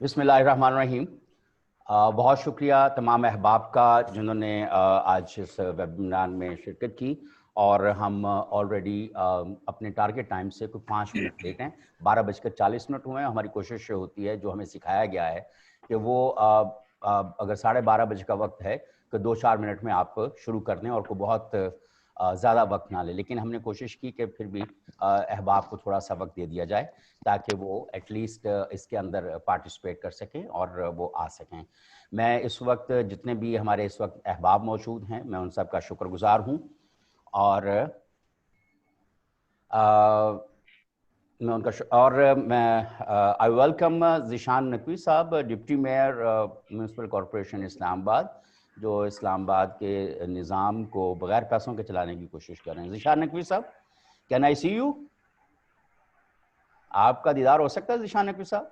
بسم اللہ الرحمن الرحیم. بہت شکریہ تمام احباب کا جنہوں نے آج اس ویبینار میں شرکت کی، اور ہم آلریڈی اپنے ٹارگٹ ٹائم سے کوئی 5 منٹ لیٹ ہیں. 12:40 ہوئے ہیں. ہماری کوشش ہوتی ہے، جو ہمیں سکھایا گیا ہے، کہ وہ اگر 12:30 بجے کا وقت ہے کہ 2-4 منٹ میں آپ شروع کر دیں اور کوئی بہت زیادہ وقت نہ لے. لیکن ہم نے کوشش کی کہ پھر بھی احباب کو تھوڑا سا وقت دے دیا جائے تاکہ وہ ایٹ لیسٹ اس کے اندر پارٹیسپیٹ کر سکیں اور وہ آ سکیں. میں اس وقت جتنے بھی ہمارے اس وقت احباب موجود ہیں، میں ان سب کا شکر گزار ہوں. اور میں ان کا آئی ویلکم ذیشان نقوی صاحب، ڈپٹی میئر میونسپل کارپوریشن اسلام آباد، جو اسلام آباد کے نظام کو بغیر پیسوں کے چلانے کی کوشش کر رہے ہیں. ذیشان نقوی صاحب، کین آئی سی یو؟ آپ کا دیدار ہو سکتا ہے ذیشان نقوی صاحب؟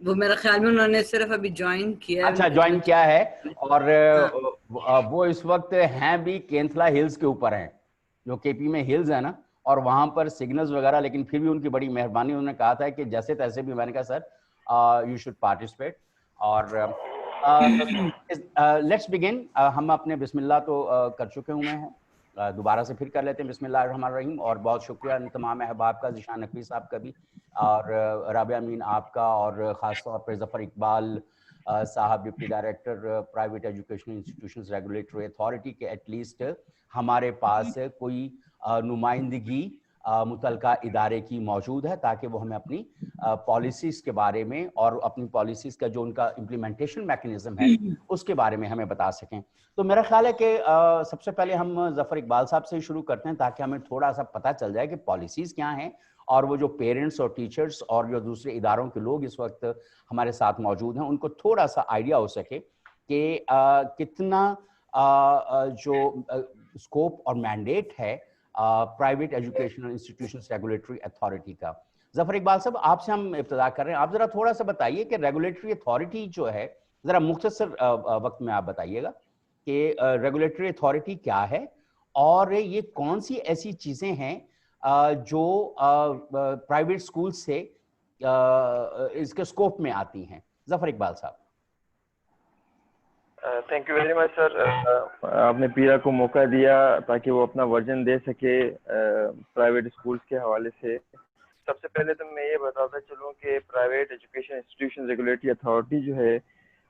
وہ میرا خیال میں انہوں نے صرف ابھی جوائن کیا ہے. اچھا، جوائن کیا ہے، اور وہ اس وقت ہیں بھی کینتھلا ہلز کے اوپر ہیں، جو کے پی میں ہلز ہے نا، اور وہاں پر سگنلز وغیرہ. لیکن پھر بھی ان کی بڑی مہربانی، انہوں نے کہا تھا کہ جیسے تیسے بھی. میں نے کہا سر یو شوڈ پارٹیسپیٹ. اور لیٹس بگن. ہم اپنے بسم اللہ تو کر چکے ہوئے ہیں، دوبارہ سے پھر کر لیتے ہیں. بسم اللہ الرحمن الرحیم. اور بہت شکریہ ان تمام احباب کا، ذیشان نقوی صاحب کا بھی، اور رابعہ امین آپ کا، اور خاص طور پر ظفر اقبال صاحب، deputy director private educational institutions regulatory authority کے. ایٹ لیسٹ ہمارے پاس کوئی نمائندگی متعلقہ ادارے کی موجود ہے تاکہ وہ ہمیں اپنی پالیسیز کے بارے میں اور اپنی پالیسیز کا جو ان کا امپلیمنٹیشن میکنزم ہے اس کے بارے میں ہمیں بتا سکیں. تو میرا خیال ہے کہ سب سے پہلے ہم ظفر اقبال صاحب سے شروع کرتے ہیں تاکہ ہمیں تھوڑا سا پتہ چل جائے کہ پالیسیز کیا ہیں، اور وہ جو پیرنٹس اور ٹیچرز اور جو دوسرے اداروں کے لوگ اس وقت ہمارے ساتھ موجود ہیں ان کو تھوڑا سا آئیڈیا ہو سکے کہ کتنا جو اسکوپ اور مینڈیٹ ہے private educational institutions regulatory authority کا. ظفر اقبال صاحب، آپ سے ہم ابتدا کر رہے ہیں. آپ ذرا تھوڑا سا بتائیے کہ ریگولیٹری اتھارٹی جو ہے، ذرا مختصر وقت میں آپ بتائیے گا کہ ریگولیٹری اتھارٹی کیا ہے، اور یہ کون سی ایسی چیزیں ہیں جو پرائیویٹ اسکول سے اس کے سکوپ میں آتی ہیں. ظفر اقبال صاحب. تھینک یو ویری مچ سر. آپ نے پیرا کو موقع دیا تاکہ وہ اپنا ورژن دے سکے پرائیویٹ اسکولس کے حوالے سے. سب سے پہلے تو میں یہ بتاتا چلوں کہ private education institution regulatory authority جو ہے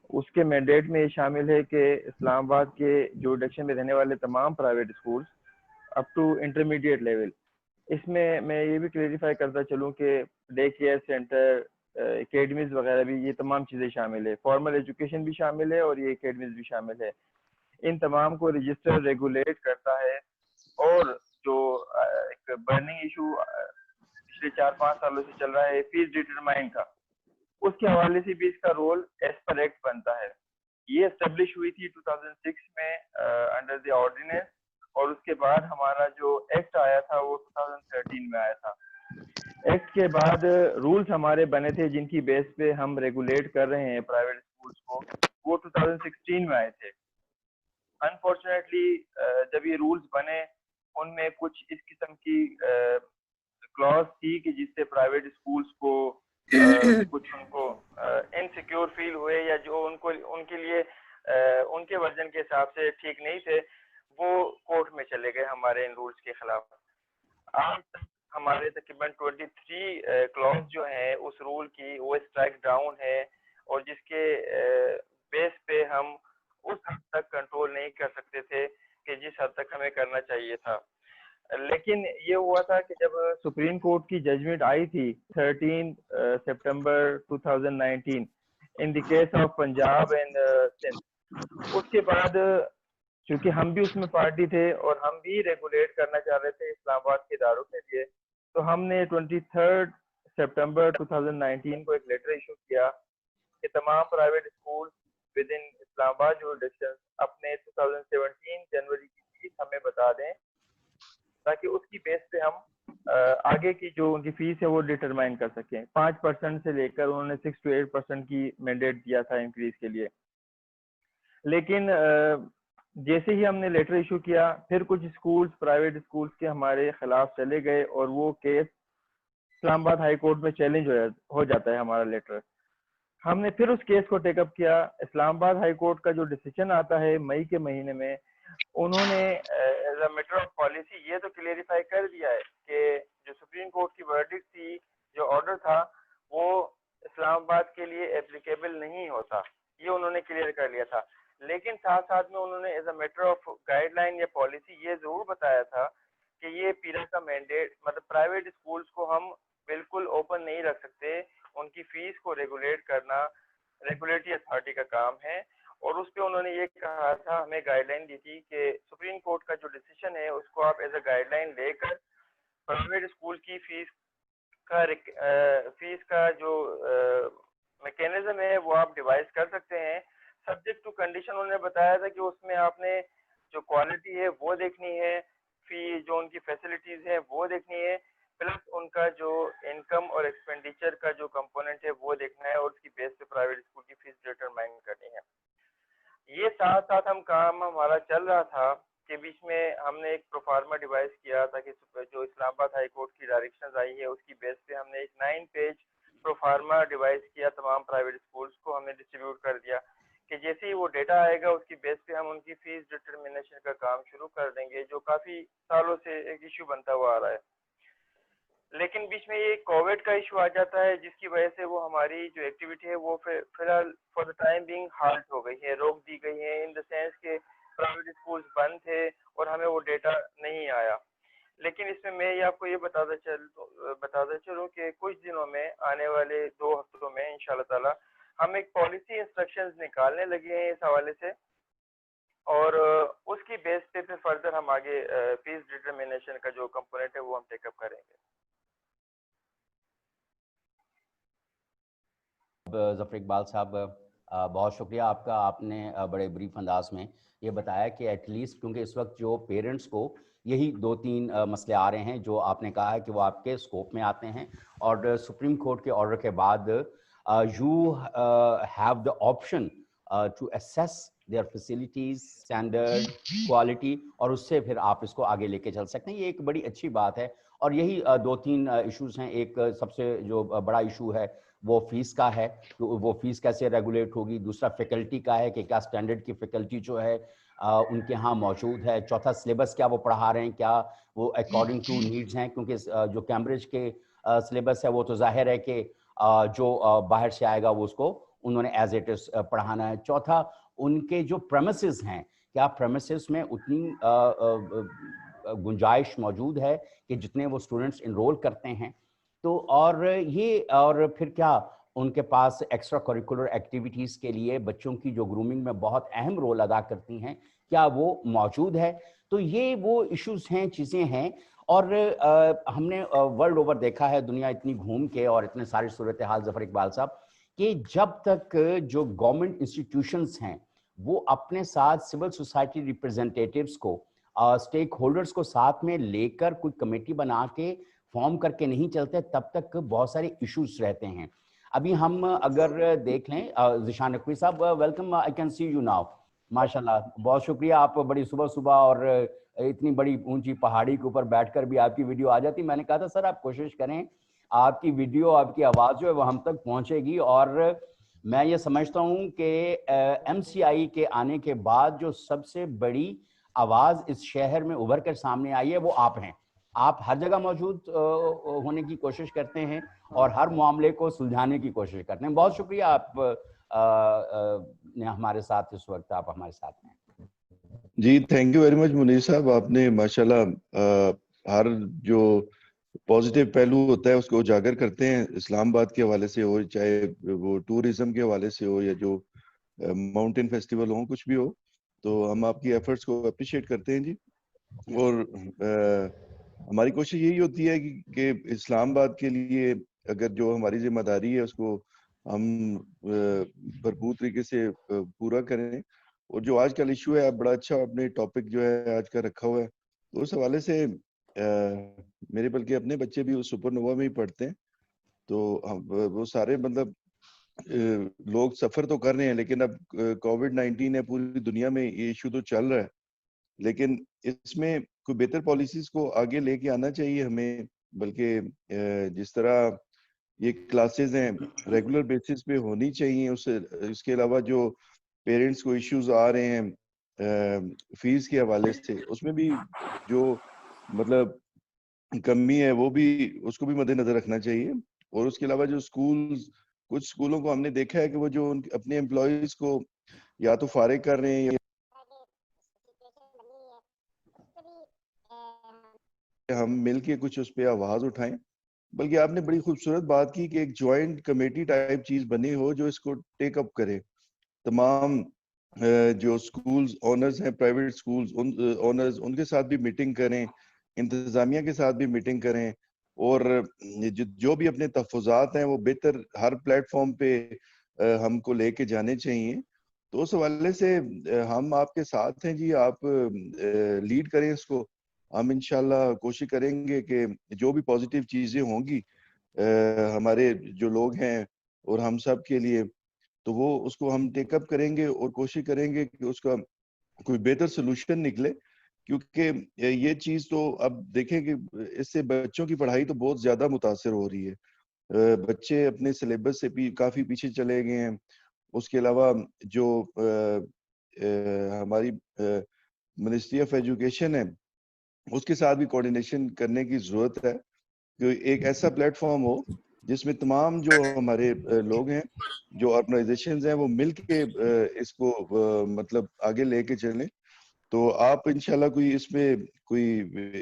اس کے مینڈیٹ میں یہ شامل ہے کہ اسلام آباد کے جورڈکشن میں رہنے والے تمام private schools up to intermediate level, اس میں یہ بھی کلیریفائی کرتا چلوں کہ ڈے کیئر سینٹر، اکیڈمیز وغیرہ بھی، یہ تمام چیزیں شامل ہے. فارمل ایجوکیشن بھی شامل ہے اور یہ اکیڈمیز بھی شامل ہے. ان تمام کو رجسٹر ریگولیٹ کرتا ہے. اور جو ایک برننگ ایشو پچھلے 4-5 سالوں سے چل رہا ہے فیس ڈیٹرمائن کا، اس کے حوالے سے بھی اس کا رول ایز پر ایکٹ بنتا ہے. یہ اسٹیبلش ہوئی تھی 2006 میں انڈر دی آرڈیننس، اور اس کے بعد ہمارا جو ایکٹ آیا تھا وہ 2013 میں آیا تھا. ایکٹ کے بعد رولز ہمارے بنے تھے جن کی بیس پہ ہم ریگولیٹ کر رہے ہیں پرائیویٹ اسکولس کو، وہ 2016 میں آئے تھے. انفارچونیٹلی جب یہ رولز بنے ان میں کچھ اس قسم کی کلوز تھی کہ جس سے پرائیویٹ اسکولس کو کچھ ان کو انسیکیور فیل ہوئے، یا جو ان کے لیے ان کے ورژن کے حساب سے ٹھیک نہیں تھے، وہ کورٹ میں چلے گئے ہمارے ان رولز کے خلاف. آج تک ہمارے تقریباً 23 کلوز جو ہیں اس رول کی وہ اسٹرائک ڈاؤن ہے، اور جس کے بیس پہ ہم اس حد تک کنٹرول نہیں کر سکتے تھے کہ جس حد تک ہمیں کرنا چاہیے تھا. لیکن یہ ہوا تھا کہ جب سپریم کورٹ کی ججمنٹ آئی تھی 13 September 2019 in the case of Punjab and Sindh, اس کے بعد چونکہ ہم بھی اس میں پارٹی تھے اور ہم بھی ریگولیٹ کرنا چاہ رہے تھے اسلام آباد کے اداروں کے لیے، تو ہم نے 23 سپٹمبر 2019 کو ایک لیٹر ایشو کیا کہ تمام پرائیویٹ اسکول ود ان اسلام آباد جورڈکشن اپنے 2017 جنوری کی فیس ہمیں بتا دیں تاکہ اس کی بیس پہ ہم آگے کی جو ان کی فیس ہے وہ ڈٹرمائن کر سکیں. 5% سے لے کر انہوں نے 6 to 8% کی مینڈیٹ دیا تھا انکریز کے لیے. لیکن جیسے ہی ہم نے لیٹر ایشو کیا پھر کچھ اسکولس پرائیویٹ اسکولس کے ہمارے خلاف چلے گئے اور وہ کیس اسلام آباد ہائی کورٹ میں چیلنج ہو جاتا ہے ہمارا لیٹر. ہم نے پھر اس کیس کو ٹیک اپ کیا. اسلام آباد ہائی کورٹ کا جو ڈیسیجن آتا ہے مئی کے مہینے میں, انہوں نے as a matter of policy یہ تو کلیئریفائی کر دیا ہے کہ جو سپریم کورٹ کی ورڈکٹ تھی, جو آرڈر تھا, وہ اسلام آباد کے لیے اپلیکیبل نہیں ہوتا, یہ انہوں نے کلیئر کر لیا تھا. لیکن ساتھ ساتھ میں انہوں نے as a matter of guide line یا پالیسی یہ ضرور بتایا تھا کہ یہ پیرا کا مینڈیٹ, مطلب پرائیویٹ اسکولس کو ہم بالکل اوپن نہیں رکھ سکتے, ان کی فیس کو ریگولیٹ کرنا ریگولیٹری اتھارٹی کا کام ہے. اور اس پہ انہوں نے یہ کہا تھا, ہمیں گائیڈ لائن دی تھی کہ سپریم کورٹ کا جو ڈیسیشن ہے اس کو آپ ایز اے گائیڈ لائن لے کر پرائیویٹ اسکول کی فیس کا جو میکینزم ہے وہ آپ ڈیوائز کر سکتے ہیں سبجیکٹ ٹو کنڈیشن. انہوں نے بتایا تھا کہ اس میں آپ نے جو کوالٹی ہے وہ دیکھنی ہے, فی جو ان کی فیسلٹیز ہیں وہ دیکھنی ہے, پلس ان کا جو انکم اور ایکسپینڈیچر کا جو کمپوننٹ ہے وہ دیکھنا ہے, اور اس کی بیس پہ پرائیویٹ اسکول کی فیس ڈیٹرمائن کرنی ہے. یہ ساتھ ساتھ کام ہمارا چل رہا تھا کہ بیچ میں ہم نے ایک پروفارما ڈیوائس کیا تھا کہ جو اسلام آباد ہائی کورٹ کی ڈائریکشنز آئی ہے اس کی بیس پہ ہم نے ایک 9 پیج پروفارما ڈیوائس کیا, تمام پرائیویٹ اسکولس کو ہم نے ڈسٹریبیوٹ کر دیا کہ جیسے ہی وہ ڈیٹا آئے گا اس کی بیس پہ ہم ان کی فیس ڈٹرمنیشن کا کام شروع کر دیں گے, جو کافی سالوں سے ایک ایشو بنتا ہوا آ رہا ہے. لیکن بیچ میں یہ کووڈ کا ایشو آ جاتا ہے جس کی وجہ سے وہ ہماری جو ایکٹیویٹی ہے وہ فی الحال for the time being halt ہو گئی ہے, روک دی گئی ہے, ان دا سینس کہ پرائیویٹ اسکولس بند تھے اور ہمیں وہ ڈیٹا نہیں آیا. لیکن اس میں یہ آپ کو یہ بتاتا چلوں کہ کچھ دنوں میں, آنے والے 2 ہفتوں میں انشاءاللہ تعالی ہم ایک پالیسی انسٹرکشنز نکالنے لگے ہیں اس حوالے سے, اور اس کی بیس پہ پھر فردر ہم آگے فیس ڈٹرمنیشن کا جو کمپوننٹ ہے وہ ہم ٹیک اپ کریں گے. ظفر اقبال صاحب, بہت شکریہ آپ کا. آپ نے بڑے بریف انداز میں یہ بتایا کہ ایٹ لیسٹ کیونکہ اس وقت جو پیرنٹس کو یہی 2-3 مسئلے آ رہے ہیں جو آپ نے کہا ہے کہ وہ آپ کے اسکوپ میں آتے ہیں, اور سپریم کورٹ کے آرڈر کے بعد you have the option to access their facilities, standard, quality, اور اس سے پھر آپ اس کو آگے لے کے چل سکتے ہیں. یہ ایک بڑی اچھی بات ہے. اور یہی 2-3 ایشوز ہیں. ایک سب سے جو بڑا ایشو ہے وہ فیس کا ہے, وہ فیس کیسے ریگولیٹ ہوگی. دوسرا فیکلٹی کا ہے کہ کیا اسٹینڈرڈ کی فیکلٹی جو ہے ان کے ہاں موجود ہے. چوتھا سلیبس کیا وہ پڑھا رہے ہیں, کیا وہ اکارڈنگ ٹو نیڈز ہیں, کیونکہ جو کیمبرج کے سلیبس ہے وہ تو ظاہر ہے کہ جو باہر سے آئے گا وہ اس کو انہوں نے ایز اٹ از پڑھانا ہے. چوتھا ان کے جو پریمیسز ہیں, کیا پریمیسز میں اتنی گنجائش موجود ہے کہ جتنے وہ اسٹوڈنٹس انرول کرتے ہیں. تو اور پھر کیا ان کے پاس ایکسٹرا کریکولر ایکٹیویٹیز کے لیے بچوں کی جو گرومنگ میں بہت اہم رول ادا کرتی ہیں, کیا وہ موجود ہے. تو یہ وہ ایشوز ہیں, چیزیں ہیں. اور ہم نے ورلڈ اوور دیکھا ہے, دنیا اتنی گھوم کے اور اتنے ساری صورتحال ظفر اقبال صاحب, کہ جب تک جو گورنمنٹ انسٹیٹیوشنز ہیں وہ اپنے ساتھ سول سوسائٹی ریپرزنٹیٹیوز کو, اسٹیک ہولڈرز کو ساتھ میں لے کر کوئی کمیٹی بنا کے فارم کر کے نہیں چلتے, تب تک بہت سارے ایشوز رہتے ہیں. ابھی ہم اگر دیکھ لیں, ذیشان نقوی صاحب welcome, I can see you now. ماشاءاللہ, بہت شکریہ. آپ بڑی صبح اور اتنی بڑی اونچی پہاڑی کے اوپر بیٹھ کر بھی آپ کی ویڈیو آ جاتی. میں نے کہا تھا سر آپ کوشش کریں, آپ کی ویڈیو, آپ کی آواز جو ہے وہ ہم تک پہنچے گی. اور میں یہ سمجھتا ہوں کہ ایم سی آئی کے آنے کے بعد جو سب سے بڑی آواز اس شہر میں ابھر کر سامنے آئی ہے وہ آپ ہیں. آپ ہر جگہ موجود ہونے کی کوشش کرتے ہیں اور ہر معاملے کو سلجھانے کی کوشش کرتے ہیں. بہت شکریہ آپ نے ہمارے ساتھ اس وقت, آپ ہمارے ساتھ ہیں. جی thank you very much Munir صاحب. آپ نے ماشاءاللہ ہر جو پازیٹیو پہلو ہوتا ہے اس کو اجاگر کرتے ہیں, اسلام آباد کے حوالے سے ہو, چاہے وہ ٹورزم کے حوالے سے ہو, یا جو ماؤنٹین فیسٹیول ہوں, کچھ بھی ہو. تو ہم آپ کی ایفرٹس کو اپریشیٹ کرتے ہیں جی. اور ہماری کوشش یہی ہوتی ہے کہ اسلام آباد کے لیے اگر جو ہماری ذمہ داری ہے اس کو ہم بھرپور طریقے سے پورا کریں. اور جو آج کل ایشو ہے, بڑا اچھا آپ نے ٹاپک جو ہے آج کا رکھا ہوا ہے, تو اس حوالے سے میرے بلکہ اپنے بچے بھی سپر نووا میں ہی پڑھتے ہیں. تو وہ سارے مطلب लोग सफर तो कर रहे हैं, लेकिन अब कोविड-19 है, पूरी दुनिया में ये इशू तो चल रहा है, लेकिन इसमें कोई बेहतर पॉलिसीज को आगे लेके आना चाहिए हमें। बल्कि जिस तरह ये क्लासेस हैं रेगुलर बेसिस पे होनी चाहिए, उससे इसके अलावा जो पेरेंट्स को इश्यूज आ रहे हैं फीस के हवाले से, उसमें भी जो मतलब कमी है वो भी, उसको भी मद्देनजर रखना चाहिए। और उसके अलावा जो स्कूल्स, कुछ स्कूलों को हमने देखा है कि वो जो अपने एम्प्लॉयज को या तो फारिग कर रहे हैं या हम मिलके कुछ उस पे आवाज उठाएं। बल्कि आपने बड़ी खूबसूरत बात की कि एक जॉइंट कमेटी टाइप चीज बनी हो जो इसको टेक अप करे। तमाम जो स्कूल्स ओनर्स हैं, प्राइवेट स्कूल्स ओनर्स, उनके साथ भी मीटिंग करें, इंतजामिया के साथ भी मीटिंग करें, और जो भी अपने तहफ़्फ़ुज़ात हैं वो बेहतर हर प्लेटफॉर्म पे हमको लेके जाने चाहिए। तो उस हवाले से हम आपके साथ हैं जी, आप लीड करें इसको। हम इंशाल्लाह कोशिश करेंगे कि जो भी पॉजिटिव चीज़ें होंगी हमारे जो लोग हैं और हम सब के लिए, तो वो उसको हम टेकअप करेंगे और कोशिश करेंगे कि उसका कोई बेहतर सोल्यूशन निकले। क्योंकि ये चीज़ तो अब देखें कि इससे बच्चों की पढ़ाई तो बहुत ज़्यादा मुतासर हो रही है। बच्चे अपने सिलेबस से भी काफ़ी पीछे चले गए हैं। उसके अलावा जो हमारी मिनिस्ट्री ऑफ एजुकेशन है, उसके साथ भी कोऑर्डिनेशन करने की ज़रूरत है कि एक ऐसा प्लेटफॉर्म हो जिसमें तमाम जो हमारे लोग हैं, जो ऑर्गेनाइजेशंस हैं, वो मिलके इसको मतलब आगे लेके चलें। तो आप इंशाल्लाह कोई इसमें कोई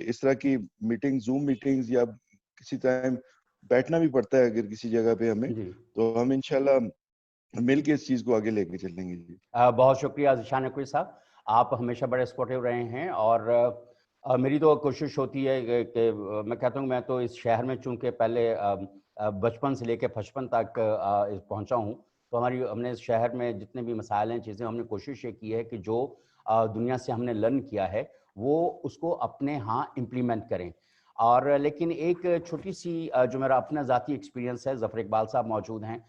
इस तरह की मीटिंग, ज़ूम मीटिंग्स, या किसी टाइम बैठना भी पड़ता है अगर किसी जगह पे हमें, जी। तो हम इंशाल्लाह मिलके इस चीज़ को आगे लेके चलेंगे जी। बहुत शुक्रिया ज़ीशान नकवी साहब, आप हमेशा बड़े सपोर्टिव रहे हैं। और मेरी तो कोशिश होती है कि मैं कहता हूँ, मैं तो इस शहर में चूँकि पहले बचपन से लेकर बचपन तक पहुँचा हूँ, तो हमने इस शहर में जितने भी मसाइल हैं, चीज़ें, हमने कोशिश ये की है कि जो दुनिया से हमने लर्न किया है वो उसको अपने यहाँ इम्प्लीमेंट करें। और लेकिन एक छोटी सी जो मेरा अपना ज़ाती एक्सपीरियंस है, ज़फ़र इकबाल साहब मौजूद हैं,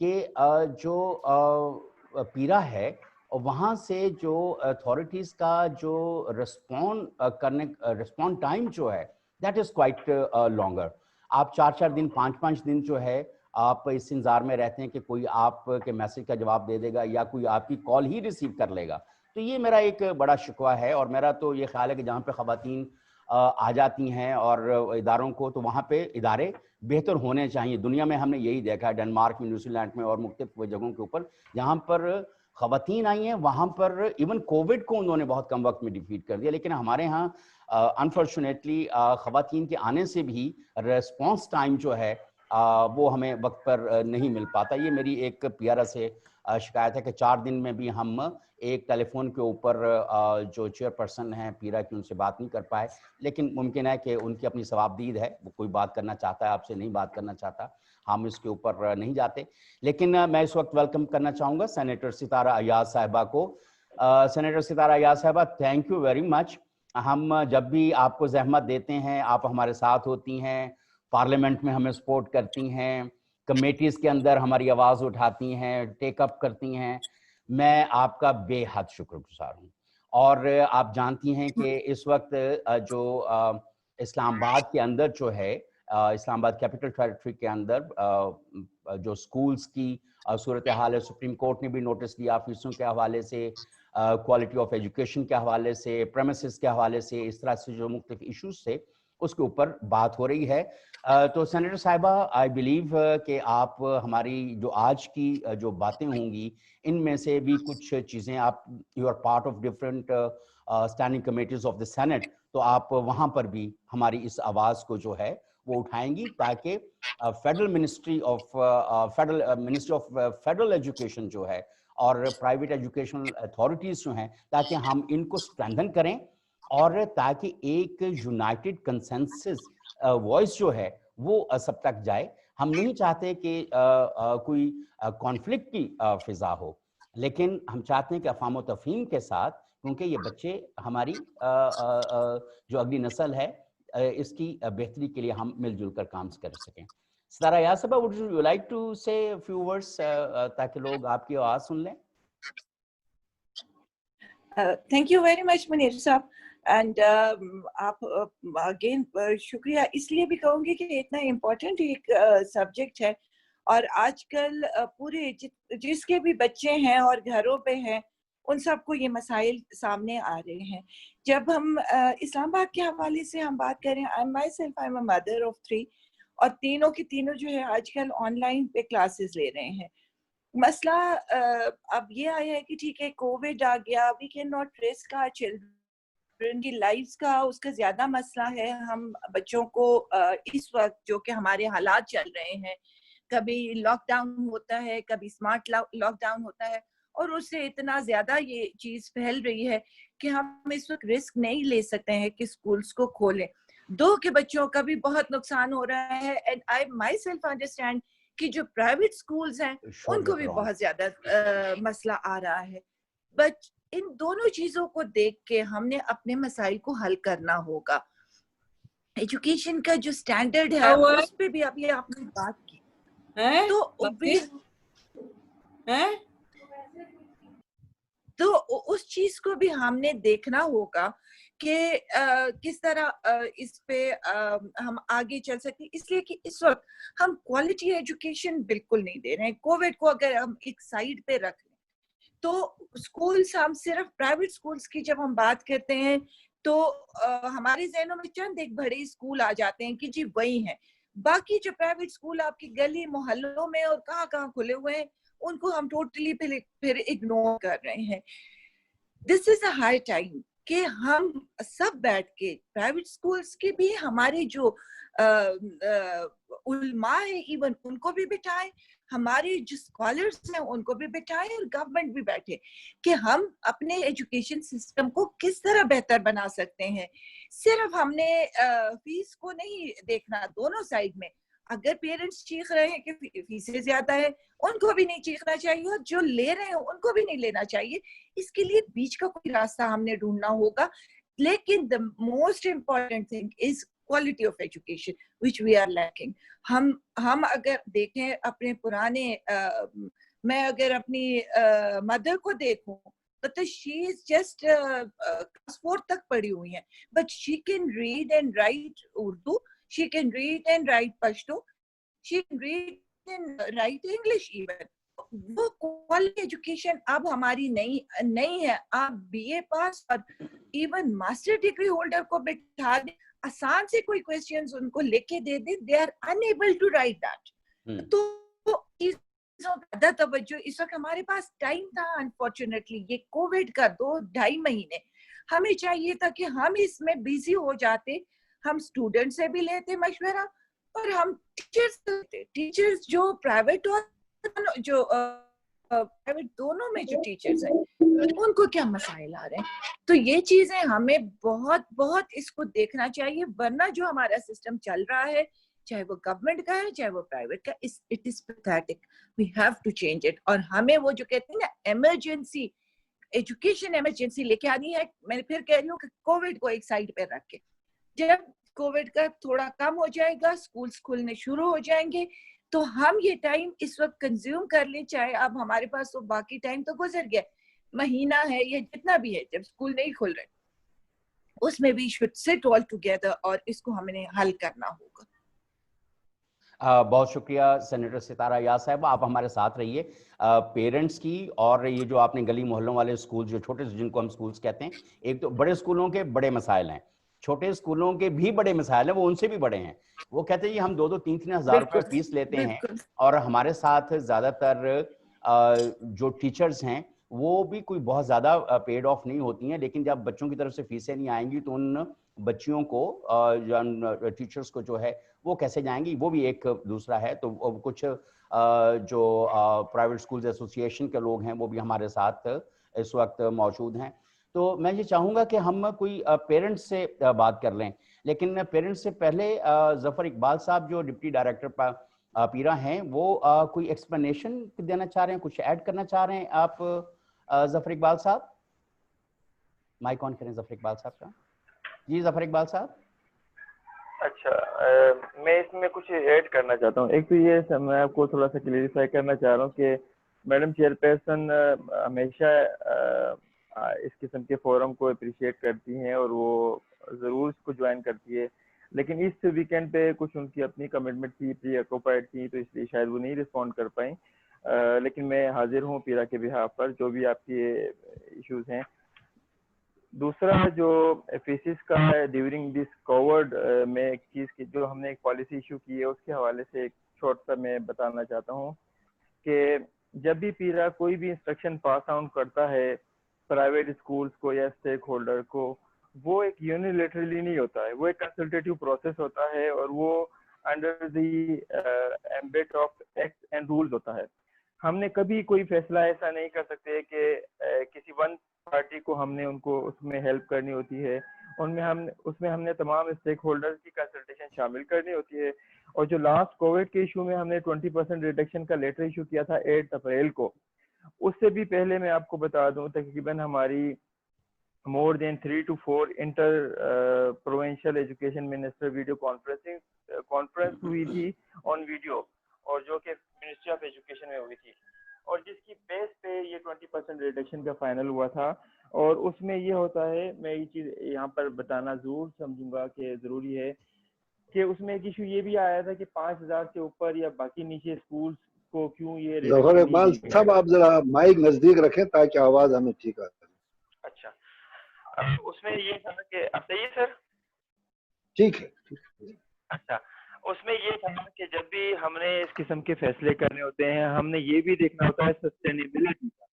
कि जो पीरा है, वहाँ से जो अथॉरिटीज़ का जो रिस्पॉन्ड टाइम जो है, दैट इज़ क्वाइट लॉन्गर। आप 4-4 दिन, 5-5 दिन जो है, आप इस इंतज़ार में रहते हैं कि कोई आपके मैसेज का जवाब दे देगा या कोई आपकी कॉल ही रिसीव कर लेगा। तो ये मेरा एक बड़ा शिकवा है, और मेरा तो ये ख्याल है कि जहाँ पे ख़वातीन आ जाती हैं और इदारों को, तो वहाँ पे इदारे बेहतर होने चाहिए। दुनिया में हमने यही देखा है, डेनमार्क में, न्यूजीलैंड में और मुख्तलिफ जगहों के ऊपर जहाँ पर ख़वातीन आई हैं, वहाँ पर इवन कोविड को उन्होंने बहुत कम वक्त में डिफीट कर दिया। लेकिन हमारे यहाँ अनफॉर्चुनेटली ख़वातीन के आने से भी रिस्पॉन्स टाइम जो है वो हमें वक्त पर नहीं मिल पाता। ये मेरी एक पीआरए से शिकायत है कि 4 दिन में भी हम एक टेलीफोन के ऊपर जो चेयरपर्सन हैं पीरा की, उनसे बात नहीं कर पाए। लेकिन मुमकिन है कि उनकी अपनी सवाबदीद है, वो कोई बात करना चाहता है, आपसे नहीं बात करना चाहता, हम इसके ऊपर नहीं जाते। लेकिन मैं इस वक्त वेलकम करना चाहूँगा सेनेटर सितारा अय्याज साहिबा को। सेनेटर सितारा अय्याज साहिबा, थैंक यू वेरी मच। हम जब भी आपको ज़हमत देते हैं, आप हमारे साथ होती हैं, पार्लियामेंट में हमें सपोर्ट करती हैं, कमेटीज़ के अंदर हमारी आवाज़ उठाती हैं, टेकअप करती हैं। मैं आपका बेहद शुक्रगुज़ार हूँ। और आप जानती हैं कि इस वक्त जो इस्लामाबाद के अंदर जो है, इस्लामाबाद कैपिटल टेरिटरी के अंदर जो स्कूल्स की सूरत हाल है, सुप्रीम कोर्ट ने भी नोटिस दिया फीसों के हवाले से, क्वालिटी ऑफ एजुकेशन के हवाले से, प्रेमिसेस के हवाले से, इस तरह से जो मुख्तलिफ इशूज़ थे उसके ऊपर बात हो रही है। तो सेनेटर साहिबा, आई बिलीव कि आप हमारी जो आज की जो बातें होंगी, इनमें से भी कुछ चीज़ें, आप you are part of different standing committees of the Senate, तो आप वहाँ पर भी हमारी इस आवाज़ को जो है वो उठाएंगी, ताकि federal ministry of federal education जो है और प्राइवेट एजुकेशनल अथॉरिटीज़ जो हैं, ताकि हम इनको स्ट्रेंथन करें, और ताकि एक यूनाइटेड कंसेंसस वॉइस जो है वो सब तक जाए। हम नहीं चाहते कि कोई कॉन्फ्लिक्ट की फिजा हो, लेकिन हम चाहते हैं कि अफ़ाम व तफ़हीम के साथ, क्योंकि ये बच्चे हमारी जो अगली नस्ल है, इसकी बेहतरी के लिए हम मिलजुल कर काम कर सकें। Sara Yasaba, would you like to say a few words ताकि लोग आपकी आवाज सुन लें? Thank you very much Munir साहब, and आप again शुक्रिया इसलिए भी कहूँगी कि इतना important एक subject है, और आजकल पूरे जिसके भी बच्चे हैं और घरों पे हैं उन सबको ये मसाइल सामने आ रहे हैं. जब हम इस्लामाबाद के हवाले से हम बात करें, I am a mother of 3, और तीनों की तीनों जो है आजकल ऑनलाइन पे क्लासेस ले रहे हैं. मसला अब ये आया है कि ठीक है कोविड आ गया, we can not risk our children की लाइफ्स का, उसका ज्यादा मसला है. हम बच्चों को इस वक्त जो कि हमारे हालात चल रहे हैं, कभी लॉकडाउन होता है, कभी स्मार्ट लॉकडाउन होता है, और उससे इतना ज्यादा ये चीज फैल रही है कि हम इस वक्त रिस्क नहीं ले सकते हैं कि स्कूल्स को खोलें. 2 के बच्चों का भी बहुत नुकसान हो रहा है, and I my self understand कि जो प्राइवेट स्कूल्स हैं उनको भी बहुत ज्यादा मसला आ रहा है. बट इन दोनों चीजों को देख के हमने अपने मसाइल को हल करना होगा. एजुकेशन का जो स्टैंडर्ड है उस पे भी अभी आपने बात की तो उस चीज को भी हमने देखना होगा कि किस तरह इस पे हम आगे चल सकते हैं. इसलिए कि इस वक्त हम क्वालिटी एजुकेशन बिल्कुल नहीं दे रहे हैं. कोविड को अगर हम एक साइड पे रख लें तो स्कूल्स, हम सिर्फ प्राइवेट स्कूल्स की जब हम बात करते हैं तो हमारे जहनों में चंद एक बड़े स्कूल आ जाते हैं कि जी वही हैं. बाकी जो प्राइवेट स्कूल आपकी गली मोहल्लों में और कहाँ खुले हुए हैं उनको हम टोटली फिर इग्नोर कर रहे हैं. This is a high time कि हम सब बैठ के प्राइवेट स्कूल्स के भी हमारे जो उलमा है इवन उनको भी बिठाएं, हमारे जो स्कॉलर्स हैं उनको भी बिठाएं, और गवर्नमेंट भी बैठे कि हम अपने एजुकेशन सिस्टम को किस तरह बेहतर बना सकते हैं. सिर्फ हमने फीस को नहीं देखना, दोनों साइड में. अगर पेरेंट्स चीख रहे हैं कि फीसें ज्यादा है, उनको भी नहीं चीखना चाहिए, और जो ले रहे हैं उनको भी नहीं लेना चाहिए. इसके लिए बीच का कोई रास्ता हमने ढूंढना होगा. लेकिन the most important thing is quality of education which we are lacking. हम अगर देखें अपने पुराने मैं अगर अपनी मदर को देखूं तो शी इज जस्ट क्लास 4 तक पढ़ी हुई है, but she can read and right Urdu, she can read and write Pashto, she can read and write English even. वो क्वालिटी एजुकेशन अब हमारी नहीं है. आप बीए पास और इवन मास्टर डिग्री होल्डर को बिठा दे, आसान से कोई क्वेश्चंस उनको लेके दे दे, they are unable to write that. तो चीजों का ज्यादा तवज्जो इस वक्त हमारे पास टाइम था. अनफॉर्चुनेटली ये कोविड का 2-2.5 महीने हमें चाहिए था कि हम इसमें बिजी हो जाते. हम स्टूडेंट से भी लेते मशवरा, और हम टीचर्स जो प्राइवेट और जो प्राइवेट दोनों में जो टीचर्स हैं उनको क्या मसाइल आ रहे हैं. तो ये चीजें हमें बहुत इसको देखना चाहिए, वरना जो हमारा सिस्टम चल रहा है चाहे वो गवर्नमेंट का है चाहे वो प्राइवेट का, it is pathetic. We have to change it. और हमें वो जो कहते हैं ना इमरजेंसी एजुकेशन इमरजेंसी लेके आनी है. मैं फिर कह रही हूँ कि कोविड को एक साइड पे रख के, जब कोविड का थोड़ा कम हो जाएगा, स्कूल्स खुलने शुरू हो जाएंगे, तो हम ये टाइम इस वक्त कंज्यूम कर लें. चाहे अब हमारे पास तो बाकी टाइम तो गुजर गया, महीना है या जितना भी है, जब स्कूल नहीं खुल रहे उसमें भी शुड सिट ऑल टुगेदर और इसको हमने हल करना होगा. बहुत शुक्रिया सेनेटर सितारा यास साहब, आप हमारे साथ रहिए. पेरेंट्स की और ये जो आपने गली मोहल्लों वाले स्कूल जो छोटे जिनको हम स्कूल्स कहते हैं, एक तो बड़े स्कूलों के बड़े मसाइल हैं, छोटे स्कूलों के भी बड़े मसाइल हैं, वो उनसे भी बड़े हैं. वो कहते हैं हम 2-3 हज़ार रुपए फीस लेते हैं, और हमारे साथ ज्यादातर जो टीचर्स हैं वो भी कोई बहुत ज्यादा पेड ऑफ नहीं होती हैं. लेकिन जब बच्चों की तरफ से फीसें नहीं आएंगी तो उन बच्चियों को टीचर्स को जो है वो कैसे जाएंगी, वो भी एक दूसरा है. तो कुछ जो प्राइवेट स्कूल्स एसोसिएशन के लोग हैं वो भी हमारे साथ इस वक्त मौजूद हैं. तो मैं ये चाहूँगा कि हम कोई पेरेंट्स से बात कर लें, लेकिन पेरेंट्स से पहले जफर इकबाल साहब जो डिप्टी डायरेक्टर पीरा हैं वो कोई एक्सप्लेनेशन देना चाह रहे हैं, कुछ ऐड करना चाह रहे हैं आप जफर इकबाल साहब? माइक ऑन करें जफर इकबाल साहब का. जी जफर इकबाल साहब. اچھا میں اس میں کچھ ایڈ کرنا چاہتا ہوں. ایک تو یہ میں آپ کو تھوڑا سا کلیریفائی کرنا چاہ رہا ہوں کہ میڈم چیئر پرسن ہمیشہ اس قسم کے فورم کو اپریشیٹ کرتی ہیں اور وہ ضرور اس کو جوائن کرتی ہے, لیکن اس ویکینڈ پہ کچھ ان کی اپنی کمٹمنٹ تھی, پری آکوپائڈ تھی, تو اس لیے شاید وہ نہیں رسپونڈ کر پائیں. لیکن میں حاضر ہوں پیرا کے بہاف پر جو بھی آپ کے ایشوز ہیں. دوسرا جو فیسز کا ہے ڈیورنگ دس کووڈ میں ایک چیز کی جو ہم نے ایک پالیسی ایشو کی ہے اس کے حوالے سے ایک چھوٹ سا میں بتانا چاہتا ہوں کہ جب بھی پیرا کوئی بھی انسٹرکشن پاس آؤٹ کرتا ہے پرائیویٹ اسکولس کو یا اسٹیک ہولڈر کو, وہ ایک یونیلیٹرلی نہیں ہوتا ہے, وہ ایک کنسلٹیٹیو پروسیس ہوتا ہے اور وہ under the ambit of act and rules ہوتا ہے. ہم نے کبھی کوئی فیصلہ ایسا نہیں کر سکتے کہ کسی ون پارٹی کو ہم نے ان کو اس میں ہیلپ کرنی ہوتی ہے, اس میں ہم نے تمام اسٹیک ہولڈر کی کنسلٹیشن شامل کرنی ہوتی ہے. اور جو لاسٹ کووڈ کے ایشو میں ہم نے 20% ریڈکشن کا لیٹر ایشو کیا تھا 8 اپریل کو, اس سے بھی پہلے میں آپ کو بتا دوں تقریباً ہماری more than 3 to 4 inter provincial education minister video conference ہوئی تھی آن ویڈیو, اور جو کہ منسٹری آف ایجوکیشن میں ہوئی تھی, اور جس کی بیس پہ یہ 20% ریڈکشن کا فائنل ہوا تھا. اور اس میں یہ ہوتا ہے, میں یہ چیز یہاں پر بتانا ضرور سمجھوں گا کہ ضروری ہے کہ اس میں ایک ایشو یہ بھی آیا تھا کہ 5000 سے اوپر یا باقی نیچے اسکولس کو کیوں یہ ظفر اقبال صاحب آپ ذرا مائک نزدیک رکھیں تاکہ آواز ہمیں ٹھیک آ جائے. اچھا اس میں یہ تھا کہ صحیح ہے سر, ٹھیک ہے. اچھا اس میں یہ تھا کہ جب بھی ہم نے اس قسم کے فیصلے کرنے ہوتے ہیں ہم نے یہ بھی دیکھنا ہوتا ہے سسٹینیبلٹی کا.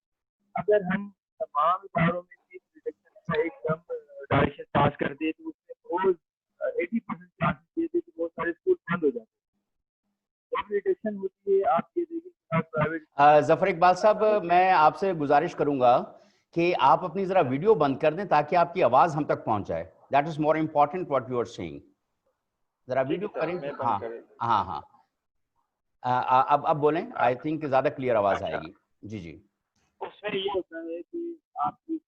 اگر ہم تمام اداروں میں ریڈکشن کا ایک دم ڈائریکشن پاس کر دیں تو اس میں روز 80% چانسز یہ تھے کہ بہت سارے اسکول بند ہو جاتے ہیں. جب ریڈکشن ہوتی ہے آپ یہ دیکھیں پرائیویٹ. ظفر اقبال صاحب میں آپ سے گزارش کروں گا کہ آپ اپنی ذرا ویڈیو بند کر دیں تاکہ آپ کی آواز ہم تک پہنچ جائے. That is more important what you are seeing. ذرا ویڈیو کریں. ہاں ہاں ہاں اب بولیں, آئی تھنک زیادہ کلیئر آواز آئے گی. جی جی. اس میں یہ ہوتا ہے کہ آپ کی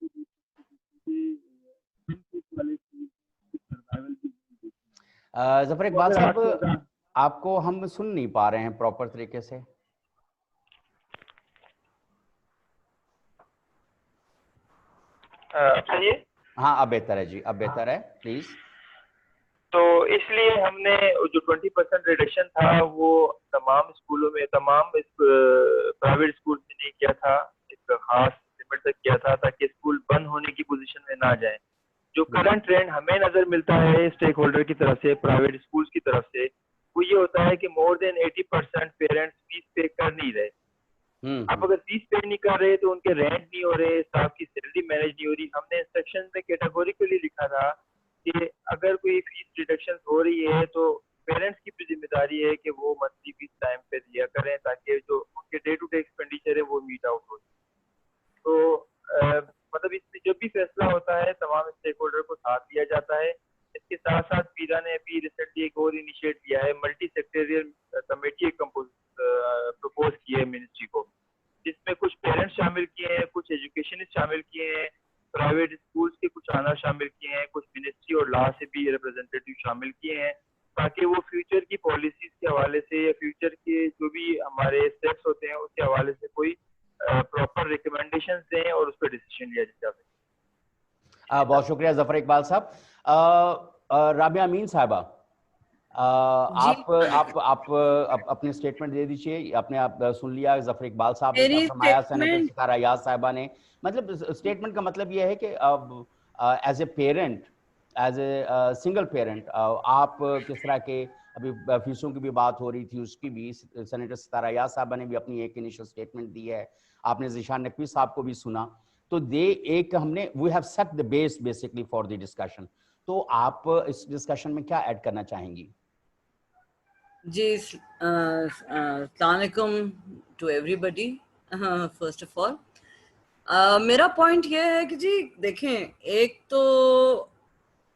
ظفر اقبال صاحب آپ کو ہم سن نہیں پا رہے ہیں پراپر طریقے سے. ہاں اب بہتر ہے, جی اب بہتر ہے, پلیز. تو اس لیے ہم نے جو 20% ریڈکشن تھا وہ تمام اسکولوں میں, تمام پرائیویٹ اسکول میں نہیں کیا تھا, ایک خاص لمٹ تک کیا تھا تاکہ اسکول بند ہونے کی پوزیشن میں نہ جائیں. جو کرنٹ ٹرینڈ ہمیں نظر ملتا ہے اسٹیک ہولڈر کی طرف سے, پرائیویٹ اسکولس کی طرف سے, وہ یہ ہوتا ہے کہ مور دین 80% پیرنٹس فیس پے کر نہیں رہے. اب اگر فیس پے نہیں کر رہے تو ان کے رینٹ نہیں ہو رہے, اسٹاف کی سیلری مینیج نہیں ہو رہی. ہم نے انسٹرکشن میں کیٹاگوریکلی لکھا تھا کہ اگر کوئی فیس ریڈکشن ہو رہی ہے تو پیرنٹس کی بھی ذمہ داری ہے کہ وہ منتھلی فیس ٹائم پہ دیا کریں تاکہ جو ان کے ڈے ٹو ڈے ایکسپینڈیچر ہے وہ میٹ آؤٹ ہو. تو مطلب اس میں جو بھی فیصلہ ہوتا ہے تمام اسٹیک ہولڈر کو ساتھ دیا جاتا ہے. اس کے ساتھ ساتھ پیرا نے ابھی ریسنٹلی ایک اور انیشیٹ کیا ہے, ملٹی سیکٹریل کمیٹی پروپوز کی ہے منسٹری کو, جس میں کچھ پیرنٹس شامل کیے ہیں, کچھ ایجوکیشنسٹ شامل کیے ہیں, پرائیویٹ اسکولس کے کچھ آنر شامل کیے ہیں, کچھ منسٹری اور لا سے بھی ریپرزینٹیٹیو شامل کیے ہیں, تاکہ وہ فیوچر کی پالیسیز کے حوالے سے یا فیوچر کے جو بھی ہمارے اسٹیپس ہوتے ہیں اس کے حوالے سے کوئی پراپر ریکمینڈیشنز دیں اور اس پہ ڈیسیژن لیا جا سکے. بہت شکریہ ظفر اقبال صاحب. رابعہ امین صاحبہ, آپ اپنے اسٹیٹمنٹ دے دیجیے. آپ نے سن لیا ظفر اقبال صاحب نے کیا فرمایا, سینیٹر ستارہ یاز صاحبہ نے. مطلب اسٹیٹمنٹ کا مطلب یہ ہے کہ as a parent, as a single parent, آپ کس طرح کے, ابھی فیسوں کی بھی بات ہو رہی تھی, اس کی بھی سینیٹر ستارہ یاز صاحبہ نے بھی اپنی ایک انیشل اسٹیٹمنٹ دی ہے, آپ نے ذیشان نقوی صاحب کو بھی سنا. تو ایک ہم نے we have set the base basically for the discussion. تو آپ اس ڈسکشن میں کیا ایڈ کرنا چاہیں گی؟ جی السلام علیکم to everybody. First of all میرا پوائنٹ یہ ہے کہ جی دیکھیں, ایک تو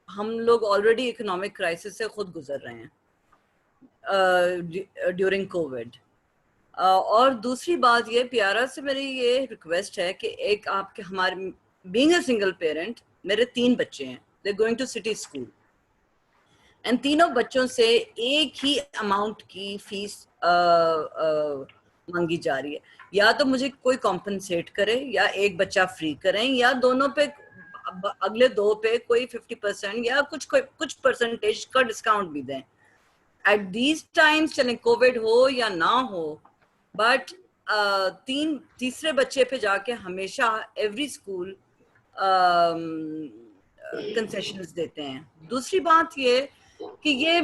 ہم لوگ آلریڈی اکنامک کرائسس سے خود گزر رہے ہیں ڈیورنگ کووڈ, اور دوسری بات یہ, پیارا سے میری یہ ریکویسٹ ہے کہ ایک آپ کے ہمارے بینگ اے سنگل پیرنٹ, میرے 3 بچے ہیں, they going to city school, and تینوں بچوں سے ایک ہی اماؤنٹ کی فیس مانگی جا رہی ہے. یا تو مجھے کوئی کمپنسیٹ کرے یا ایک بچہ فری کریں یا دونوں پہ اگلے دو پہ کوئی 50% یا کچھ پرسنٹیج کا ڈسکاؤنٹ بھی دیں. ایٹ دیز ٹائمس چلیں کووڈ ہو یا نہ ہو, بٹ تیسرے بچے پہ جا کے ہمیشہ ایوری اسکول کنسیشنز دیتے ہیں. دوسری بات یہ کہ یہ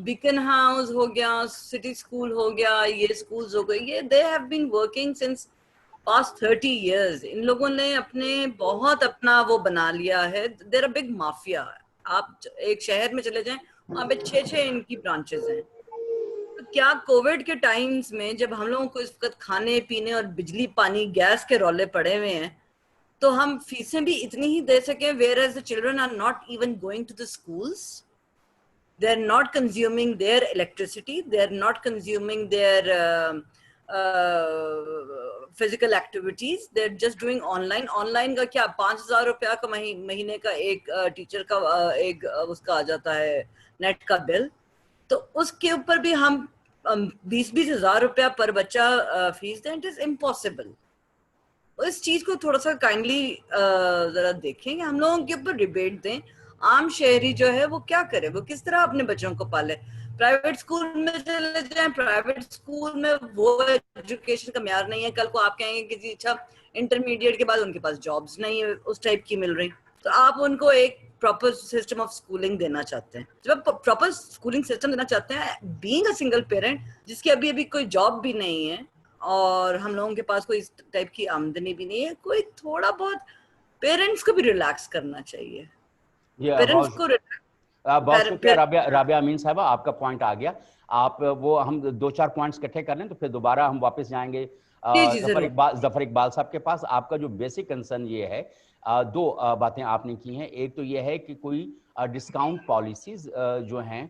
بیکن ہاؤس ہو گیا, سٹی اسکول ہو گیا, یہ اسکولز ہو گئے, یہ they have been working since past 30 years. ان لوگوں نے اپنا وہ بنا لیا ہے. دیر اے بگ مافیا. آپ ایک شہر میں چلے جائیں, وہاں پہ 6 ان کی برانچز ہیں. کیا کووڈ کے ٹائمز میں جب ہم لوگوں کو اس وقت کھانے پینے اور بجلی پانی گیس کے رولے پڑے ہوئے ہیں تو ہم فیسیں بھی اتنی ہی دے سکیں, whereas the children are not even going to the schools, they are not consuming their electricity, they are not consuming their physical activities, they are just doing online کا کیا 5,000 روپیہ کا مہینے کا ایک ٹیچر کا ایک اس کا آ جاتا ہے نیٹ کا بل, تو اس کے اوپر بھی ہم 20,000 روپیہ پر بچہ فیس دیں. It is impossible. اس چیز کو تھوڑا سا کائنڈلی ذرا دیکھیں کہ ہم لوگوں کے اوپر ڈبیٹ دیں. عام شہری جو ہے وہ کیا کرے, وہ کس طرح اپنے بچوں کو پالے. پرائیویٹ اسکول میں چلے جائیں, پرائیویٹ اسکول میں وہ ایجوکیشن کا معیار نہیں ہے. کل کو آپ کہیں گے کہ جی اچھا انٹرمیڈیٹ کے بعد ان کے پاس جابس نہیں ہے اس ٹائپ کی مل رہی, تو آپ ان کو ایک پراپر سسٹم آف اسکولنگ دینا چاہتے ہیں. جب آپ پراپر اسکولنگ سسٹم دینا چاہتے ہیں, بینگ اے سنگل پیرنٹ جس کی ابھی کوئی جاب بھی نہیں ہے اور ہم لوگوں کے پاس کوئی اس ٹائپ کی آمدنی بھی نہیں ہے, کوئی تھوڑا بہت پیرنٹس کو بھی ریلیکس کرنا چاہیے. پیرنٹس کو بہت شکریہ رابعہ امین صاحبہ, آپ کا پوائنٹ آ گیا. آپ وہ ہم 2-4 پوائنٹس اکٹھے کر لیں تو پھر دوبارہ ہم واپس جائیں گے ظفر اقبال صاحب کے پاس. آپ کا جو بیسک کنسرن یہ ہے, 2 باتیں آپ نے کی ہیں. ایک تو یہ ہے کہ کوئی ڈسکاؤنٹ پالیسیز جو ہیں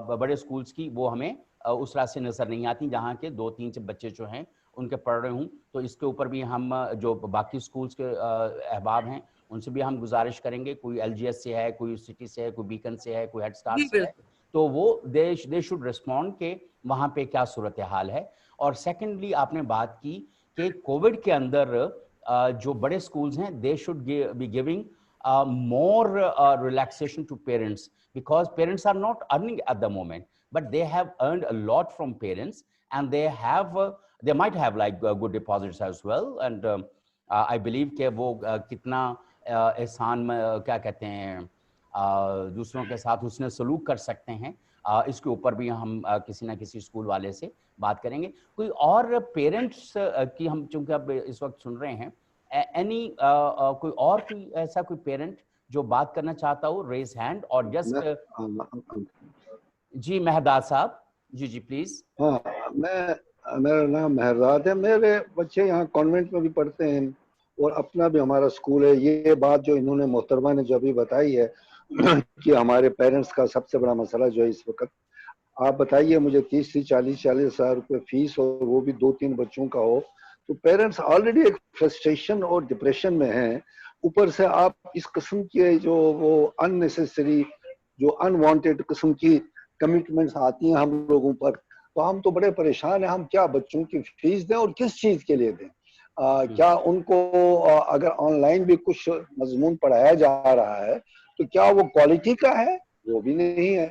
بڑے اسکولز کی وہ ہمیں اس طرح سے نظر نہیں آتی جہاں کے 2-3 بچے جو ہیں ان کے پڑھ رہے ہوں. تو اس کے اوپر بھی ہم جو باقی اسکولز کے احباب ہیں ان سے بھی ہم گزارش کریں گے, کوئی ایل جی ایس سے ہے, کوئی سٹی سے ہے, کوئی بیکن سے ہے, کوئی ہیڈ اسٹارٹ سے ہے, تو وہ دے شوڈ ریسپونڈ کہ وہاں پہ کیا صورتحال ہے. اور سیکنڈلی آپ نے بات کی کہ کووڈ کے اندر جو بڑے اسکولز ہیں they should be giving more relaxation to parents, because parents are not earning at the moment, but they have earned a lot from parents, and they might have like good deposits as well. And I believe کہ وہ کتنا احسان میں کیا کہتے ہیں دوسروں کے ساتھ حسن سلوک کر سکتے ہیں, اس کے اوپر بھی ہم کسی نہ کسی اسکول والے سے بات کریں گے. کوئی اور پیرنٹس کی ہم چونکہ اب اس وقت سن رہے ہیں, کوئی اور ایسا کوئی پیرنٹ جو بات کرنا چاہتا ہو, ریز ہینڈ. اور جسٹ جی مہرداد صاحب, جی پلیز. ہاں, میرا نام مہرداد ہے. میرے بچے یہاں کانوینٹ میں بھی پڑھتے ہیں اور اپنا بھی ہمارا اسکول ہے. یہ بات جو انہوں نے محترمہ نے جو ابھی بتائی ہے کہ ہمارے پیرنٹس کا سب سے بڑا مسئلہ جو ہے اس وقت, آپ بتائیے مجھے 30-40 ہزار روپے فیس اور وہ بھی 2-3 بچوں کا ہو, تو پیرنٹس آلریڈی ایک فرسٹریشن اور ڈپریشن میں ہیں. اوپر سے آپ اس قسم کی جو وہ اننیسیسری جو انوانٹیڈ قسم کی کمٹمنٹس آتی ہیں ہم لوگوں پر, تو ہم تو بڑے پریشان ہیں. ہم کیا بچوں کی فیس دیں اور کس چیز کے لیے دیں؟ کیا ان کو اگر آن لائن بھی کچھ مضمون پڑھایا جا رہا ہے تو کیا وہ کوالٹی کا ہے؟ وہ بھی نہیں ہے.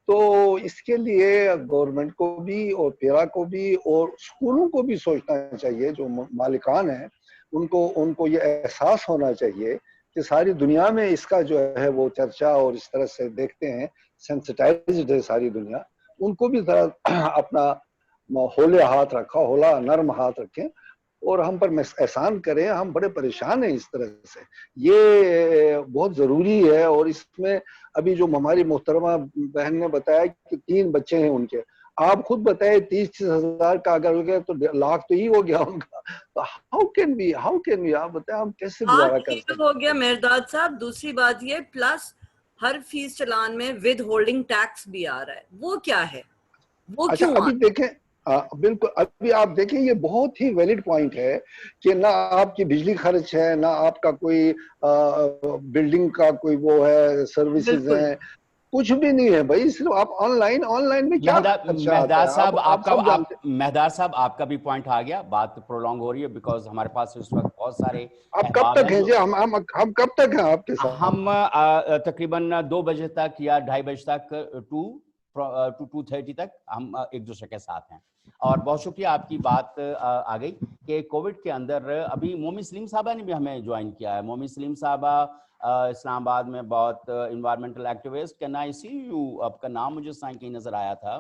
تو اس کے لیے گورنمنٹ کو بھی اور پیرا کو بھی اور اسکولوں کو بھی سوچنا چاہیے, جو مالکان ہیں ان کو یہ احساس ہونا چاہیے کہ ساری دنیا میں اس کا جو ہے وہ چرچا اور اس طرح سے دیکھتے ہیں, سینسٹائزڈ ہے ساری دنیا. ان کو بھی ذرا اپنا ہولا نرم ہاتھ رکھیں اور ہم پر احسان کریں. ہم بڑے پریشان ہیں اس طرح سے, یہ بہت ضروری ہے. اور اس میں ابھی جو ہماری محترمہ بہن نے بتایا کہ 3 بچے ہیں ان کے, آپ خود بتائیں 30 ہزار کا اگر ہو گیا تو لاکھ تو ہی ہو گیا ان کا. تو ہاؤ کین بی آپ بتائیں ہم کیسے گزارا کر سکتے ہو گیا مہرداد صاحب. دوسری بات یہ پلس ہر فیس چلان میں ود ہولڈنگ ٹیکس بھی آ رہا ہے, وہ کیا ہے, وہ اچھا ابھی دیکھیں بالکل ابھی آپ دیکھیں یہ بہت ہی ویلڈ پوائنٹ ہے کہ نہ آپ کی بجلی خرچ ہے, نہ آپ کا کوئی بلڈنگ کا کوئی وہ ہے سروسز ہیں, कुछ भी नहीं है भाई, सिर्फ आप ऑनलाइन में क्या खर्चा आता है, आप सब जानते हैं। मेहदार साहब आपका भी पॉइंट आ गया, बात प्रोलॉन्ग हो रही है बिकॉज हमारे पास इस वक्त बहुत सारे आप कब तक हैं जी, हम कब तक हैं आपके साथ? हम तकरीबन 2 बजे तक या 2:30 बजे तक 2:30 तक हम एक दूसरे के साथ हैं। और बहुत शुक्रिया, आपकी बात आ गई कि कोविड के अंदर अभी मोमी सलीम साहबा ने भी हमें ज्वाइन किया है। मोमी सलीम साहबा इस्लामाबाद में बहुत environmental activist, can I see you, आपका नाम मुझे साइन कहीं नजर आया था।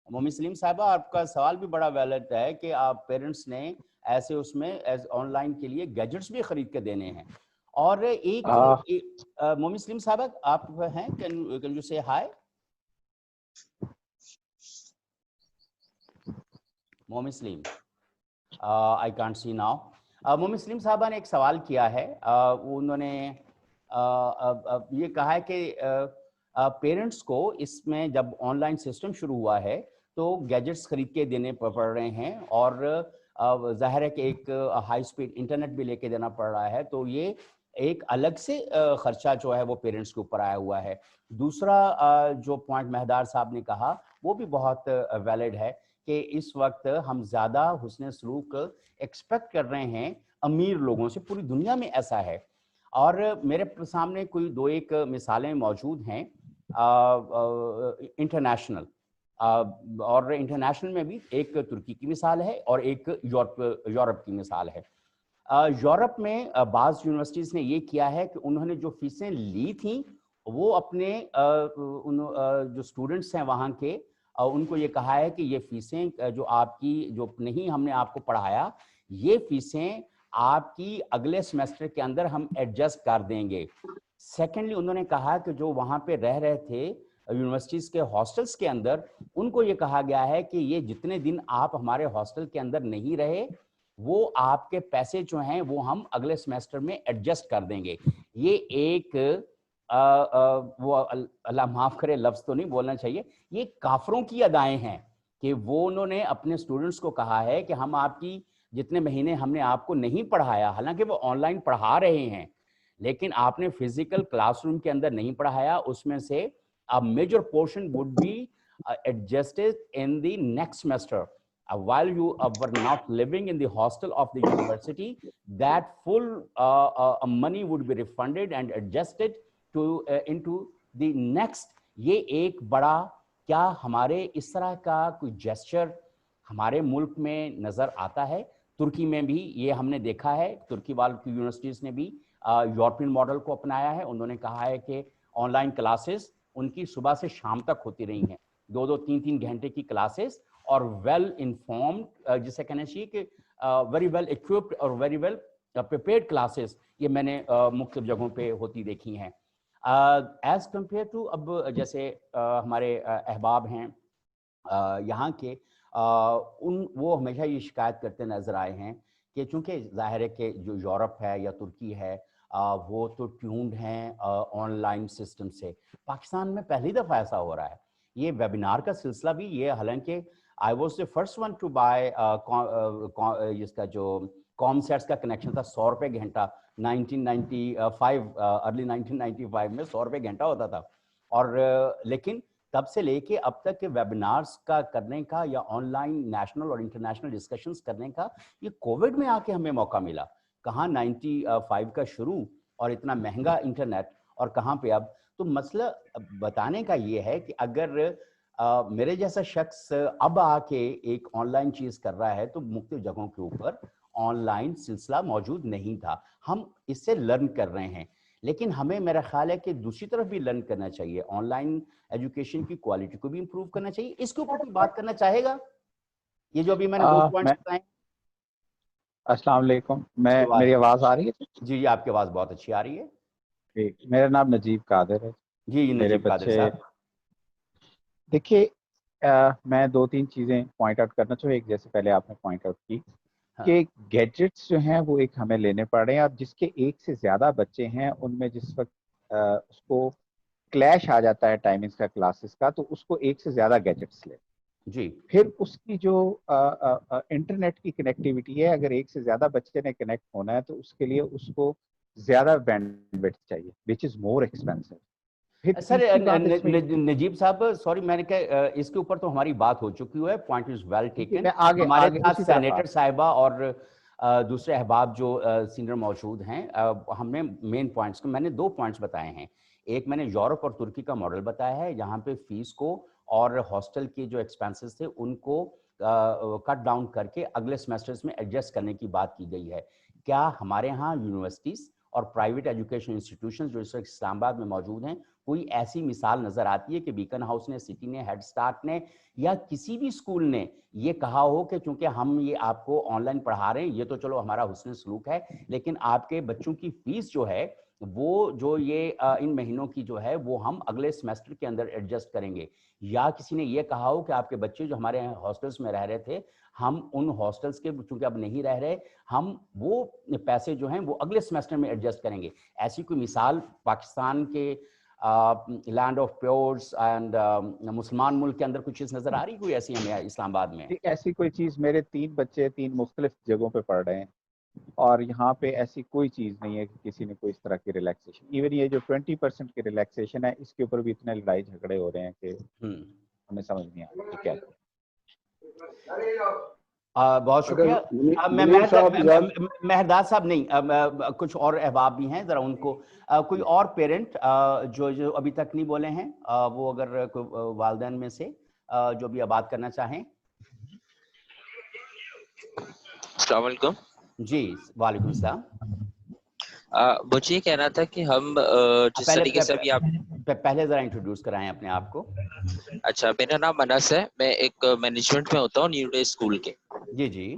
मोमी सलीम साहबा, आपका सवाल भी बड़ा वैलिड है कि आप पेरेंट्स ने ऐसे उसमें ऑनलाइन के लिए गैजेट्स भी खरीद के देने हैं। और मोमी सलीम साहबा आप हैं, कैन यू से हाय? मोमी Salim, I can't see now. मोमी सलीम साहबा ने एक सवाल किया है, उन्होंने ये कहा है कि पेरेंट्स को इसमें जब ऑनलाइन सिस्टम शुरू हुआ है तो गैजेट्स खरीद के देने पड़ रहे हैं और जाहिर है कि एक हाई स्पीड इंटरनेट भी लेके देना पड़ रहा है, तो ये एक अलग से खर्चा जो है वो पेरेंट्स के ऊपर आया हुआ है। दूसरा जो पॉइंट मेहदार साहब ने कहा वो भी बहुत वैलिड है कि इस वक्त हम ज़्यादा हुस्न सलूक एक्सपेक्ट कर रहे हैं अमीर लोगों से, पूरी दुनिया में ऐसा है। और मेरे सामने कोई 2-1 मिसालें मौजूद हैं इंटरनेशनल, और इंटरनेशनल में भी एक तुर्की की मिसाल है और एक यूरोप की मिसाल है। यूरोप में बाज़ यूनिवर्सिटीज़ ने ये किया है कि उन्होंने जो फीसें ली थी वो अपने जो स्टूडेंट्स हैं वहाँ के, उनको ये कहा है कि ये फीसें जो आपकी जो नहीं हमने आपको पढ़ाया, ये फीसें आपकी अगले सेमेस्टर के अंदर हम एडजस्ट कर देंगे। सेकेंडली उन्होंने कहा कि जो वहाँ पे रह रहे थे यूनिवर्सिटीज़ के हॉस्टल्स के अंदर, उनको ये कहा गया है कि ये जितने दिन आप हमारे हॉस्टल के अंदर नहीं रहे वो आपके पैसे जो हैं वो हम अगले सेमेस्टर में एडजस्ट कर देंगे। ये एक वो अल्लाह माफ़ करे लफ्ज़ तो नहीं बोलना चाहिए, ये काफरों की अदाएं हैं कि वो उन्होंने अपने स्टूडेंट्स को कहा है कि हम आपकी जितने महीने हमने आपको नहीं पढ़ाया, हालांकि वो ऑनलाइन पढ़ा रहे हैं लेकिन आपने फिजिकल क्लासरूम के अंदर नहीं पढ़ाया, उसमें से a major portion would be adjusted in the next semester. While you were not living in the hostel of the university, that full money would be refunded and adjusted to into the next. ये एक बड़ा, क्या हमारे इस तरह का कोई gesture हमारे मुल्क में नज़र आता है? तुर्की में भी ये हमने देखा है, तुर्की वाली की यूनिवर्सिटीज़ ने भी यूरोपियन मॉडल को अपनाया है। उन्होंने कहा है कि ऑनलाइन क्लासेस उनकी सुबह से शाम तक होती रही हैं, 2-2, 3-3 घंटे की क्लासेस, और वेल इन्फॉर्म्ड, जिसे कहना चाहिए कि वेरी वेल इक्विप्ड और वेरी वेल प्रिपेयर्ड क्लासेस, ये मैंने मुख्तलिफ जगहों पे होती देखी हैं। एज कम्पेयर टू अब जैसे हमारे अहबाब हैं यहाँ के, वो हमेशा ये शिकायत करते नज़र आए हैं कि चूँकि ज़ाहिर है कि जो यूरोप है या तुर्की है वो तो ट्यून्ड हैं ऑनलाइन सिस्टम से। पाकिस्तान में पहली दफ़ा ऐसा हो रहा है। ये वेबिनार का सिलसिला भी ये, हालांकि I was the first one to buy इसका जो कॉमसेट्स का कनेक्शन था 100 रुपये घंटा, 1995 अर्ली 1995 में 100 रुपये घंटा होता था। और लेकिन तब से लेके अब तक के वेबिनार्स का करने का या ऑनलाइन नेशनल और इंटरनेशनल डिस्कशंस करने का ये कोविड में आके हमें मौका मिला। कहाँ 95 का शुरू और इतना महंगा इंटरनेट, और कहाँ पे अब। तो मसला बताने का ये है कि अगर मेरे जैसा शख्स अब आके एक ऑनलाइन चीज़ कर रहा है तो मुख्तलिफ जगहों के ऊपर ऑनलाइन सिलसिला मौजूद नहीं था, हम इससे लर्न कर रहे हैं। लेकिन हमें मेरा ख्याल है कि दूसरी तरफ भी लर्न करना चाहिए, ऑनलाइन एजुकेशन की क्वालिटी को भी इम्प्रूव करना चाहिए। इसके ऊपर कोई बात करना चाहेगा? ये जो अभी मैंने 2 पॉइंट्स बताए। अस्सलाम वालेकुम, मेरी आवाज़ आ रही है? जी, आपकी आवाज़ बहुत अच्छी आ रही है। ठीक, मेरा नाम नजीब कादिर है। जी, नजीब कादिर साहब। देखिए, मैं 2-3 चीज़ें पॉइंट आउट करना चाहूँ। एक, जैसे पहले आपने पॉइंट आउट की कि गैजेट्स जो हैं वो एक हमें लेने पड़ रहे हैं, और जिसके एक से ज़्यादा बच्चे हैं उनमें जिस वक्त उसको क्लैश आ जाता है टाइमिंग्स का क्लासेस का, तो उसको एक से ज़्यादा गैजेट्स ले जी। फिर उसकी जो इंटरनेट की कनेक्टिविटी है, अगर एक से ज़्यादा बच्चे ने कनेक्ट होना है तो उसके लिए उसको ज़्यादा बैंडविड्थ चाहिए, which is more expensive. Sir Najeeb साहब सॉरी मैंने कहा इसके ऊपर तो हमारी बात हो चुकी है, पॉइंट इज वेल टेकन। हमारे साथ सेनेटर साहिबा और दूसरे अहबाब जो सीनियर मौजूद हैं, हमने मेन पॉइंट्स, मैंने 2 पॉइंट्स बताए हैं। एक मैंने यूरोप और तुर्की का मॉडल बताया है, यहाँ पे फीस को और हॉस्टल के जो एक्सपेंसेस थे उनको कट डाउन करके अगले सेमेस्टर्स में एडजस्ट करने की बात की गई है। क्या हमारे यहाँ यूनिवर्सिटीज़ और प्राइवेट एजुकेशन इंस्टीट्यूशन जो इस वक्त इस्लामाबाद में मौजूद हैं, कोई ऐसी मिसाल नज़र आती है कि बीकन हाउस ने, सिटी ने, हेड स्टार्ट ने या किसी भी स्कूल ने ये कहा हो कि चूंकि हम ये आपको ऑनलाइन पढ़ा रहे हैं, ये तो चलो हमारा हुस्न सलूक है, लेकिन आपके बच्चों की फीस जो है वो जो ये इन महीनों की जो है वो हम अगले सेमेस्टर के अंदर एडजस्ट करेंगे? या किसी ने ये कहा हो कि आपके बच्चे जो हमारे यहाँ हॉस्टल्स में रह रहे थे, हम उन हॉस्टल्स के चूंकि अब नहीं रह रहे, हम वो पैसे जो हैं वो अगले सेमेस्टर में एडजस्ट करेंगे? ऐसी कोई मिसाल पाकिस्तान के लैंड ऑफ प्योर्स एंड मुसलमान मुल्क के अंदर कुछ चीज नजर आ रही कोई ऐसी हमें इस्लामाबाद में? ऐसी कोई चीज, मेरे 3 बच्चे 3 मुख्तलिफ जगहों पे पढ़ रहे हैं और यहाँ पे ऐसी कोई चीज नहीं है कि किसी ने कोई इस तरह की रिलैक्सेशन, इवन ये जो 20% की रिलैक्सेशन है इसके ऊपर भी इतने लड़ाई झगड़े हो रहे हैं कि हमें समझ नहीं आ रहा क्या करें। बहुत शुक्रिया। मेहरदाद साहब नहीं, कुछ और अहबाब भी हैं, जरा उनको कोई और पेरेंट जो अभी तक नहीं बोले हैं, वो अगर कोई वालिदैन में से जो भी बात करना चाहें। अस्सलाम वालेकुम। जी वालेकुम सलाम। मुझे ये कहना था कि हम जिस तरीके से अभी आप पहले जरा इंट्रोड्यूस कराएं अपने आप को। अच्छा, मेरा नाम अनस है, मैं एक मैनेजमेंट में होता हूँ न्यू डे स्कूल के। जी जी।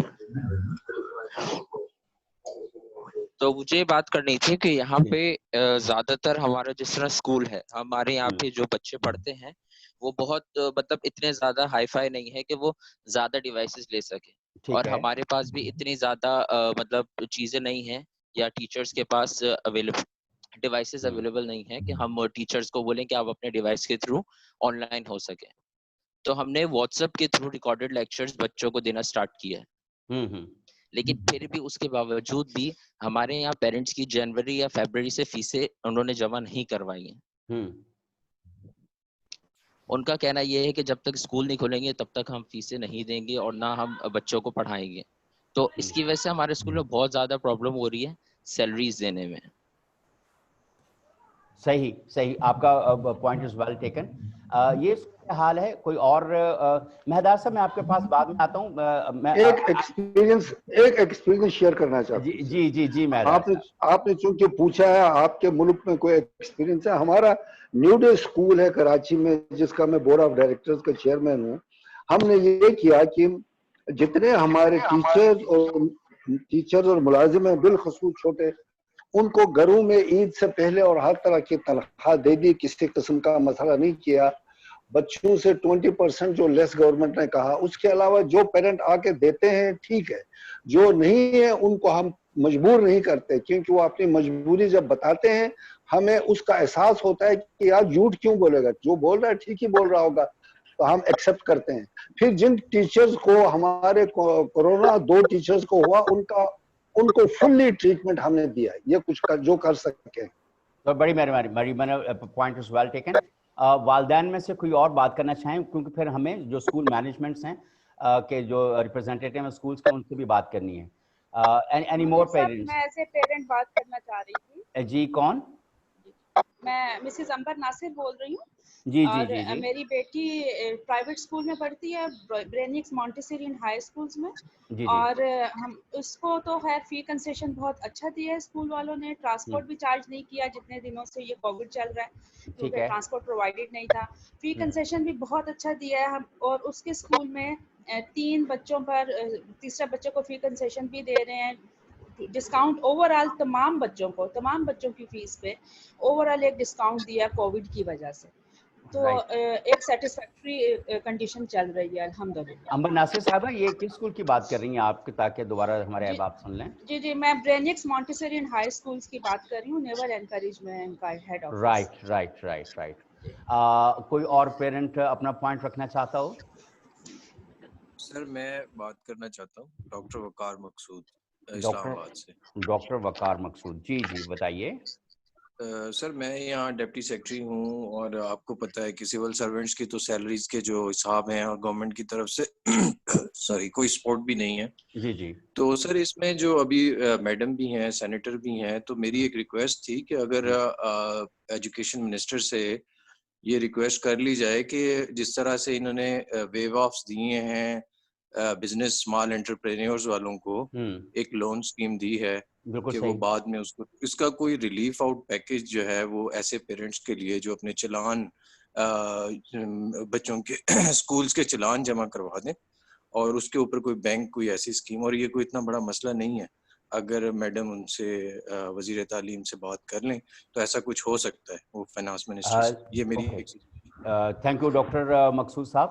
तो मुझे बात करनी थी कि यहाँ पे ज्यादातर हमारा जिस तरह स्कूल है, हमारे यहाँ पे जो बच्चे पढ़ते हैं वो बहुत मतलब इतने ज्यादा हाई फाई नहीं है कि वो ज्यादा डिवाइसेस ले सके, और हमारे पास भी इतनी ज्यादा मतलब चीजें नहीं है या टीचर्स के पास डिवाइसेस अवेलेबल नहीं है कि हम टीचर्स को बोलें कि आप अपने डिवाइस के थ्रू ऑनलाइन हो सके। तो हमने व्हाट्सएप के थ्रू रिकॉर्डेड लेक्चर्स बच्चों को देना स्टार्ट किया है। लेकिन फिर भी उसके बावजूद भी हमारे यहाँ पेरेंट्स की जनवरी या फरवरी से फीसें उन्होंने जमा नहीं करवाई हैं। उनका कहना यह है कि जब तक स्कूल नहीं खोलेंगे तब तक हम फीसें नहीं देंगे और ना हम बच्चों को पढ़ाएंगे। तो इसकी वजह से हमारे स्कूल में बहुत ज्यादा प्रॉब्लम हो रही है सैलरीज देने में। सही सही, आपका पॉइंट इज वेल टेकन। ये हाल है। कोई और मेहदार साहब, मैं आपके पास बाद में आता हूँ। मैं एक एक्सपीरियंस शेयर करना चाहता हूँ। जी जी जी मेहदार, आपने चूंकि पूछा है आपके मुल्क में कोई एक्सपीरियंस है। हमारा न्यू डे स्कूल है कराची में, जिसका मैं बोर्ड ऑफ डायरेक्टर्स का चेयरमैन हूँ। हमने ये किया कि जितने हमारे टीचर्स और मुलाजिम हैं, बिलखसूस छोटे, उनको घरों में ईद से पहले और हर तरह की तनख्वाह दे दी, किसी किस्म का मसला नहीं किया। बच्चों से 20% जो लेस गवर्नमेंट ने कहा, उसके अलावा जो पेरेंट आके देते हैं ठीक है, जो नहीं है उनको हम मजबूर नहीं करते, क्योंकि वो अपनी मजबूरी जब बताते हैं हमें उसका एहसास होता है कि यार झूठ क्यों बोलेगा, जो बोल रहा है ठीक ही बोल रहा होगा, तो हम एक्सेप्ट करते हैं। फिर जिन टीचर्स को हमारे कोरोना 2 टीचर्स को हुआ, उनको फुल्ली ट्रीटमेंट हमने दिया। ये कुछ जो कर सके। तो बड़ी मेहरबानी, पॉइंट इज वेल टेकन। वालिदैन में से कोई और बात करना चाहें, क्योंकि फिर हमें जो स्कूल मैनेजमेंट्स हैं के जो रिप्रेजेंटेटिव हैं स्कूल्स के, उनसे भी बात करनी है। Any more parents? मैं एज ए पेरेंट बात करना चाह रही थी। जी कौन? मैं मिसेस अंबर नासिर बोल रही हूँ। जी और जी जी। मेरी बेटी प्राइवेट स्कूल में पढ़ती है, ब्रेनिक्स मॉन्टेसरी हाई स्कूल्स में। जी, और हम उसको तो खैर फी कंसेशन बहुत अच्छा दिया है स्कूल वालों ने। ट्रांसपोर्ट भी चार्ज नहीं किया जितने दिनों से ये कोविड चल रहा है, क्योंकि ट्रांसपोर्ट प्रोवाइडेड नहीं था। फी कंसेशन भी बहुत अच्छा दिया है हम। और उसके स्कूल में 3 बच्चों पर तीसरा बच्चे को फी कंसेशन भी दे रहे हैं, डिस्काउंट ओवरऑल तमाम बच्चों की फीस पे ओवरऑल एक डिस्काउंट दिया कोविड की वजह से। तो एक सेटिस्फैक्टरी कंडीशन चल रही है अल्हम्दुलिल्लाह। अंबर नासिर साहब, ये किस स्कूल की बात कर रही हैं आप, ताकि दोबारा हमारे अहबाब सुन लें? जी जी, मैं ब्रेनिक्स मॉन्टेसरी हाई स्कूल्स की बात कर रही हूँ, नेवल एनकरेज में इनका हेड ऑफिस। राइट। कोई और पेरेंट अपना पॉइंट रखना चाहता हो? सर मैं बात करना चाहता हूँ डॉक्टर वकार मकसूद इस्लामाबाद से। डॉक्टर वकार मकसूद, जी बताइए। سر میں یہاں ڈپٹی سیکرٹری ہوں اور آپ کو پتہ ہے کہ سول سرونٹس کی تو سیلریز کے جو حساب ہیں اور گورنمنٹ کی طرف سے سوری کوئی سپورٹ بھی نہیں ہے. جی جی. تو سر اس میں جو ابھی میڈم بھی ہیں سینیٹر بھی ہیں تو میری ایک ریکویسٹ تھی کہ اگر ایجوکیشن منسٹر سے یہ ریکویسٹ کر لی جائے کہ جس طرح سے انہوں نے ویو آفس دیے ہیں بزنس اسمال انٹرپرینیورز والوں کو ایک لون اسکیم دی ہے کہ وہ بعد میں اس کا کوئی ریلیف آؤٹ پیکج جو ہے وہ ایسے پیرنٹس کے لیے جو اپنے چلان بچوں کے اسکولس کے چلان جمع کروا دیں اور اس کے اوپر کوئی بینک کوئی ایسی اسکیم. اور یہ کوئی اتنا بڑا مسئلہ نہیں ہے, اگر میڈم ان سے وزیر تعلیم سے بات کر لیں تو ایسا کچھ ہو سکتا ہے وہ فائنانس منسٹر سے. یہ میری تھینک یو ڈاکٹر مقصود صاحب.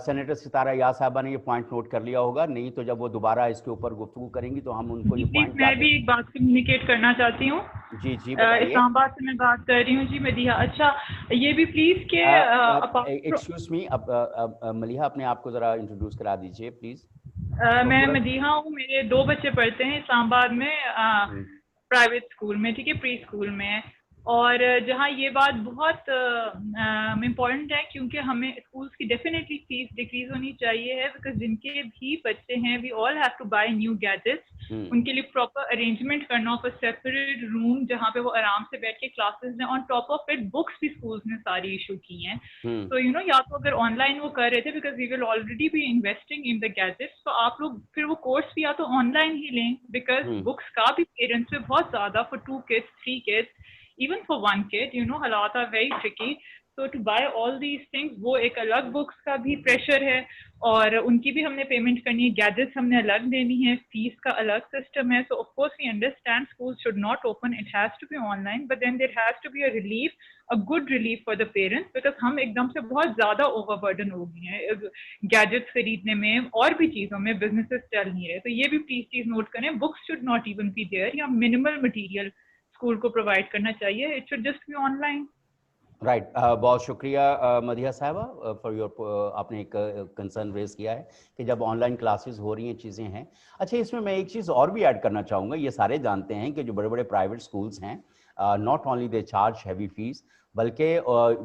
سینیٹر ستارہ یاس صاحبہ نے یہ پوائنٹ نوٹ کر لیا ہوگا, نہیں تو جب وہ دوبارہ اس کے اوپر گفتگو کریں گی تو ہم ان کو یہ پوائنٹ. میں بھی ایک بات کمیونیکیٹ کرنا چاہتی ہوں. جی جی اسلام آباد سے میں بات کر رہی ہوں. جی مدیحہ, اچھا یہ بھی پلیز کہ ایکسکیوز می, اب ملیحہ اپنے آپ کو ذرا انٹروڈیوس کرا دیجیے پلیز. میں مدیحہ ہوں, میرے 2 بچے پڑھتے ہیں اسلام آباد میں پرائیویٹ اسکول میں, ٹھیک ہے, پری اسکول میں. اور جہاں یہ بات بہت امپورٹنٹ ہے کیونکہ ہمیں اسکولس کی ڈیفینیٹلی فیس ڈیکریز ہونی چاہیے ہے, بیکاز جن کے بھی بچے ہیں we all have to buy new gadgets, ان کے لیے پراپر ارینجمنٹ کرنا آف اے سیپریٹ روم جہاں پہ وہ آرام سے بیٹھ کے کلاسز لیں. On top of it books بھی اسکولس نے ساری ایشو کی ہیں. تو یو نو یا تو اگر آن لائن وہ کر رہے تھے because we will already be investing in the gadgets, تو آپ لوگ پھر وہ کورس بھی یا تو آن لائن ہی لیں, بیکاز بکس کا بھی پیرنٹس پہ بہت زیادہ for 2 kids 3 kids even for 1 kid, you know, halat are very tricky. So to buy all these things, وہ ایک الگ بکس کا بھی پریشر ہے اور ان کی بھی ہم نے پیمنٹ کرنی ہے, گیجٹس ہم نے الگ دینی ہے, فیس کا الگ سسٹم ہے. So of course we understand schools should not open, it has to be online, but then there has to be a relief, a good relief for the parents, because ہم ایک دم سے بہت زیادہ over burden ہو گئے ہیں gadgets خریدنے میں اور بھی چیزوں میں, بزنسز چل نہیں رہے. تو یہ بھی پلیز چیز نوٹ کریں, books should not even be there, یا منیمل مٹیریل اسکول کو پرووائڈ کرنا چاہیے, it should just be online. Right, بہت شکریہ مدیحہ صاحبہ فار یور, آپ نے ایک کنسرن ریز کیا ہے کہ جب آن لائن کلاسز ہو رہی ہیں چیزیں ہیں. اچھا اس میں ایک چیز اور بھی ایڈ کرنا چاہوں گا, یہ سارے جانتے ہیں کہ جو بڑے بڑے پرائیویٹ اسکولس ہیں not only they charge heavy fees, بلکہ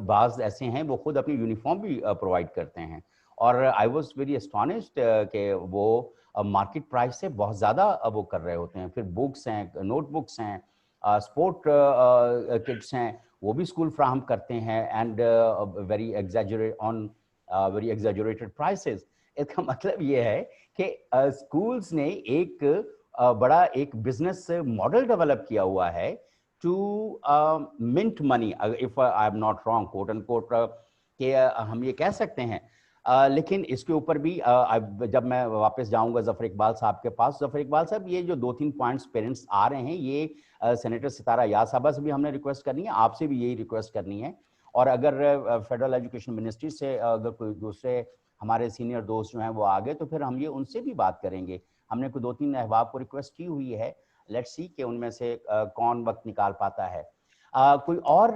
بعض ایسے ہیں وہ خود اپنی یونیفارم بھی پرووائڈ کرتے ہیں. اور آئی واز ویری اسٹانشڈ کہ وہ مارکیٹ پرائس سے بہت زیادہ وہ کر رہے ہوتے ہیں. پھر بکس ہیں, نوٹ بکس ہیں, اسپورٹ کٹس ہیں, وہ بھی اسکول فراہم کرتے ہیں, اینڈ ویری ایگزیجریٹڈ پرائسز. اس کا مطلب یہ ہے کہ اسکولس نے ایک بڑا ایک بزنس ماڈل ڈیولپ کیا ہوا ہے to mint money, if I am not wrong, quote and quote, کہ ہم یہ کہہ سکتے ہیں. لیکن اس کے اوپر بھی جب میں واپس جاؤں گا ظفر اقبال صاحب کے پاس, ظفر اقبال صاحب یہ جو 2-3 پوائنٹس پیرنٹس آ رہے ہیں, یہ سینیٹر ستارہ یاس صاحبہ سے بھی ہم نے ریکویسٹ کرنی ہے, آپ سے بھی یہی ریکویسٹ کرنی ہے, اور اگر فیڈرل ایجوکیشن منسٹری سے اگر کوئی دوسرے ہمارے سینئر دوست جو ہیں وہ آگے تو پھر ہم یہ ان سے بھی بات کریں گے. ہم نے کوئی 2-3 احباب کو ریکویسٹ کی ہوئی ہے, لیٹس سی کہ ان میں سے کون وقت نکال پاتا ہے. کوئی اور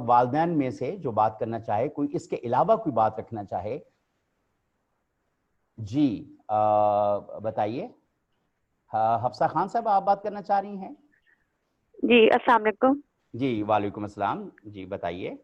والدین میں سے جو بات کرنا چاہے, کوئی اس کے علاوہ کوئی بات رکھنا چاہے, جی بتائیے. حفصہ خان صاحب آپ بات کرنا چاہ رہی ہیں؟ جی السلام علیکم. جی وعلیکم السلام, جی بتائیے.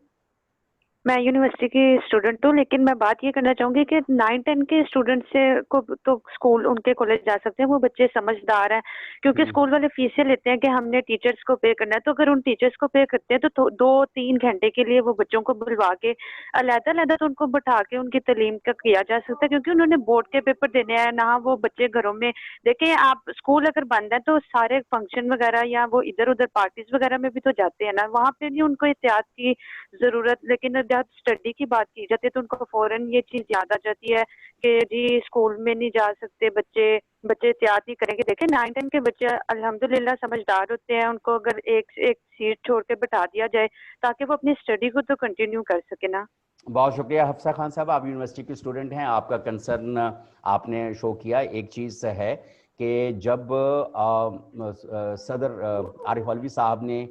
میں یونیورسٹی کی اسٹوڈنٹ ہوں, لیکن میں بات یہ کرنا چاہوں گی کہ 9-10 کے اسٹوڈنٹ سے کو تو اسکول ان کے کالج جا سکتے ہیں, وہ بچے سمجھدار ہیں, کیونکہ اسکول والے فیسیں لیتے ہیں کہ ہم نے ٹیچرس کو پے کرنا ہے. تو اگر ان ٹیچرس کو پے کرتے ہیں تو 2-3 گھنٹے کے لیے وہ بچوں کو بلوا کے علیحدہ تو ان کو بٹھا کے ان کی تعلیم کا کیا جا سکتا ہے, کیونکہ انہوں نے بورڈ کے پیپر دینے ہیں. نہ وہ بچے گھروں میں دیکھیں, آپ اسکول اگر بند ہے تو سارے فنکشن وغیرہ یا وہ ادھر ادھر پارٹیز وغیرہ میں بھی تو جاتے ہیں نا, وہاں پہ نہیں ان کو احتیاط کی ضرورت. لیکن جب اسٹڈی کی بات کی جاتی ہے تو ان کو فوراً یہ چیز یاد آ جاتی ہے کہ جی اسکول میں نہیں جا سکتے بچے احتیاط نہیں کریں گے. دیکھیں 9-10 کے بچے الحمدللہ سمجھدار ہوتے ہیں, ان کو اگر ایک سیٹ چھوڑ کے بٹھا دیا جائے تاکہ وہ اپنی اسٹڈی کو تو کنٹینیو کر سکے نا. بہت شکریہ حفصہ خان صاحب, آپ یونیورسٹی کے اسٹوڈنٹ ہیں, آپ کا کنسرن آپ نے شو کیا. ایک چیز ہے کہ جب صدر عارف علوی صاحب نے,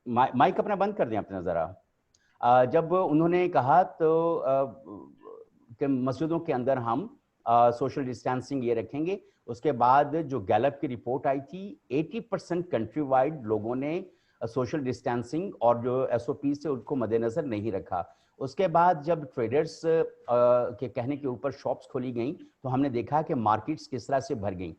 مائک اپنا بند کر دیں اپنا ذرا, جب انہوں نے کہا تو کہ مسجدوں کے اندر ہم سوشل ڈسٹینسنگ یہ رکھیں گے, اس کے بعد جو گیلپ کی رپورٹ آئی تھی 80% کنٹری وائڈ لوگوں نے सोशल डिस्टेंसिंग और जो SOPs थे उनको मद्देनज़र नहीं रखा। उसके बाद जब ट्रेडर्स के कहने के ऊपर शॉप्स खोली गई तो हमने देखा कि मार्केट्स किस तरह से भर गई।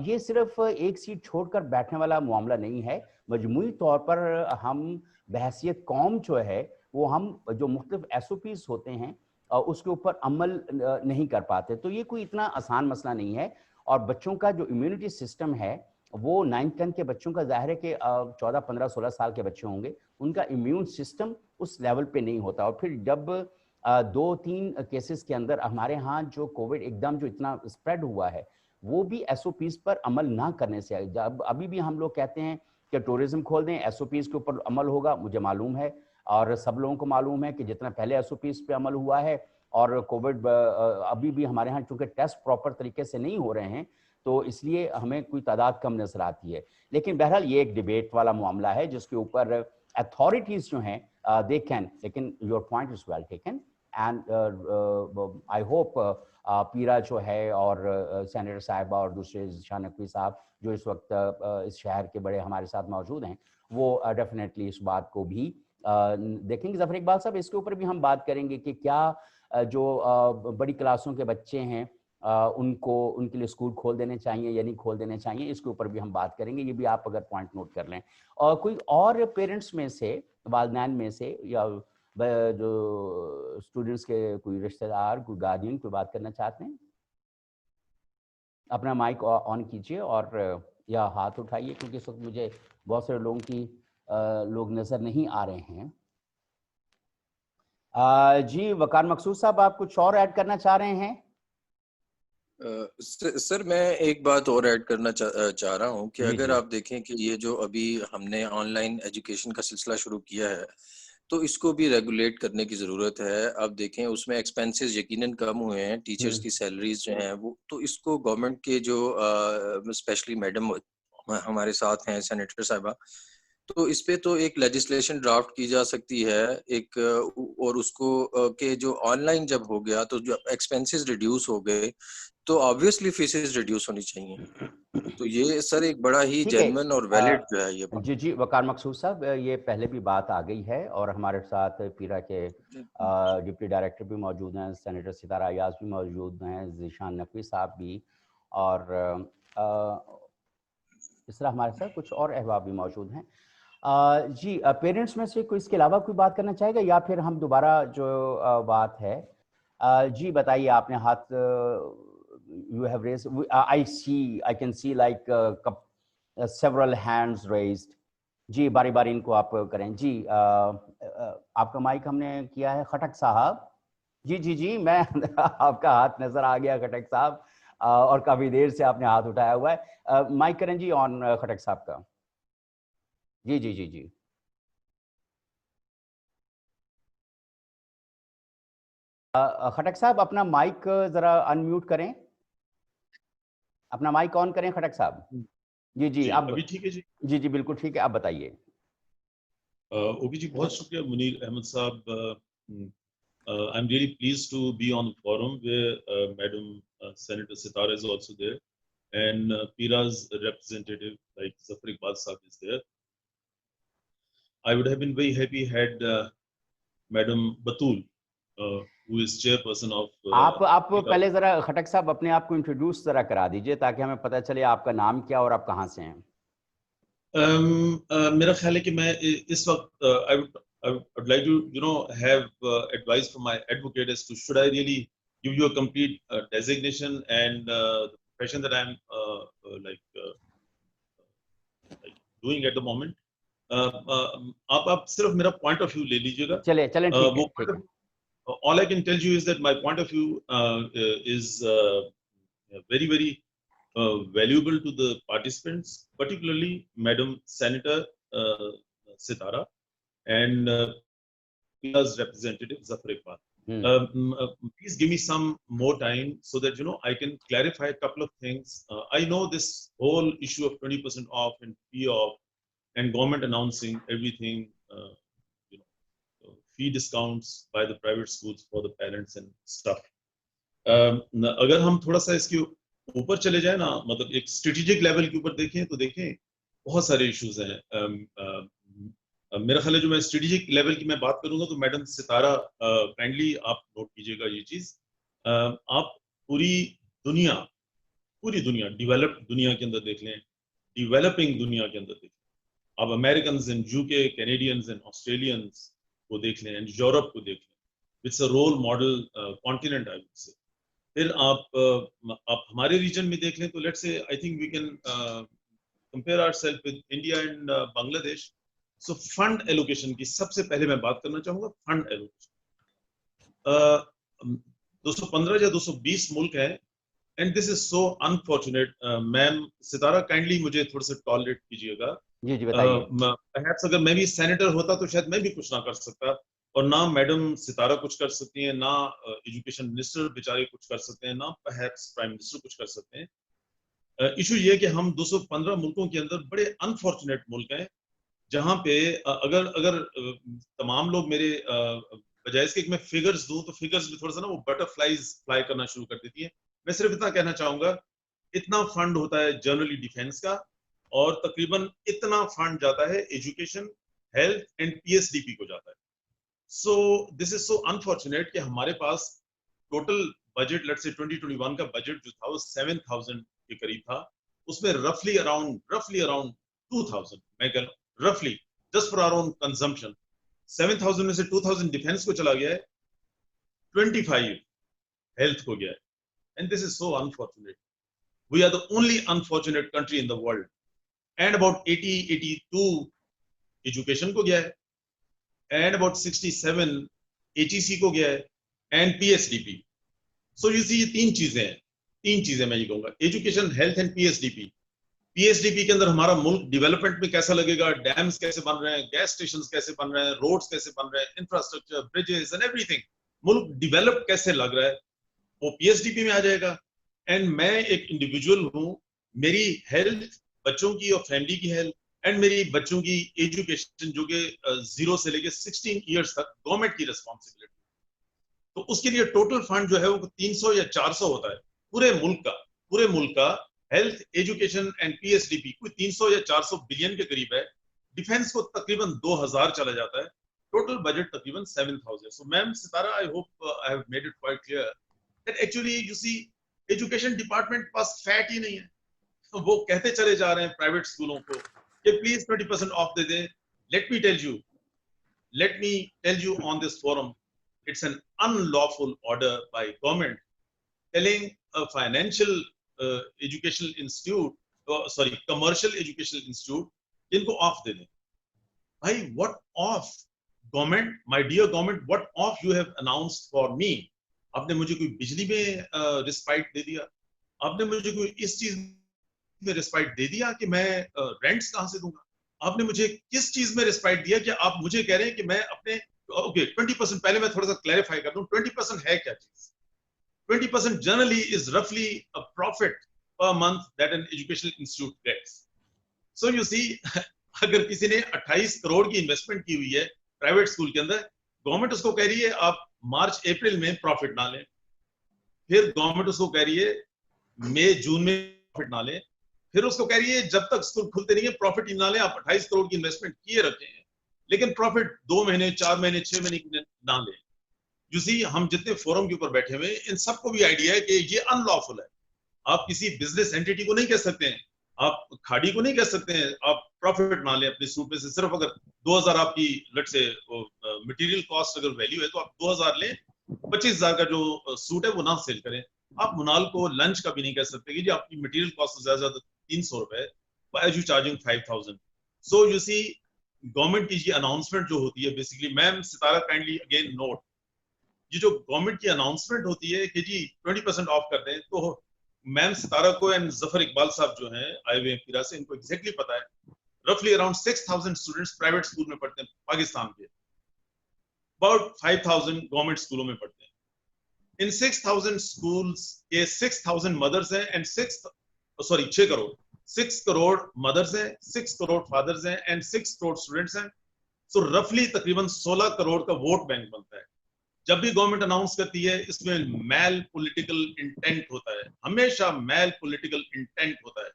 ये सिर्फ एक सीट छोड़कर बैठने वाला मामला नहीं है, मजमूई तौर पर हम बहैसियत कौम जो है वो हम जो मुख्तलिफ SOPs होते हैं उसके ऊपर अमल नहीं कर पाते। तो ये कोई इतना आसान मसला नहीं है। और बच्चों का जो इम्यूनिटी सिस्टम है वो 9-10 के बच्चों का ज़ाहिर है कि 14, 15, 16 साल के बच्चे होंगे, उनका इम्यून सिस्टम उस लेवल पे नहीं होता। और फिर जब 2-3 केसेस के अंदर हमारे यहाँ जो कोविड एकदम जो इतना स्प्रेड हुआ है वो भी SOPs पर अमल ना करने से, जब अभी भी हम लोग कहते हैं कि टूरिज्म खोल दें, SOPs के ऊपर अमल होगा, मुझे मालूम है और सब लोगों को मालूम है कि जितना पहले SOPs पे अमल हुआ है और कोविड अभी भी हमारे यहाँ चूँकि टेस्ट प्रॉपर तरीके से नहीं हो रहे हैं तो इसलिए हमें कोई तादाद कम नजर आती है। लेकिन बहरहाल ये एक डिबेट वाला मामला है जिसके ऊपर अथॉरिटीज़ जो हैं दे कैन, लेकिन your point is well taken and I hope पीरा जो है और सेनेटर साहिबा और दूसरे ज़िशान नकवी साहब जो इस वक्त इस शहर के बड़े हमारे साथ मौजूद हैं वो डेफिनेटली इस बात को भी देखेंगे। ज़फ़र इकबाल साहब, इसके ऊपर भी हम बात करेंगे कि क्या जो बड़ी क्लासों के बच्चे हैं उनको उनके लिए स्कूल खोल देने चाहिए या नहीं खोल देने चाहिए, इसके ऊपर भी हम बात करेंगे। ये भी आप अगर पॉइंट नोट कर लें। और कोई और पेरेंट्स में से, वालिदैन में से या जो स्टूडेंट्स के कोई रिश्तेदार, कोई गार्डियन कोई बात करना चाहते हैं, अपना माइक ऑन कीजिए और या हाथ उठाइए, क्योंकि इस वक्त मुझे बहुत सारे लोगों की लोग नज़र नहीं आ रहे हैं। जी वकार मकसूद साहब, आप कुछ और ऐड करना चाह रहे हैं? सर मैं एक बात और ऐड करना चाह रहा हूँ कि अगर आप देखें कि ये जो अभी हमने ऑनलाइन एजुकेशन का सिलसिला शुरू किया है तो इसको भी रेगुलेट करने की ज़रूरत है। आप देखें उसमें एक्सपेंसेस यकीनन कम हुए हैं, टीचर्स की सैलरीज जो हैं वो, तो इसको गवर्नमेंट के जो स्पेशली मैडम हमारे साथ हैं सेनेटर साहिबा, तो इस पे तो एक लेजिस्लेशन ड्राफ्ट की जा सकती है एक, और उसको के जो ऑनलाइन जब हो गया तो जो एक्सपेंसेस रिड्यूस हो गए तो ऑब्वियसली फीसेस रिड्यूस होनी चाहिए। तो ये सर एक बड़ा ही जेन्युइन और वैलिड जो है ये बात। जी जी वकार मकसूद साहब, ये पहले भी बात आ गई है और हमारे साथ पीरा के डिप्टी डायरेक्टर भी मौजूद हैं, सेनेटर सितारा अयाज भी मौजूद हैं, ज़िशान नकवी साहब भी, और इस तरह हमारे साथ कुछ और अहबाब भी मौजूद हैं। जी पेरेंट्स में से कोई इसके अलावा कोई बात करना चाहेगा या फिर हम दोबारा जो बात है, जी बताइए, आपने हाथ you have raised, I can see like several hands raised. जी बारी बारी इनको आप करें। जी आपका माइक हमने किया है खटक साहब। जी जी जी मैं आपका हाथ नजर आ गया खटक साहब, और काफी देर से आपने हाथ उठाया हुआ है। माइक करें जी ऑन खटक साहब का। जी जी जी जी खटक साहब अपना माइक जरा अनम्यूट करें, अपना माइक ऑन करें खटक साहब। जी जी आप अभी ठीक है जी? जी जी बिल्कुल ठीक है, आप बताइए। ओके जी, बहुत शुक्रिया मुनीर अहमद साहब। I am really pleased to be on forum where madam senator Sitara is also there and Pira's representative like Zafar Iqbal Sahab is there. I would have been very happy had Madam Batul, who is chairperson of आप पहले जरा खटक साहब अपने आप को introduce जरा करा दीजिए ताकि हमें पता चले आपका नाम क्या और आप कहाँ से हैं। मेरा ख्याल है कि मैं इस वक्त I would like to have advice from my advocate as to should I really give you a complete designation and the profession that I'm doing at the moment. आप सिर्फ मेरा point of view ले लीजिएगा। चले ठीक है। All I can tell you is that my point of view is very, very valuable to the participants, particularly Madam Senator Sitara and Pira's representative Zafar Iqbal. Please give me some more time so that I can clarify a couple of things. I know this whole issue of 20% off and fee off and government announcing everything, fee discounts by the private schools for the parents and stuff. अगर हम थोड़ा सा इसके ऊपर चले जाए ना, मतलब एक स्ट्रेटेजिक लेवल के ऊपर देखें तो देखें बहुत सारे इश्यूज हैं। मेरा ख्याल है जो मैं स्ट्रेटेजिक लेवल की मैं बात करूंगा तो मैडम सितारा काइंडली आप नोट कीजिएगा ये चीज। आप पूरी दुनिया डेवलप्ड दुनिया के अंदर देख लें, डेवलपिंग दुनिया के अंदर देख लें, आप American and UK, Canadians and Australians को देख लें, एंड यूरोप को देख लें, it's a role model continent I would say. फिर आप हमारे रीजन में देख लें तो let's say I think we can compare ourself with India and Bangladesh. So fund allocation की सबसे पहले मैं बात करना चाहूंगा, फंड एलोकेशन। 215 या 220 मुल्क हैं, and this is so unfortunate. Ma'am Sitara kindly मुझे थोड़ा सा टॉलरेट कीजिएगा। जी बताइए। परहैप्स अगर मैं भी सेनेटर होता तो शायद मैं भी कुछ ना कर सकता, और ना मैडम सितारा कुछ कर सकती हैं, ना एजुकेशन मिनिस्टर बेचारे कुछ कर सकते हैं, ना परहैप्स प्राइम मिनिस्टर कुछ कर सकते हैं। इशू ये है कि हम 215 मुल्कों के अंदर बड़े अनफॉर्चुनेट मुल्क हैं, जहां पे अगर तमाम लोग मेरे बजाय इसके कि मैं फिगर्स दूं तो फिगर्स में थोड़ा सा ना वो बटरफ्लाइज फ्लाई करना शुरू कर देती है। मैं सिर्फ इतना कहना चाहूंगा, इतना फंड होता है जनरली डिफेंस का, और तकरीबन इतना फंड जाता है एजुकेशन, हेल्थ एंड पीएसडीपी को जाता है। So this is so unfortunate कि हमारे पास टोटल बजट लेट्स से 2021 का बजट जो था वो 7000 के करीब था, उसमें रफली अराउंड 2000, मैं कह रफली just for our own consumption 7000 में से 2000 डिफेंस को चला गया है, 25 हेल्थ को गया है, and this is so unfortunate. We are the only unfortunate country in the world, and about 82 education को गया है, and about 67 HEC को गया है, and PSDP. So you see ये तीन चीजें मैं ये कहूंगा, education, health and PSDP। PSDP के अंदर हमारा मुल्क डेवलपमेंट में कैसा लगेगा, डैम्स कैसे बन रहे हैं, गैस स्टेशंस कैसे बन रहे हैं, रोड्स कैसे बन रहे हैं, इंफ्रास्ट्रक्चर, ब्रिजेस एंड एवरीथिंग, मुल्क डेवलप कैसे लग रहा है, वो PSDP में आ जाएगा। एंड मैं एक इंडिविजुअल हूँ, मेरी हेल्थ, बच्चों की और फैमिली की हेल्थ, एंड मेरी बच्चों की एजुकेशन जो कि 0 से लेके 16 इयर्स तक गवर्नमेंट की रिस्पॉन्सिबिलिटी, तो उसके लिए टोटल फंड जो है वो 300 या 400 होता है पूरे मुल्क का हेल्थ, एजुकेशन एंड पीएसडीपी कोई 300 या 400 बिलियन के करीब है। डिफेंस को तकरीबन 2000 चला जाता है, टोटल बजट तकरीबन 7000। So ma'am Sitara, I hope I have made it quite clear that actually you see education department पास फैट ही नहीं है, तो वो कहते चले जा रहे हैं प्राइवेट स्कूलों को कि प्लीज 20% ऑफ दे दें। Let me tell you on this forum, it's an unlawful order by government telling a financial educational institute, commercial educational institute, इनको ऑफ दे दें। भाई, what off? Government, my dear government, what off you have announced for me? आपने मुझे कोई बिजली में respite दे दिया? आपने मुझे कोई इस चीज में रिस्पाइट दे दिया कि मैं रेंट्स कहां से दूंगा? आपने मुझे किस चीज में रिस्पाइट दिया कि आप मुझे कह रहे हैं कि मैं अपने ओके 20%, पहले मैं थोड़ा सा क्लैरिफाई कर दूं, 20% है क्या चीज? 20% जनरली इज रफली a profit per month that an educational institute gets. So you see, अगर किसी ने 28 करोड़ की इन्वेस्टमेंट की हुई है प्राइवेट स्कूल के अंदर, गवर्नमेंट उसको कह रही है आप मार्च अप्रैल में प्रॉफिट ना लें, फिर गवर्नमेंट उसको कह रही है मई जून में प्रॉफिट ना लें, फिर उसको कह रही है जब तक स्कूल खुलते नहीं है प्रॉफिट ना लें, आप 28 करोड़ की इन्वेस्टमेंट किए रखे हैं लेकिन प्रॉफिट 2 महीने, 4 महीने, 6 महीने ना ले। यू सी, हम जितने फोरम के ऊपर बैठे हुए इन सबको भी आइडिया है कि ये अनलॉफुल है। आप किसी बिजनेस एंटिटी को नहीं कह सकते हैं, आप खाड़ी को नहीं कह सकते हैं आप प्रॉफिट ना लें अपने सूट में से। सिर्फ अगर 2000 आपकी लेट से मटेरियल कॉस्ट अगर वैल्यू है तो आप 2000 लें, 25000 का जो सूट है वो ना सेल करें। आप मुनाल को लंच का भी नहीं कह सकते कि जी आपकी मटेरियल कॉस्ट ज्यादा 300 रुपए, why are you charging 5000? So you see, government की ये अनाउंसमेंट जो होती है basically, ma'am Sitara kindly again note, ये जो गवर्नमेंट की अनाउंसमेंट होती है कि जी 20% ऑफ कर दें, तो मैम सितारा को एंड जफर इकबाल साहब जो हैं आए हुए पीरा से, इनको एग्जैक्टली पता है रफली अराउंड 6000 स्टूडेंट्स प्राइवेट स्कूल में पढ़ते हैं पाकिस्तान के, अबाउट 5000 गवर्नमेंट स्कूलों में पढ़ते हैं। इन 6000 स्कूल्स के 6000 मदर्स हैं एंड 6 करोड़ मदर्स हैं, 6 करोड़ फादर्स हैं एंड 6 करोड़ स्टूडेंट्स हैं। सो रफली तकरीबन 16 करोड़ का वोट बैंक बनता है। जब भी गवर्नमेंट अनाउंस करती है इसमें मैल पॉलिटिकल इंटेंट होता है, हमेशा मैल पॉलिटिकल इंटेंट होता है।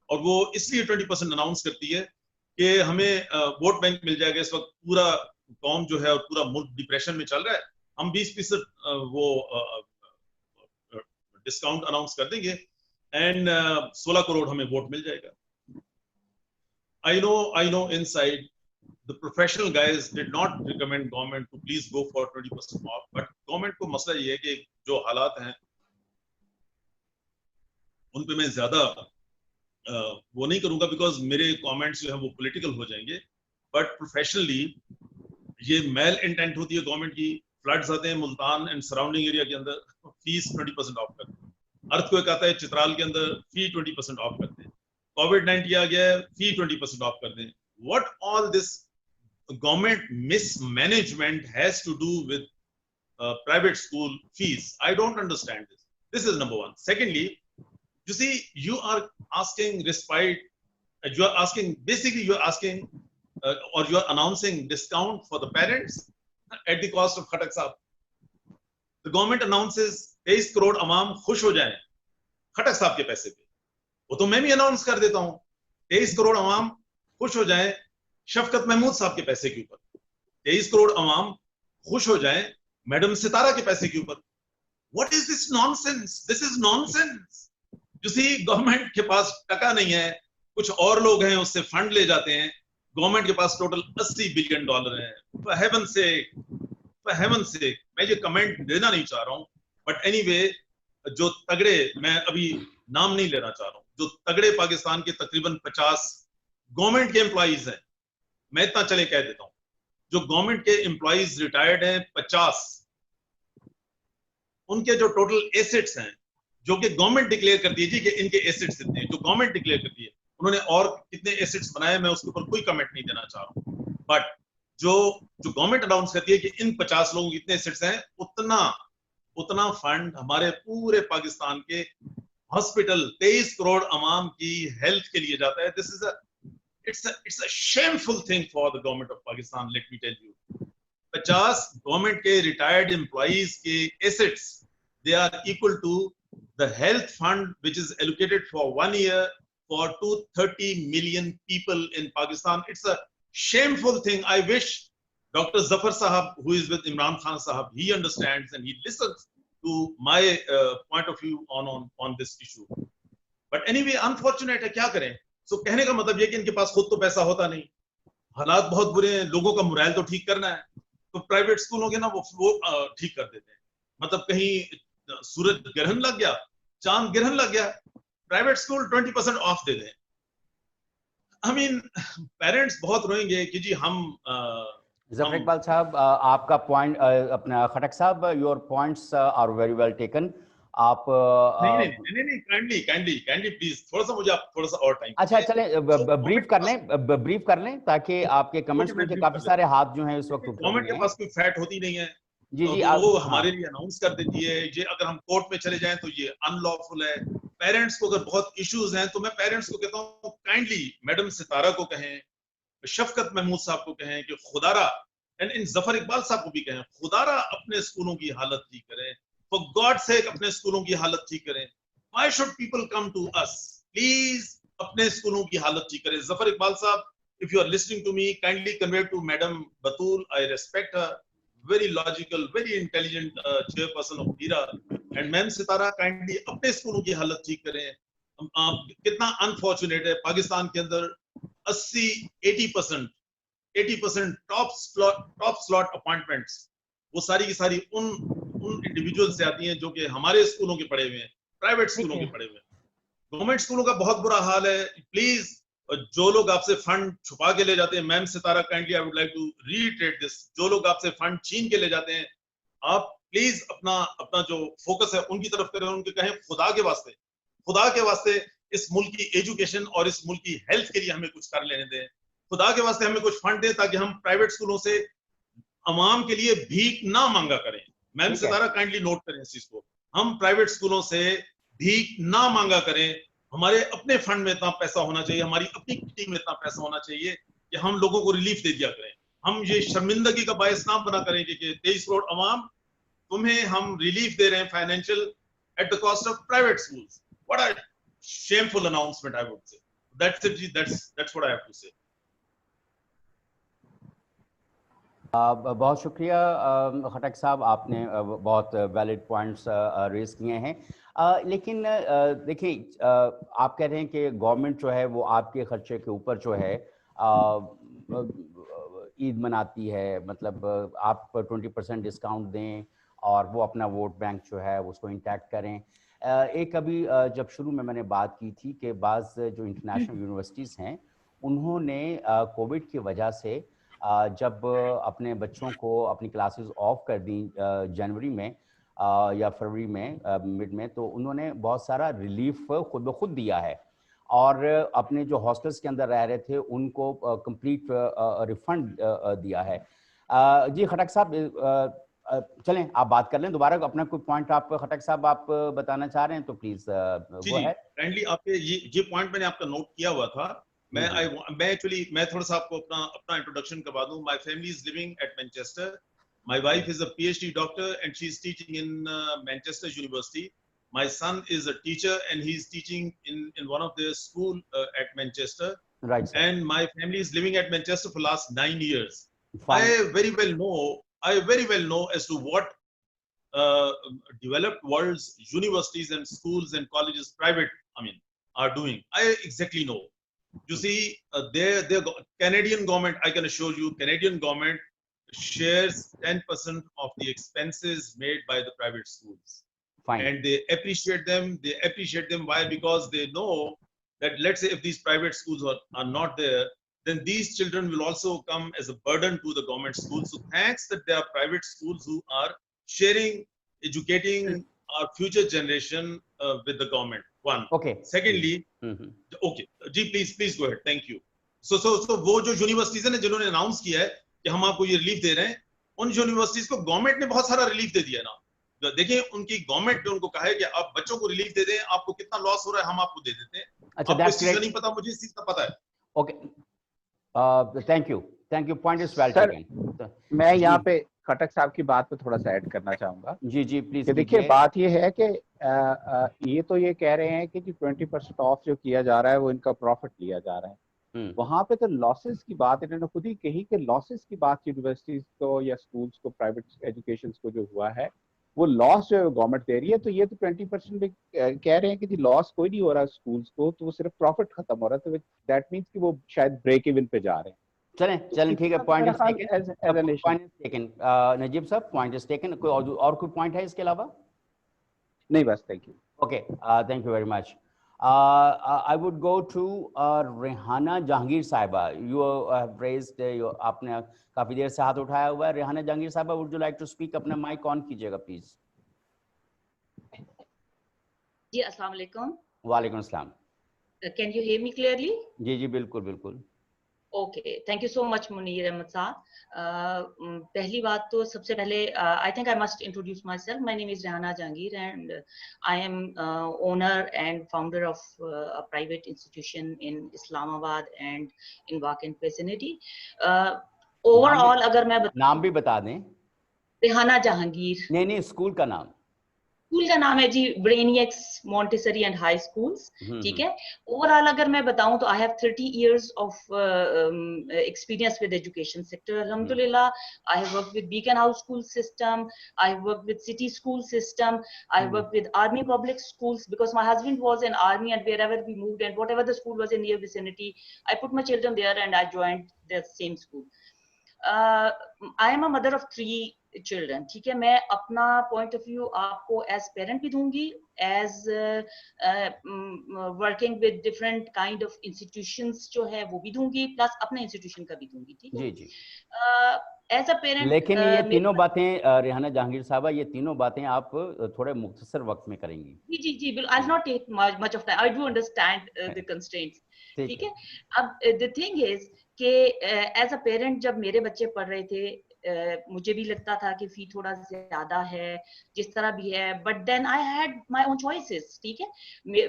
اور وہ اس لیے 20% اناؤنس کرتی ہے کہ ہمیں ووٹ بینک مل جائے گا. اس وقت پورا قوم جو ہے اور پورا ملک ڈپریشن میں چل رہا ہے, ہم 20% وہ ڈسکاؤنٹ اناؤنس کر دیں گے اینڈ 16 کروڑ ہمیں ووٹ مل جائے گا. I know inside the professional guys did not recommend government to please go for 20% off, but government کو مسئلہ یہ ہے کہ جو حالات ہیں ان پہ میں زیادہ وہ نہیں کروں گا بیکاز میرے کامنٹس جو ہیں وہ پولیٹیکل ہو جائیں گے. بٹ پروفیشنلی یہ میل انٹینٹ ہوتی ہے گورنمنٹ کی. فلڈز آتے ہیں ملتان اینڈ سراؤنڈنگ ایریا کے اندر, فیس 20% آف کرتے ہیں. ارتھ کوئک آتا ہے چترال کے اندر, فی 20% آف کرتے ہیں. COVID-19 آ گیا ہے, فی 20% آف کر دیں. What all this government mismanagement has to do with private school fees? I don't understand this. This is number one. Secondly, you see, you are asking respite, you are asking, basically you are asking or you are announcing discount for the parents at the cost of Khatak Sahab. The government announces 23 crore عوام خوش ہو جائیں کھٹک صاحب کے پیسے پہ. وہ تو میں بھی اناؤنس کر دیتا ہوں 23 کروڑ عوام خوش ہو جائیں شفقت محمود صاحب کے پیسے کے اوپر. 23 کروڑ عوام خوش ہو جائیں میڈم ستارہ کے پیسے کے اوپر. What is this nonsense? This is nonsense. You see, government کے پاس ٹکا نہیں ہے, کچھ اور لوگ ہیں اس سے فنڈ لے جاتے ہیں. گورنمنٹ کے پاس ٹوٹل $80 بلین ہیں. For heaven's sake, میں یہ کمنٹ دینا نہیں چاہ رہا ہوں, بٹ اینی وے جو تگڑے, میں ابھی نام نہیں لینا چاہ رہا ہوں, جو تگڑے پاکستان کے تقریباً 50 گورنمنٹ کے امپلائیز ہیں, میں اتنا چلے کہہ دیتا ہوں, جو گورنمنٹ کے امپلائیز ریٹائرڈ ہیں 50, ان کے جو ٹوٹل ایسٹس ہیں جو کہ گورنمنٹ ڈکلیئر کرتی ہے جی کہ ان کے ایسٹس اتنے ہیں, جو گورنمنٹ ڈکلیئر کرتی ہے, انہوں نے اور کتنے ایسٹس بنائے میں اس کے اوپر کوئی کمنٹ نہیں دینا چاہ رہا ہوں. بٹ جو گورنمنٹ اناؤنس کرتی ہے کہ ان 50 لوگوں کے اتنے ایسٹس ہیں, اتنا فنڈ ہمارے پورے پاکستان کے ہاسپٹل 23 کروڑ عوام کی ہیلتھ کے لیے جاتا ہے. It's a shameful thing for the government of Pakistan, let me tell you. 50 government کے ریٹائرڈ امپلائیز کے assets, they are equal to the health fund which is allocated for 1 year for 230 million people in Pakistan. It's a shameful thing. I wish Dr. Zafar Sahab, who is with Imran Khan Sahab, he understands and he listens to my point of view on this issue. But anyway, unfortunate ہے, کیا کریں. So کہنے کا مطلب یہ کہ ان کے پاس خود تو پیسہ ہوتا نہیں, حالات بہت برے ہیں, لوگوں کا مرائل تو ٹھیک کرنا ہے, تو پرائیویٹ اسکولوں کے نا وہ ٹھیک کر دیتے ہیں. مطلب کہیں سورج گرہن لگ گیا, چاند گرہن لگ گیا, پرائیویٹ اسکول 20% آف دے دیں. I mean, پیرنٹس بہت روئیں گے کہ جی ہم. ظفر اقبال صاحب, آپ کا پوائنٹ, اپنا خٹک صاحب, your points are very well taken. آپ نہیں کائنڈلی پلیز تھوڑا سا مجھے آپ تھوڑا سا اور ٹائم. اچھا چلیں بریف کر لیں تاکہ آپ کے کمنٹس میں کافی سارے ہاتھ جو ہیں اس وقت گورنمنٹ کے پاس کوئی فیٹ ہوتی نہیں ہے جی وہ ہمارے لیے اناؤنس کر دیتی ہے. یہ اگر ہم کورٹ میں چلے جائیں تو یہ ان لافل ہے. پیرنٹس کو اگر بہت ایشوز ہیں تو میں پیرنٹس کو کہتا ہوں کائنڈلی میڈم ستارہ کو کہیں, شفقت محمود صاحب کو کہیں کہ خدارا, ان ظفر اقبال صاحب کو بھی کہیں خدارا اپنے اسکولوں کی حالت ٹھیک کریں, for God's sake اپنے اسکولوں کی حالت ٹھیک کریں. Why should people come to us? Please اپنے اسکولوں کی حالت ٹھیک کریں. ظفر اقبال صاحب, if you are listening to me, kindly convey to Madam Batul, I respect her, very logical, very intelligent chairperson of HERA, and Ma'am Sitara, kindly اپنے اسکولوں کی حالت ٹھیک کریں. کتنا انفارچونیٹ ہے پاکستان کے اندر 80% ٹاپ سلاٹ اپوائنٹمنٹس وہ ساری کی ساری ان انڈیویجول سے آتی ہیں جو کہ ہمارے اسکولوں کے پڑھے ہوئے ہیں, پرائیویٹ اسکولوں کے پڑھے ہوئے ہیں. گورنمنٹ اسکولوں کا بہت برا حال ہے. پلیز جو لوگ آپ سے فنڈ چھپا کے لے جاتے ہیں, ma'am Sitara kindly I would like to reiterate this, جو لوگ آپ سے فنڈ چھین کے لے جاتے ہیں, آپ پلیز اپنا جو فوکس ہے ان کی طرف کریں. ان کے کہیں خدا کے واسطے اس ملک کی ایجوکیشن اور اس ملک کی ہیلتھ کے لیے ہمیں کچھ کر لینے دیں. خدا کے واسطے ہمیں کچھ فنڈ دیں تاکہ ہم پرائیویٹ اسکولوں سے عوام کے لیے بھیک نہ مانگا کریں. میم ستارہ کائنڈلی نوٹ کریں اس چیز کو, ہم پرائیویٹ اسکولوں سے بھیک نہ مانگا کریں. ہمارے اپنے فنڈ میں اتنا پیسہ ہونا چاہیے, ہماری اپنی ٹیم میں اتنا پیسہ ہونا چاہیے کہ ہم لوگوں کو ریلیف دے دیا کریں. ہم یہ شرمندگی کا باعث نہ بنا کریں کہ 23 کروڑ عوام تمہیں ہم ریلیف دے رہے ہیں financial at the cost of private schools. What a shameful announcement, I would say. That's it. That's what I have to say. बहुत शुक्रिया खटक साहब, आपने बहुत वैलिड पॉइंट्स रेज किए हैं। लेकिन देखिए, आप कह रहे हैं कि गवर्नमेंट जो है वो आपके खर्चे के ऊपर जो है ईद मनाती है, मतलब आप 20% डिस्काउंट दें और वो अपना वोट बैंक जो है उसको इंटैक्ट करें। एक अभी जब शुरू में मैंने बात की थी कि बाज़ जो इंटरनेशनल यूनिवर्सिटीज़ हैं उन्होंने कोविड की वजह से जब अपने बच्चों को अपनी क्लासेस ऑफ कर दी जनवरी में या फरवरी में मिड में, तो उन्होंने बहुत सारा रिलीफ खुद ब खुद दिया है और अपने जो हॉस्टल्स के अंदर रह रहे थे उनको कंप्लीट रिफंड दिया है। जी खटक साहब, चलें आप बात कर लें दोबारा, अपना कोई पॉइंट आप खटक साहब आप बताना चाह रहे हैं तो प्लीज वो है। काइंडली आपके ये पॉइंट मैंने आपका नोट किया हुआ था। मैं एक्चुअली मैं थोड़ा सा आपको अपना इंट्रोडक्शन करवा दूं। My family is living at Manchester. My wife is a PhD doctor and she is teaching in Manchester university. My son is a teacher and he is teaching in one of their school at Manchester. Right, sir. And my family is living at Manchester for last 9 years. Fine. I very well know as to what developed world's universities and schools and colleges, private, are doing. I exactly know. You see, their Canadian government, I can assure you, Canadian government shares 10% of the expenses made by the private schools. Fine. And they appreciate them. They appreciate them. Why? Because they know that, let's say, if these private schools are not there, then these children will also come as a burden to the government schools. So thanks that there are private schools who are sharing, educating our future generation with the government. One. Okay. Secondly, okay. Ji, please go ahead. Thank you. So वो जो universities है ना जिन्होंने announce किया है कि हम आपको ये रिलीफ दे रहे हैं, उन यूनिवर्सिटीज को गवर्नमेंट ने बहुत सारा रिलीफ दे दिया ना। देखिए, उनकी गवर्नमेंट ने उनको कहा है कि आप बच्चों को रिलीफ दे दें, आपको कितना लॉस हो रहा है हम आपको दे देते हैं। अच्छा, आपको इस चीज का नहीं पता, मुझे इस चीज का पता है। Okay, thank you, point is well taken. मैं यहाँ पे खटक साहब की बात पे थोड़ा सा ऐड करना चाहूंगा। जी प्लीज। देखिए, बात ये है कि ये तो ये कह रहे हैं कि 20% ऑफ जो किया जा रहा है वो इनका प्रॉफिट लिया जा रहा है। वहां पे तो लॉसेस की बात इन्होंने खुद ही कही कि लॉसेस की बात यूनिवर्सिटीज को या स्कूल्स को, प्राइवेट एजुकेशन को जो हुआ है वो लॉस जो है गवर्नमेंट दे रही है। तो ये तो 20% भी कह रहे हैं कि जी लॉस कोई नहीं हो रहा स्कूल्स को, तो वो सिर्फ प्रॉफिट खत्म हो रहा है। तो दैट मींस कि वो शायद ब्रेक इवन पे जा रहे हैं। चलें ठीक है, पॉइंट इज टेकन। नजीब साहब, पॉइंट इज टेकन। कोई और कोई पॉइंट है इसके अलावा? नहीं, बस thank you. Okay, thank you very much. I would go to Rehana Jahangir साहिबा। You have raised आपने काफी देर से हाथ उठाया हुआ है। रेहाना जहांगीर साहिबा, would you like to speak? अपना माइक ऑन कीजिएगा प्लीज। जी, अस्सलाम वालेकुम। वालेकुम अस्सलाम। Can you hear me clearly? जी बिल्कुल। Okay, thank you so much, Munir Ahmed साहब। पहली बात तो सबसे पहले I think I must introduce myself. My name is Rehana Jahangir and I am owner and founder of a private institution in Islamabad and in Vacant vicinity. Overall, अगर मैं नाम भी बता दें। रेहाना जहांगीर। नहीं, स्कूल का नाम। स्कूल का नाम है जी ब्रेनियक्स मॉन्टेसरी एंड हाई स्कूल्स। ठीक है। ओवरऑल अगर मैं बताऊं तो I have 30 years of experience with education sector. Alhamdulillah, I have worked with Beacon House school system, I have worked with city school system, I have worked with army public schools because my husband was in army and wherever we moved and whatever the school was in near vicinity, I put my children there and I joined the same school. I am a mother of 3 children. ठीक है, मैं अपना point of view आपको as parent भी दूंगी, as working with different kind of institutions जो है वो भी दूंगी, प्लस अपने इंस्टीट्यूशन का भी दूंगी। ठीक है जी। एज अ पेरेंट, लेकिन ये तीनों बातें रेहाना जहांगीर साहबा, ये तीनों बातें आप थोड़े मुख्तसर वक्त में करेंगी। जी बिल्कुल। I will not take much of time. I do understand the constraints. ठीक है। अब द थिंग इज कि एज अ पेरेंट जब मेरे बच्चे पढ़ रहे थे مجھے بھی لگتا تھا کہ فی تھوڑا زیادہ ہے جس طرح بھی ہے, but then I had my own choices. ٹھیک ہے,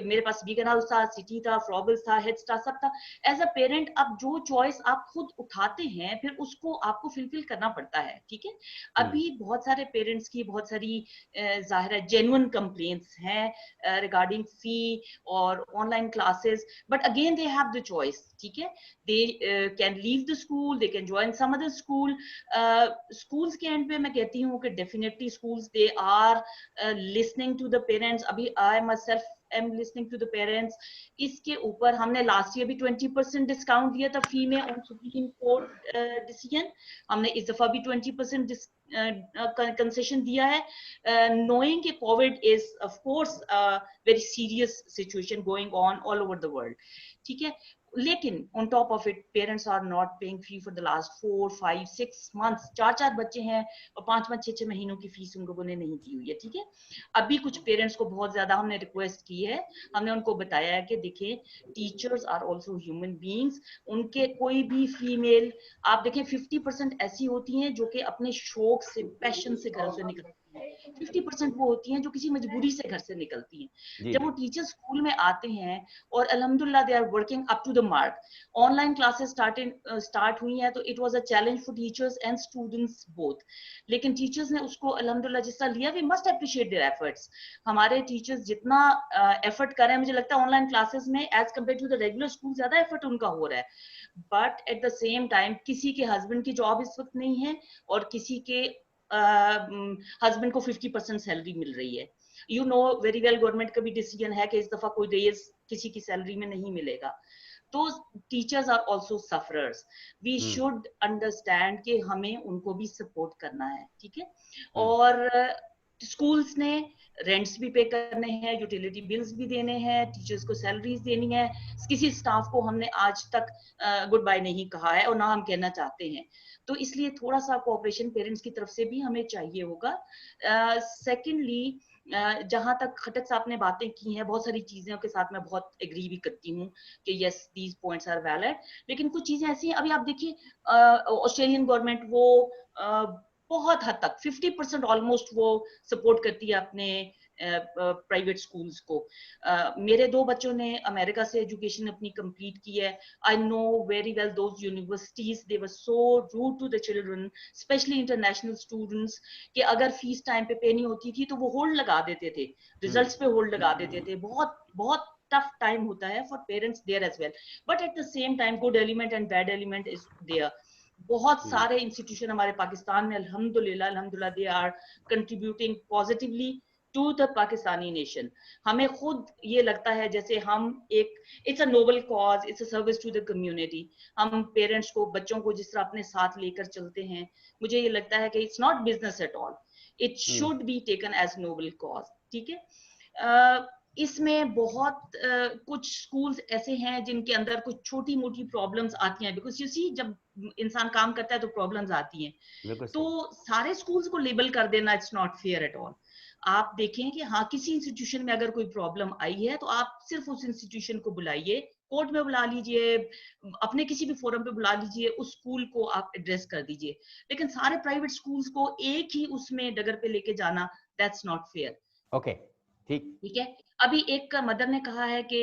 میرے پاس بیگن ہاؤس تھا, سٹی تھا, فراگلز تھا, ہیڈ اسٹارٹ سب تھا. ایز اے پیرنٹ اب جو چوائس آپ خود اٹھاتے ہیں پھر اس کو آپ کو فلفل کرنا پڑتا ہے. ٹھیک ہے, ابھی بہت سارے پیرنٹس کی بہت ساری ظاہر ہے جینوئن کمپلینٹس ہیں ریگارڈنگ فی اور online classes, but again they have the choice. ٹھیک ہے, they can leave the school, they can join some other school. Schools کے اینڈ پہ میں کہتی ہوں کہ definitely schools they are listening to the parents. ابھی I myself am listening to the parents. اس کے اوپر ہم نے لاسٹ ایئر بھی 20% ڈسکاؤنٹ دیا تھا فی میں آن سپریم کورٹ ڈیسیژن. ہم نے اس دفعہ بھی 20% کنسیشن دیا ہے, نوئنگ کہ Covid is of course very serious situation going on all over the world. ٹھیک ہے, لیکن on top of it parents are not paying fee for the last 4, 5, 6 months. 4 بچے ہیں اور 5 6 مہینوں کی فیس ان لوگوں نے نہیں دی ہوئی ہے. ٹھیک ہے, ابھی کچھ پیرنٹس کو بہت زیادہ ہم نے ریکویسٹ کی ہے, ہم نے ان کو بتایا ہے کہ دیکھیں teachers are also human beings. ان کے کوئی بھی فیمیل آپ دیکھیں 50% ایسی ہوتی ہیں جو کہ اپنے شوق سے پیشن سے گھر سے نکلتی ہیں, 50% وہ ہوتی ہیں جو کسی مجبوری سے گھر سے نکلتی ہیں. جب وہ ٹیچر اسکول میں آتے ہیں اور الحمدللہ they are working up to the mark. Online classes start ہوئی ہیں تو it was a challenge for teachers and students both, لیکن ٹیچرز نے اس کو الحمدللہ جس طرح لیا. We must appreciate their efforts. ہمارے ٹیچرز جتنا ایفرٹ کر رہے ہیں, مجھے لگتا ہے آن لائن کلاسز میں as compare to the regular school زیادہ ایفرٹ ان کا ہو رہا ہے, but at the same time کسی کے ہسبینڈ کی جاب اس وقت نہیں ہے اور کسی کے ہسبینڈ کو 50% سیلری مل رہی ہے. You know very well government کا بھی ڈیسیژن ہے کہ اس دفعہ کوئی ریز کسی کی سیلری میں نہیں ملے گا. تو teachers are also sufferers. We should understand کہ ہمیں ان کو بھی سپورٹ کرنا ہے. ٹھیک ہے, اور اسکولس نے رینٹس بھی پے کرنے ہیں, یوٹیلیٹی بلز بھی دینے ہیں, ٹیچرز کو سیلریز دینی ہے. کسی اسٹاف کو ہم نے آج تک گڈ بائی نہیں کہا ہے اور نہ ہم کہنا چاہتے ہیں. تو اس لیے تھوڑا سا کوآپریشن پیرنٹس کی طرف سے بھی ہمیں چاہیے ہوگا. سیکنڈلی جہاں تک خٹک صاحب نے باتیں کی ہیں, بہت ساری چیزوں کے ساتھ میں بہت ایگری بھی کرتی ہوں کہ yes these points are valid, لیکن کچھ چیزیں ایسی ہیں. ابھی آپ دیکھیے آسٹریلین گورنمنٹ وہ بہت حد تک 50% آلموسٹ وہ سپورٹ کرتی ہے اپنے پرائیویٹ اسکولس کو. میرے 2 بچوں نے امریکہ سے ایجوکیشن اپنی کمپلیٹ کی ہے. I know very well those universities, they were so rude to the children, especially international students, کہ اگر فیس ٹائم پہ پے نہیں ہوتی تھی تو وہ ہولڈ لگا دیتے تھے, ریزلٹس پہ ہولڈ لگا دیتے تھے. بہت بہت ٹف ٹائم ہوتا ہے for parents there as well, but at the same time good element and bad element is there. بہت سارے انسٹیٹیوشن ہمارے پاکستان میں الحمدللہ they are contributing positively to the Pakistani nation. ہمیں خود یہ لگتا ہے جیسے ہم ایک it's a noble cause, it's a service to the community. ہم پیرنٹس کو, بچوں کو جس طرح اپنے ساتھ لے کر چلتے ہیں, مجھے یہ لگتا ہے کہ it's not business at all, it should be taken as noble cause. ٹھیک ہے, اس میں بہت کچھ اسکولس ایسے ہیں جن کے اندر کچھ چھوٹی موٹی پرابلمس آتی ہیں, بیکاز یو سی جب انسان کام کرتا ہے تو پرابلمس آتی ہیں. تو سارے اسکولس کو لیبل کر دینا it's not fair at all. آپ دیکھیں کہ ہاں کسی انسٹیٹیوشن میں اگر کوئی پرابلم آئی ہے تو آپ صرف اس انسٹیٹیوشن کو بلائیے, کورٹ میں بلا لیجئے, اپنے کسی بھی فورم پہ بلا لیجئے, اس اسکول کو آپ ایڈریس کر دیجئے. لیکن سارے پرائیویٹ اسکولس کو ایک ہی اس میں ڈگر پہ لے کے جانا, دیٹس ناٹ فیئر. اوکے, ٹھیک ہے. ابھی ایک مدر نے کہا ہے کہ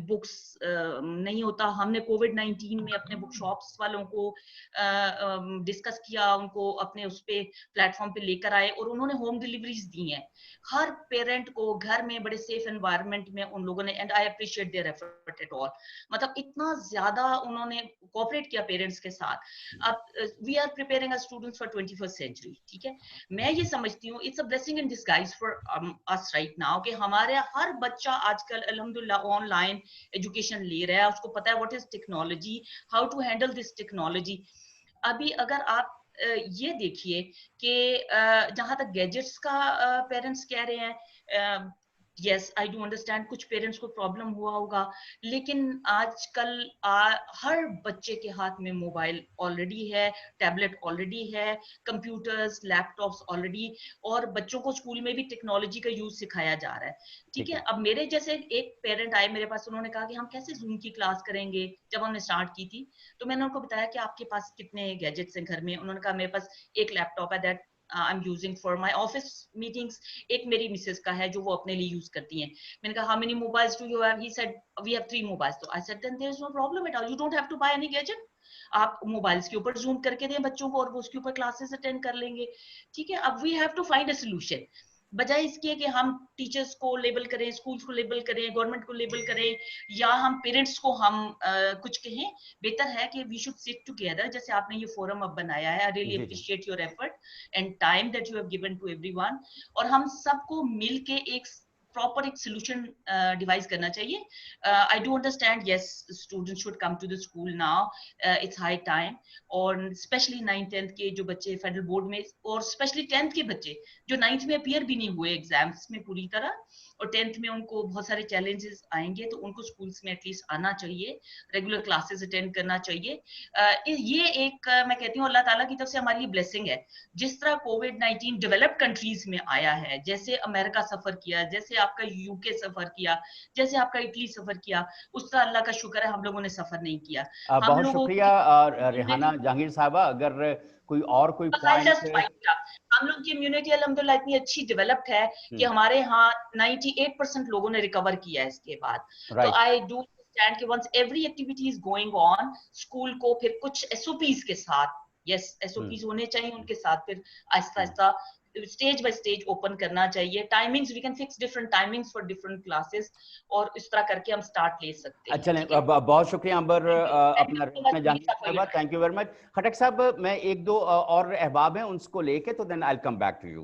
بکس نہیں ہوتا. ہم نے کووڈ-19 میں اپنے بک شاپس والوں کو ڈسکس کیا, ان کو اپنے اس پہ پلیٹ فارم پہ لے کر آئے اور انہوں نے ہوم ڈیلیوریز دی ہیں ہر پیرنٹ کو گھر میں بڑے سیف انوائرمنٹ میں ان لوگوں نے, and I appreciate their effort at all. مطلب اتنا زیادہ انہوں نے کوآپریٹ کیا پیرنٹس کے ساتھ. اب we are preparing our students for 21st century. ٹھیک ہے, میں یہ سمجھتی ہوں it's a blessing in disguise for us right now کہ ہمارے ہر بچہ آج کل الحمدللہ آن لائن ایجوکیشن لے رہا ہے, اس کو پتا ہے what is technology, how to handle this technology. ابھی اگر آپ یہ دیکھیے کہ جہاں تک گیجٹس کا پیرنٹس کہہ رہے ہیں, Yes, I do understand कुछ पेरेंट्स को प्रॉब्लम हुआ होगा, लेकिन आजकल हर बच्चे के हाथ में मोबाइल ऑलरेडी है, टैबलेट ऑलरेडी है, कंप्यूटर्स, लैपटॉप्स ऑलरेडी, और बच्चों को स्कूल में भी टेक्नोलॉजी का यूज सिखाया जा रहा है, ठीक है। अब मेरे जैसे एक पेरेंट आए मेरे पास, उन्होंने कहा कि हम कैसे जूम की क्लास करेंगे, जब हमने स्टार्ट की थी तो मैंने उनको बताया कि आपके पास कितने गैजेट्स हैं घर में। उन्होंने कहा मेरे पास एक लैपटॉप है, that I am using for my office meetings, एक मेरी मिसेस का है जो वो अपने लिए यूज करती हैं। मैंने कहा how many mobiles do you have? He said we have 3 mobiles. तो I said then there is no problem at all, you don't have to buy any gadget, आप मोबाइल्स के ऊपर जूम करके दें बच्चों को और वो उसके ऊपर क्लासेस अटेंड कर लेंगे, ठीक है। अब we have to find a solution, बजाय इसके कि हम टीचर्स को लेबल करें, स्कूल्स को लेबल करें, गवर्नमेंट को लेबल करें, या हम पेरेंट्स को हम कुछ कहें। बेहतर है कि वी शुड सिट टुगेदर, जैसे आपने ये फोरम अब बनाया है, I really appreciate your effort and time that you have given to everyone, और हम सबको मिलके एक प्रॉपर एक सोल्यूशन डिवाइस करना चाहिए। I do understand, yes students should come to the school now, it's high time, और स्पेशली 9th-10th के जो बच्चे फेडरल बोर्ड में, और स्पेशली 10th के बच्चे जो 9th में अपीयर भी नहीं हुए एग्जाम्स में पूरी तरह, और 10th में उनको बहुत सारे चैलेंजेस आएंगे, तो उनको स्कूल्स में एटलीस्ट आना चाहिए, रेगुलर क्लासेस अटेंड करना चाहिए। ये एक मैं कहती हूँ अल्लाह ताला की तरफ से हमारे लिए ब्लेसिंग है। जिस तरह कोविड-19 डेवलप्ड कंट्रीज में आया है, जैसे अमेरिका सफर किया, जैसे आपका यूके सफर किया, जैसे आपका इटली सफर किया, उस तरह अल्लाह का शुक्र है हम लोगों ने सफर नहीं किया। बहुत शुक्रिया रेहाना जहांगीर साहबा। अगर कोई और कोई पॉइंट, हम लोग की इम्यूनिटी अल्हम्दुलिल्लाह इतनी अच्छी डेवलप्ड है कि हमारे यहाँ 98% लोगों ने रिकवर किया है इसके बाद। तो आई डू अंडरस्टैंड कि once every activity is going on, school को फिर कुछ एसओपीज के साथ, यस एसओपीज होने चाहिए उनके साथ, फिर Aahista Aahista stage by stage open करना चाहिए। Timings we can fix different timings for different classes, और इस तरह करके हम स्टार्ट ले सकते हैं। चलें, बहुत शुक्रिया अंबर अपना जहांगीर साहब, थैंक यू वेरी मच। खटक साहब, मैं एक दो और अहबाब हैं उनको लेके, तो then I will come back to you.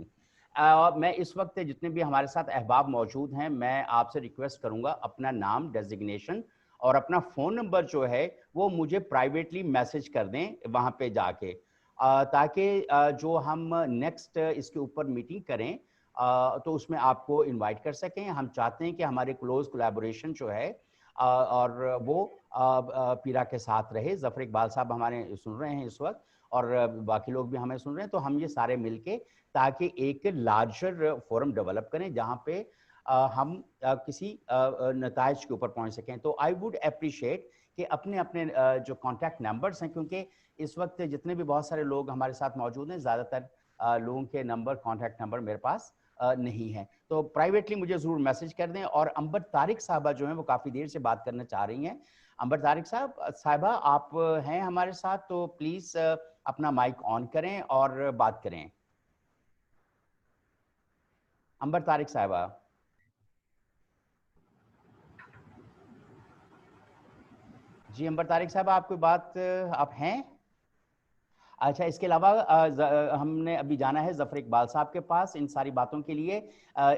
मैं इस वक्त जितने भी हमारे साथ अहबाब मौजूद हैं, मैं आपसे रिक्वेस्ट करूंगा अपना नाम, डेजिग्नेशन और अपना फ़ोन नंबर जो है वो मुझे प्राइवेटली मैसेज कर दें वहाँ पे जाके, ताकि जो हम नेक्स्ट इसके ऊपर मीटिंग करें तो उसमें आपको इनवाइट कर सकें। हम चाहते हैं कि हमारे क्लोज कोलैबोरेशन जो है और वो पीरा के साथ रहे। ज़फ़र इकबाल साहब हमारे सुन रहे हैं इस वक्त, और बाकी लोग भी हमें सुन रहे हैं, तो हम ये सारे मिलके ताकि एक लार्जर फोरम डेवलप करें जहाँ पे हम किसी नताइज के ऊपर पहुँच सकें। तो आई वुड अप्रिशिएट कि अपने अपने जो कॉन्टैक्ट नंबर्स हैं, क्योंकि इस वक्त जितने भी बहुत सारे लोग हमारे साथ मौजूद हैं, ज़्यादातर लोगों के नंबर, कॉन्टैक्ट नंबर मेरे पास नहीं है, तो प्राइवेटली मुझे ज़रूर मैसेज कर दें। और अंबर तारिक साहबा जो हैं वो काफ़ी देर से बात करना चाह रही हैं। अंबर तारिक साहबा आप हैं हमारे साथ, तो प्लीज़ अपना माइक ऑन करें और बात करें। अंबर तारिक साहबा। जी अंबर तारिक साहब, आपकी बात आप हैं? अच्छा, इसके अलावा हमने अभी जाना है ज़फ़र इकबाल साहब के पास इन सारी बातों के लिए।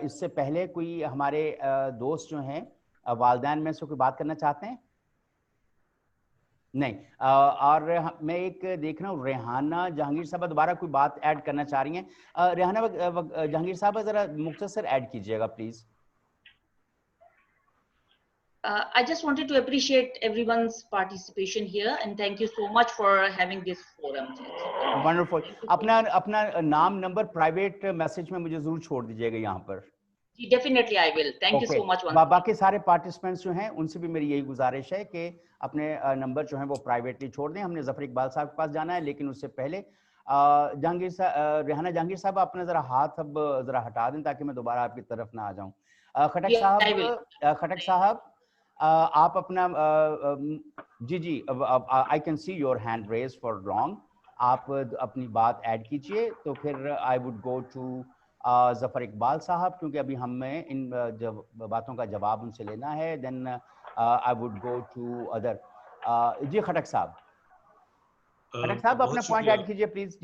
इससे पहले कोई हमारे दोस्त जो हैं वालिदैन में से कोई बात करना चाहते हैं? नहीं। और मैं एक देख रहा हूँ रेहाना जहांगीर साहब दोबारा कोई बात ऐड करना चाह रही हैं। रेहाना जहांगीर साहब ज़रा मुख्तसर ऐड कीजिएगा please. I just wanted to appreciate everyone's participation here and thank you so much for having this forum. Wonderful. अपना नाम, नंबर प्राइवेट मैसेज में मुझे जरूर छोड़ दीजिएगा यहाँ पर। Definitely I will. Thank you so much. बाकी सारे पार्टिसिपेंट्स जो हैं उनसे भी मेरी यही गुजारिश है कि अपने नंबर जो हैं वो प्राइवेटली छोड़ दें। हमने ज़फ़र इकबाल साहब के पास जाना है, लेकिन उससे पहले जहांगीर साहब, रेहाना जहांगीर साहब अपना ज़रा हाथ अब ज़रा हटा दें ताकि मैं दोबारा आपकी तरफ ना आ जाऊँ। खटक साहब आप अपना जी I can see your hand raise for long, आप अपनी बात ऐड कीजिए, तो फिर I would go to Zafar Iqbal साहब, क्योंकि अभी हमें इन बातों का जवाब उनसे लेना है। Then I would go to other. जी खटक साहब अपना पॉइंट ऐड कीजिए प्लीज।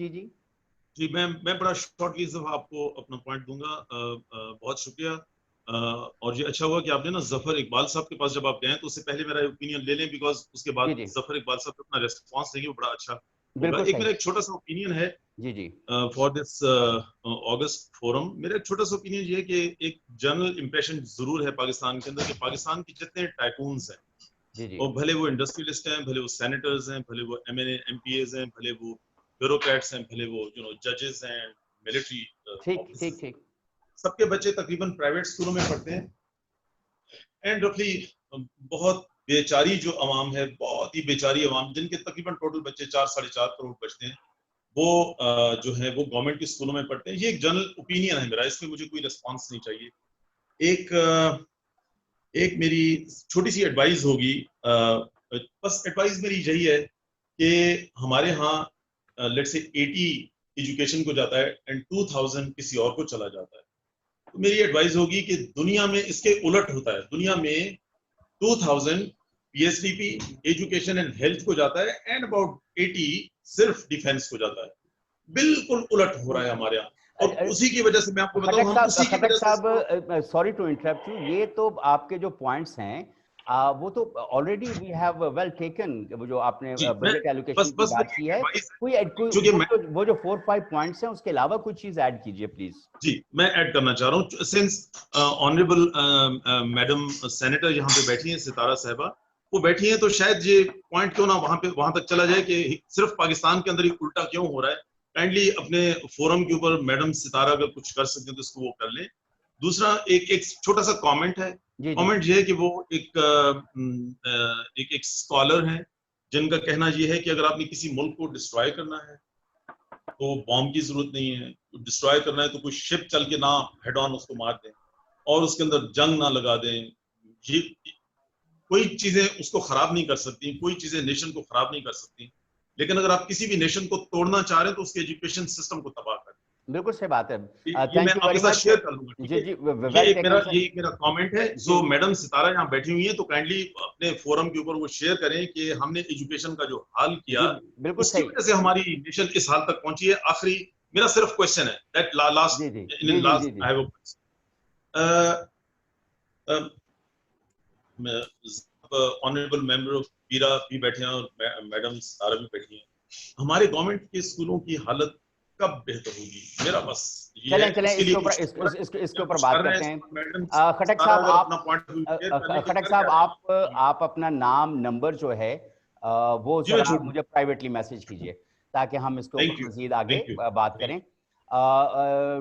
जी मैं बड़ा शॉर्टली आपको अपना पॉइंट दूंगा। बहुत शुक्रिया। और ये अच्छा हुआ कि आपने ना ज़फ़र इकबाल साहब के पास जब आप गए तो उससे पहले मेरा ओपिनियन ले लें, बिकॉज उसके बाद ज़फ़र इकबाल साहब अपना रेस्पॉन्स देंगे, वो बड़ा अच्छा होगा। एक मेरा एक छोटा सा ओपिनियन है जी जी फॉर दिस अगस्त फोरम। मेरा एक छोटा सा ओपिनियन ये है कि एक जनरल इंप्रेशन जरूर है पाकिस्तान के अंदर कि पाकिस्तान के जितने टाइकून्स हैं, जी जी और भले वो इंडस्ट्रियलिस्ट हैं, भले वो सेनेटर्स हैं, भले वो MPAs हैं, भले वो ब्यूरोक्रेट्स हैं, भले वो जजेस हैं, मिलिट्री ठीक ठीक, सबके बच्चे तकरीबन प्राइवेट स्कूलों में पढ़ते हैं। एंड रफली बहुत बेचारी जो अवाम है, बहुत ही बेचारी अवाम, जिनके तकरीबन टोटल बच्चे 4-4.5 करोड़ बचते हैं, वो जो है वो गवर्नमेंट के स्कूलों में पढ़ते हैं। ये एक जनरल ओपिनियन है मेरा, इसमें मुझे कोई रिस्पांस नहीं चाहिए। एक मेरी छोटी सी एडवाइस होगी, बस एडवाइस मेरी यही है कि हमारे यहाँ लेट्स से 80 एजुकेशन को जाता है एंड 2000 किसी और को चला जाता है। तो मेरी एडवाइस होगी कि दुनिया में इसके उलट होता है। दुनिया में 2000 PSDP एजुकेशन एंड हेल्थ को जाता है एंड अबाउट 80 सिर्फ डिफेंस को जाता है। बिल्कुल उलट हो रहा है हमारे यहाँ, और उसी की वजह से मैं आपको बताऊं, हम उसी की वजह से, सॉरी टू इंटरप्ट यू, ये तो आपके जो पॉइंट्स हैं वो तो already we have well taken, वो जो आपने बजट एलोकेशन की बात की है, कोई वो जो 4-5 पॉइंट्स हैं उसके अलावा कुछ चीज ऐड कीजिए प्लीज। जी मैं ऐड करना चाह रहा हूँ। सिंस ऑनरेबल मैडम सेनेटर यहाँ पे बैठी हैं, सितारा साहिबा वो बैठी हैं, तो शायद ये पॉइंट क्यों ना वहां तक चला जाए कि सिर्फ पाकिस्तान के अंदर ही उल्टा क्यों हो रहा है। काइंडली अपने फोरम के ऊपर मैडम सितारा अगर कुछ कर सकते हैं तो इसको वो कर लें। दूसरा एक छोटा सा कमेंट है, कमेंट ये है कि वो एक स्कॉलर हैं जिनका कहना ये है कि अगर आपने किसी मुल्क को डिस्ट्रॉय करना है तो बॉम्ब की जरूरत नहीं है, डिस्ट्रॉय करना है तो कोई शिप चल के ना हेड ऑन उसको मार दें और उसके अंदर जंग ना लगा दें। ये कोई चीजें उसको खराब नहीं कर सकती, कोई चीजें नेशन को खराब नहीं कर सकती, लेकिन अगर आप किसी भी नेशन को तोड़ना चाह रहे हैं तो उसके एजुकेशन सिस्टम को तबाह करें। बिल्कुल सही बात है। Thank you very much. Share कर लूंगा। जी जी, ये एक मेरा कमेंट है। जो मैडम सितारा यहाँ बैठी हुई है तो काइंडली अपने फोरम के ऊपर वो शेयर करें कि हमने एजुकेशन का जो हाल किया उसकी वजह से हमारी नेशन इस हाल तक पहुंची है। आखिरी मेरा सिर्फ क्वेश्चन है that last I have honourable member of पीरा भी बैठे हैं और मैडम सितारा भी बैठी हैं। हमारे गवर्नमेंट के स्कूलों की हालत कब बेहतर होगी? मेरा बस चलें इसके ऊपर बात करते हैं। खटक साहब आप अपना नाम नंबर जो है वो जरा मुझे प्राइवेटली मैसेज कीजिए ताकि हम इसके ऊपर मजीद आगे बात करें।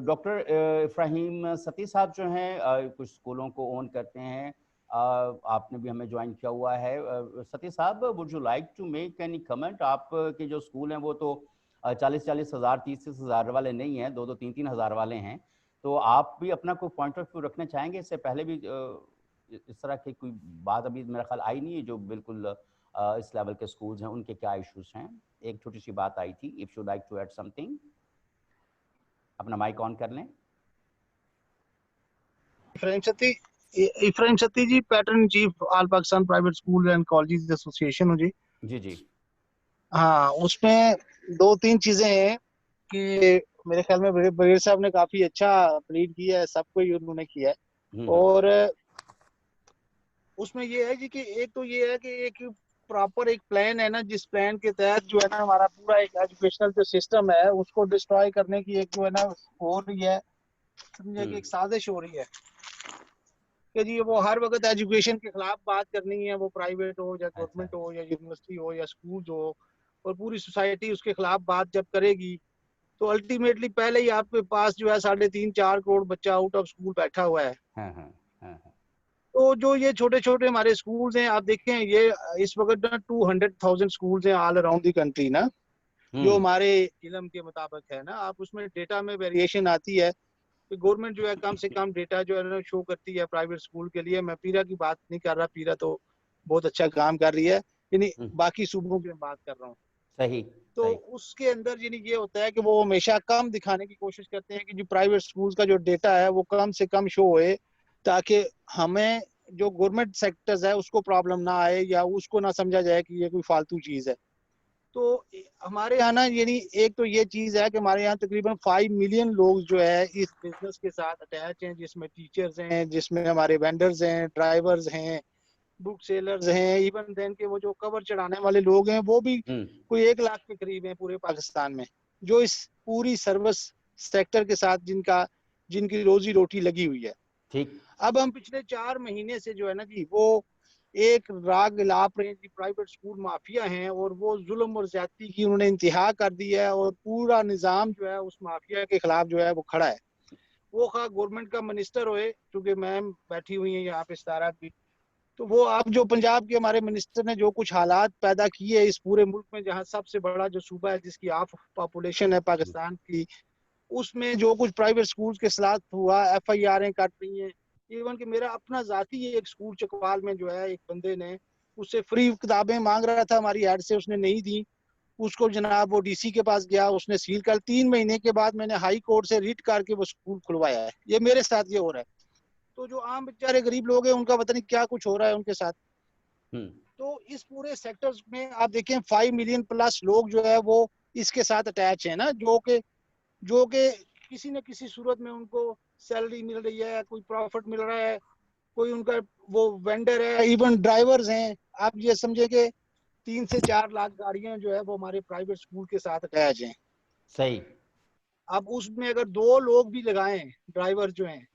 डॉक्टर इब्राहिम सती साहब जो हैं कुछ स्कूलों को ओन करते हैं, आपने भी हमें ज्वाइन किया हुआ है। सती साहब, would you like to make any comment? आपके जो स्कूल हैं वो तो 40-40 हज़ार 30-30 हज़ार वाले नहीं हैं, 2-2 3-3 हज़ार वाले हैं, तो आप भी अपना कोई पॉइंट ऑफ व्यू रखना चाहेंगे? इससे पहले भी इस तरह की कोई बात अभी मेरा ख्याल आई नहीं है, जो बिल्कुल इस लेवल के स्कूल्स हैं उनके क्या इश्यूज हैं। एक छोटी सी बात आई थी, if you like to add something, अपना माइक ऑन कर लें। Ibrahim Sati ji, patron chief all Pakistan private school and colleges association हूँ जी। जी जी हाँ, उसमें 2-3 चीजें हैं कि मेरे ख्याल में बगैर साहब ने काफी अच्छा लीड किया है, सबको ही उन्होंने किया है। और उसमें ये है जी कि एक तो ये है कि एक प्रॉपर एक प्लान है ना, जिस प्लान के तहत जो है ना हमारा पूरा एक एजुकेशनल जो सिस्टम है उसको डिस्ट्रॉय करने की एक जो है ना हो रही है, समझे कि एक साजिश हो रही है कि जी वो हर वक्त एजुकेशन के खिलाफ बात करनी है, वो प्राइवेट हो या गवर्नमेंट हो या यूनिवर्सिटी हो या स्कूल हो, और पूरी सोसाइटी उसके खिलाफ बात जब करेगी तो अल्टीमेटली पहले ही आपके पास जो है 3.5-4 करोड़ बच्चा आउट ऑफ स्कूल बैठा हुआ है। तो जो ये छोटे छोटे हमारे स्कूल्स हैं, आप देखें ये इस वक्त ना 200,000 स्कूल्स हैं ऑल अराउंड दी कंट्री ना, जो हमारे इल्म के मुताबिक है ना। आप उसमें डेटा में वेरिएशन आती है कि गवर्नमेंट जो है कम से कम डेटा जो है ना शो करती है प्राइवेट स्कूल के लिए। मैं पीरा की बात नहीं कर रहा, पीरा तो बहुत अच्छा काम कर रही है, यानी बाकी सूबों की बात कर रहा हूँ। सही। तो उसके अंदर यानी ये होता है कि वो हमेशा कम दिखाने की कोशिश करते हैं कि जो प्राइवेट स्कूल्स का जो डेटा है वो कम से कम शो होए, ताकि हमें जो गवर्नमेंट सेक्टर्स है उसको प्रॉब्लम ना आए या उसको ना समझा जाए कि ये कोई फालतू चीज है। तो हमारे यहाँ ना यानी एक तो ये चीज है कि हमारे यहाँ तकरीबन 5 मिलियन लोग जो है इस बिजनेस के साथ अटैच हैं, जिसमें टीचर्स हैं, जिसमें हमारे वेंडर्स हैं, ड्राइवर्स हैं, बुक सेलर्स हैं, इवन देन के वो जो कवर चढ़ाने वाले लोग हैं वो भी कोई 1 लाख के करीब हैं पूरे पाकिस्तान में, जो इस पूरी सर्विस सेक्टर के साथ जिनकी रोजी रोटी लगी हुई है। ठीक। अब हम पिछले 4 महीने से जो है ना जी, वो एक राग लाप रहे जी, प्राइवेट स्कूल माफिया हैं और वो जुल्म और ज्यादती की उन्होंने इंतहा कर दी है और पूरा निज़ाम जो है उस माफिया के खिलाफ जो है वो खड़ा है। वो खा गवर्नमेंट का मिनिस्टर होए, क्योंकि मैम बैठी हुई हैं यहाँ पे सितारा भी, तो वो आप जो पंजाब के हमारे मिनिस्टर ने जो कुछ हालात पैदा किए इस पूरे मुल्क में, जहाँ सबसे बड़ा जो सूबा है जिसकी हाफ पॉपुलेशन है पाकिस्तान की, उसमें जो कुछ प्राइवेट स्कूल्स के साथ हुआ, FIR कट रही हैं। इवन कि मेरा अपना जाती एक स्कूल चकवाल में जो है, एक बंदे ने उससे फ्री किताबें मांग रहा था हमारी ऐड से, उसने नहीं दी, उसको जनाब वो DC के पास गया, उसने सील कर, 3 महीने के बाद मैंने हाई कोर्ट से रिट करके वो स्कूल खुलवाया है। ये मेरे साथ ये हो रहा है। तो जो आम बेचारे गरीब लोग हैं उनका पता नहीं क्या कुछ हो रहा है उनके साथ। तो इस पूरे सेक्टर्स में आप देखें 5 मिलियन प्लस लोग जो है वो इसके साथ अटैच है ना, जो कि किसी न किसी सूरत में उनको सैलरी मिल रही है, कोई प्रॉफिट मिल रहा है, कोई उनका वो वेंडर है, इवन ड्राइवर्स हैं। आप ये समझे कि 3 से 4 लाख गाड़ियां जो है वो हमारे प्राइवेट स्कूल के साथ अटैच हैं। सही। अब उसमें अगर 2 लोग भी लगाएं ड्राइवर जो हैं,